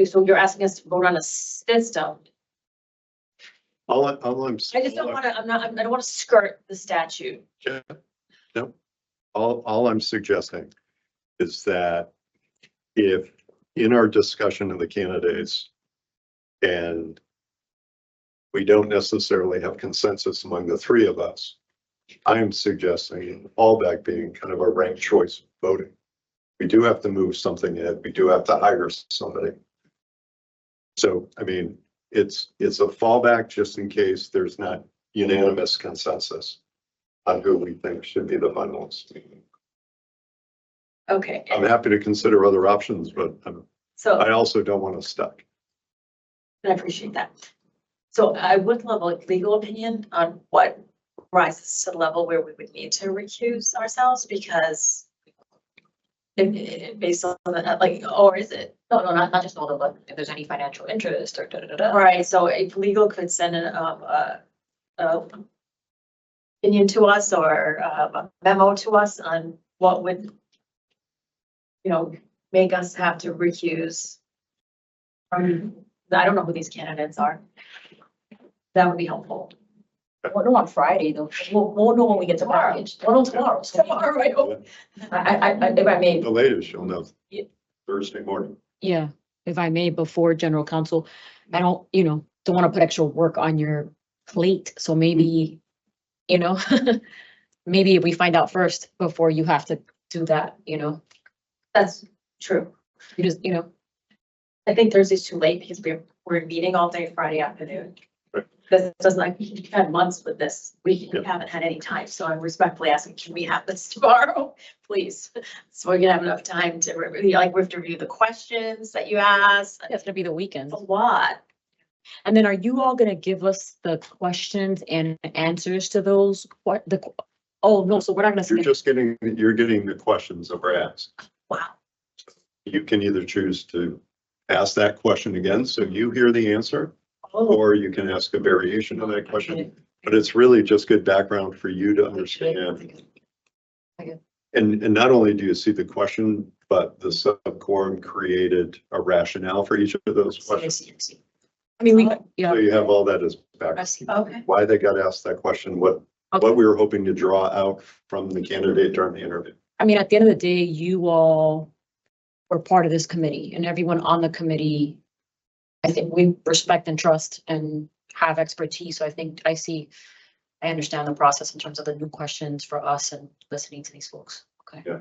so you're asking us to vote on a system. All I'm. I just don't want to, I don't want to skirt the statute. Yeah. No, all I'm suggesting is that if in our discussion of the candidates and we don't necessarily have consensus among the 3 of us, I'm suggesting fallback being kind of a ranked choice voting. We do have to move something in. We do have to hire somebody. So, I mean, it's a fallback just in case there's not unanimous consensus on who we think should be the finalists. Okay. I'm happy to consider other options, but So I also don't want to stuck. I appreciate that. So I would love a legal opinion on what rises to the level where we would need to recuse ourselves, because based on that, like, or is it? No, not just all the, but if there's any financial interest or da. Right, so if legal could send an opinion to us or a memo to us on what would, make us have to recuse from, I don't know who these candidates are. That would be helpful. We'll know on Friday though. We'll know when we get to Tomorrow. package. We'll know tomorrow. So Tomorrow, I hope. if I may. The latest you'll know Yeah. Thursday morning. Yeah, if I may, before general counsel, I don't want to put extra work on your plate. So maybe, maybe if we find out first before you have to do that, That's true. you just, I think Thursday's too late because we're meeting all day Friday afternoon. Right. This doesn't, like, we've had months with this. We haven't had any time, so I'm respectfully asking, can we have this tomorrow, please? So we're gonna have enough time to, we have to review the questions that you asked. it's gonna be the weekend. It's a lot. And then are you all gonna give us the questions and answers to those? Oh, no, so we're not gonna. You're getting the questions that were asked. Wow. You can either choose to ask that question again, so you hear the answer, Oh, or you can ask a variation of that question. But it's really just good background for you to understand. And not only do you see the question, but the sub-quorum created a rationale for each of those questions. I mean, we, So yeah, you have all that as I background. see. Okay. Why they got asked that question, what we were hoping to draw out from the candidate during the interview. I mean, at the end of the day, you all were part of this committee and everyone on the committee, I think we respect and trust and have expertise. So I think I understand the process in terms of the new questions for us and listening to these folks. Okay. Yeah.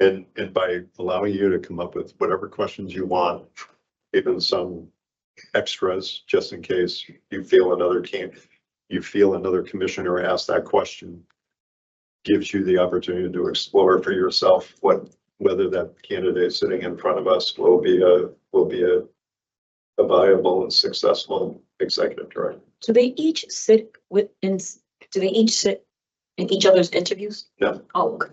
And by allowing you to come up with whatever questions you want, even some extras, just in case you feel another commissioner asked that question, gives you the opportunity to explore for yourself whether that candidate sitting in front of us will be a viable and successful executive director. Do they each sit in each other's interviews? No. Oh, okay.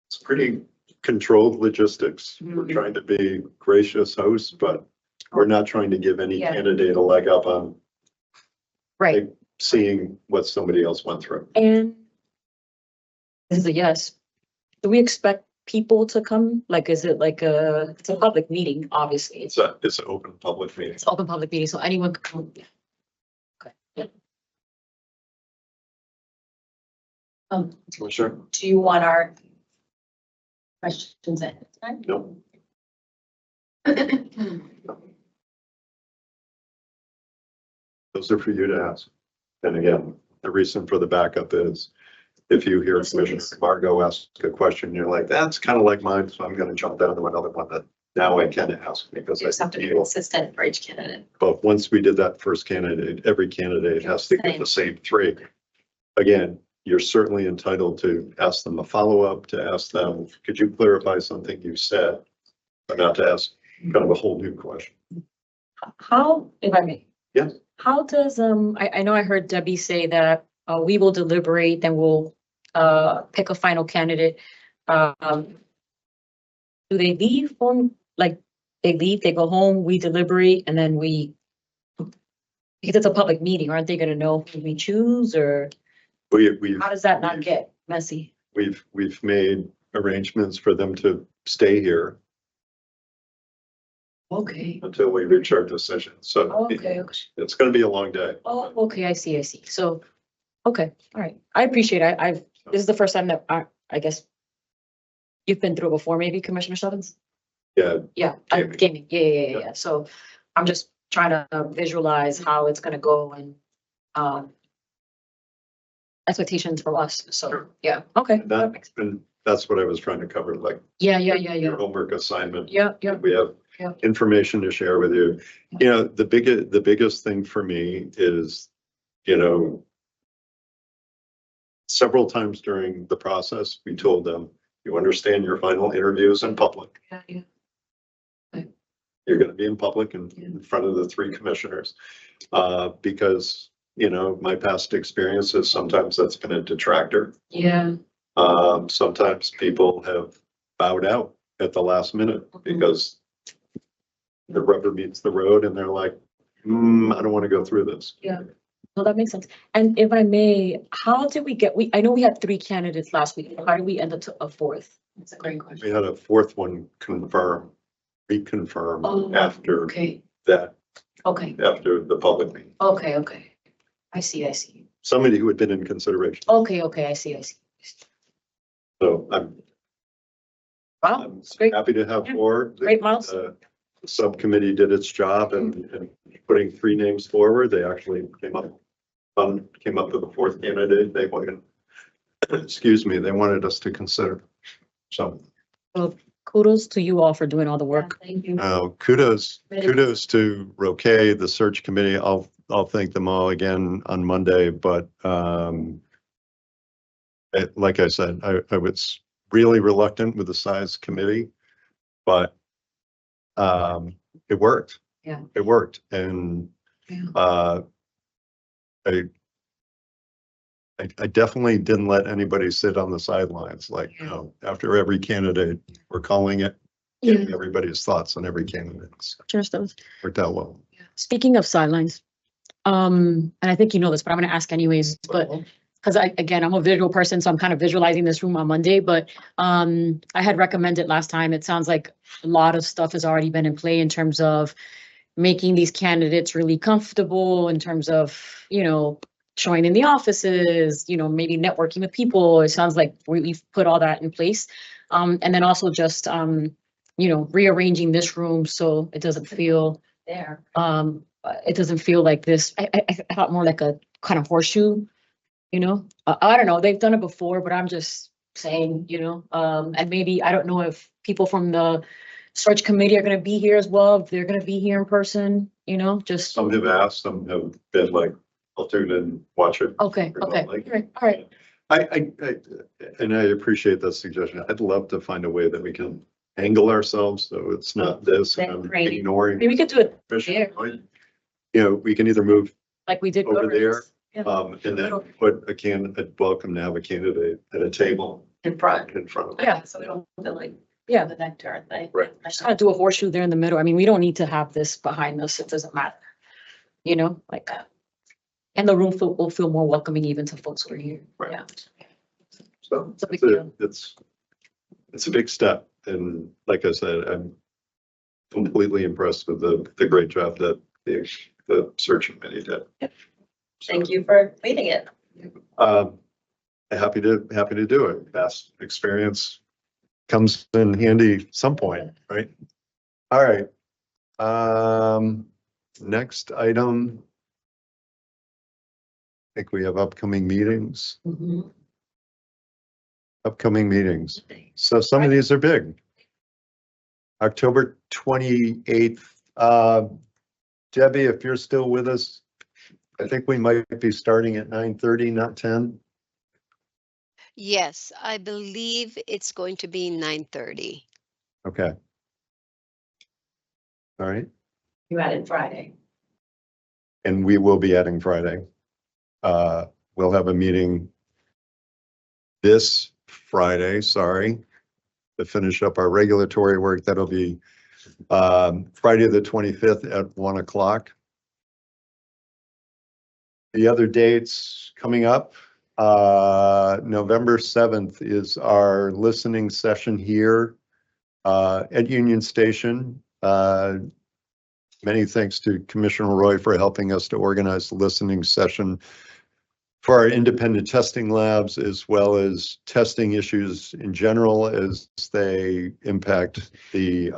It's pretty controlled logistics. We're trying to be gracious hosts, but we're not trying to give any Yeah. candidate a leg up on Right. seeing what somebody else went through. And this is a yes. Do we expect people to come? Like, is it like it's a public meeting, obviously. It's an open public meeting. It's an open public meeting, so anyone can come. Yeah. Okay. Yeah. Sure. Do you want our questions in tonight? No. Those are for you to ask. And again, the reason for the backup is if you hear Commissioner Margot ask a question, you're like, that's kind of like mine, so I'm going to jump down to another one that now I can ask because You just have to be feel. consistent for each candidate. But once we did that first candidate, every candidate has to get the same three. Again, you're certainly entitled to ask them a follow-up, to ask them, could you clarify something you said? But not to ask kind of a whole new question. How, if I may? Yes. How does, I know I heard Debbie say that, we will deliberate, then we'll, pick a final candidate. Do they leave on, like, they leave, they go home, we deliberate, and then because it's a public meeting, aren't they gonna know who we choose, or how does that not get messy? We've made arrangements for them to stay here Okay, until we reach our decision. So okay, okay. it's going to be a long day. Oh, okay, I see. So, okay, all right. I appreciate it. This is the first time that I guess you've been through before, maybe, Commissioner Stubbins? Yeah. Yeah, Gaming. gaming. Yeah. So I'm just trying to visualize how it's gonna go and, expectations from us. So, Sure. yeah, okay. And that's what I was trying to cover, like Yeah. your homework assignment. Yeah. We have Yeah. information to share with you. You know, the biggest thing for me is, several times during the process, we told them, you understand your final interviews in public. Yeah. You're going to be in public in front of the three commissioners. Because, my past experience is sometimes that's been a detractor. Yeah. Sometimes people have bowed out at the last minute because the rubber meets the road and they're like, I don't want to go through this. Yeah. No, that makes sense. And if I may, how did we I know we had 3 candidates last week. How did we end up to a 4th? That's a great question. We had a fourth one reconfirm after Okay, that, okay, after the public meeting. okay. I see. Somebody who had been in consideration. Okay, I see. So I'm Wow, it's great. happy to have Yeah. 4. Great, Miles. The subcommittee did its job and putting 3 names forward. They actually came up with a 4th candidate. They wanted, they wanted us to consider. So Kudos to you all for doing all the work. Thank you. kudos to Roque, the search committee. I'll thank them all again on Monday, but like I said, I was really reluctant with the size committee, but it worked. Yeah. It worked. And I definitely didn't let anybody sit on the sidelines. Like, after every candidate, we're calling it, getting everybody's thoughts on every candidate. Just those. Worked out well. Speaking of sidelines, and I think you know this, but I'm gonna ask anyways, but because I'm a visual person, so I'm kind of visualizing this room on Monday, but I had recommended last time, it sounds like a lot of stuff has already been in play in terms of making these candidates really comfortable in terms of, showing in the offices, maybe networking with people. It sounds like we've put all that in place. And then also just, rearranging this room so it doesn't feel, it doesn't feel like this. I thought more like a kind of horseshoe, I don't know. They've done it before, but I'm just saying, and maybe, I don't know if people from the search committee are going to be here as well. If they're going to be here in person, just. Some have asked, some have been like, I'll tune in and watch it. Okay, all right. And I appreciate that suggestion. I'd love to find a way that we can angle ourselves so it's not this and I'm Great. ignoring. Maybe we could do it Commissioner Lloyd. We can either move like we did. over there, Yeah. and then put I'd welcome to have a candidate at a table In front. in front of. Yeah. So we don't feel like Yeah. the nectar thing. Right. I just want to do a horseshoe there in the middle. I mean, we don't need to have this behind us. It doesn't matter. Like, and the room will feel more welcoming even to folks who are here. Right. Yeah. So It's a big deal. it's a big step. And like I said, I'm completely impressed with the great job that the search committee did. Thank you for leading it. Happy to do it. Past experience comes in handy some point, right? All right. Next item. I think we have upcoming meetings. Upcoming meetings. So some of these are big. October 28th. Debbie, if you're still with us, I think we might be starting at 9:30, not 10. Yes, I believe it's going to be 9:30. Okay. All right. You added Friday. And we will be adding Friday. We'll have a meeting this Friday, sorry, to finish up our regulatory work. That'll be Friday the 25th at 1 o'clock. The other dates coming up, November 7th is our listening session here at Union Station. Many thanks to Commissioner Roy for helping us to organize the listening session for our independent testing labs, as well as testing issues in general as they impact the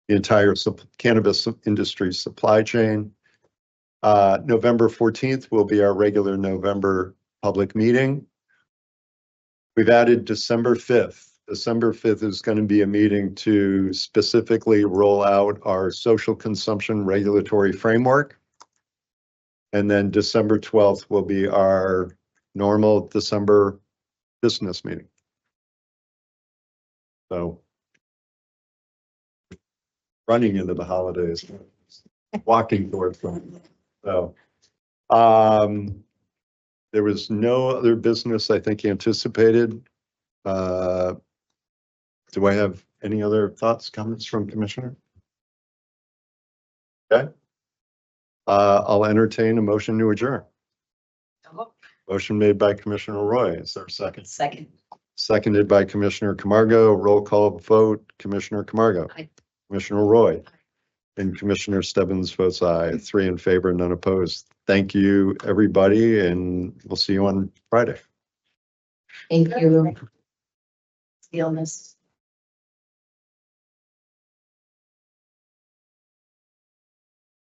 entire cannabis industry supply chain. November 14th will be our regular November public meeting. We've added December 5th. December 5th is going to be a meeting to specifically roll out our social consumption regulatory framework. And then December 12th will be our normal December business meeting. So running into the holidays, walking towards them. So there was no other business I think anticipated. Do I have any other thoughts, comments from Commissioner? Okay. I'll entertain a motion to adjourn. Motion made by Commissioner Roy. Is there a second? Second. Seconded by Commissioner Camargo. Roll call vote. Commissioner Camargo. Aye. Commissioner Roy. And Commissioner Stebbins votes aye. 3 in favor, none opposed. Thank you, everybody, and we'll see you on Friday. Thank you. Illness.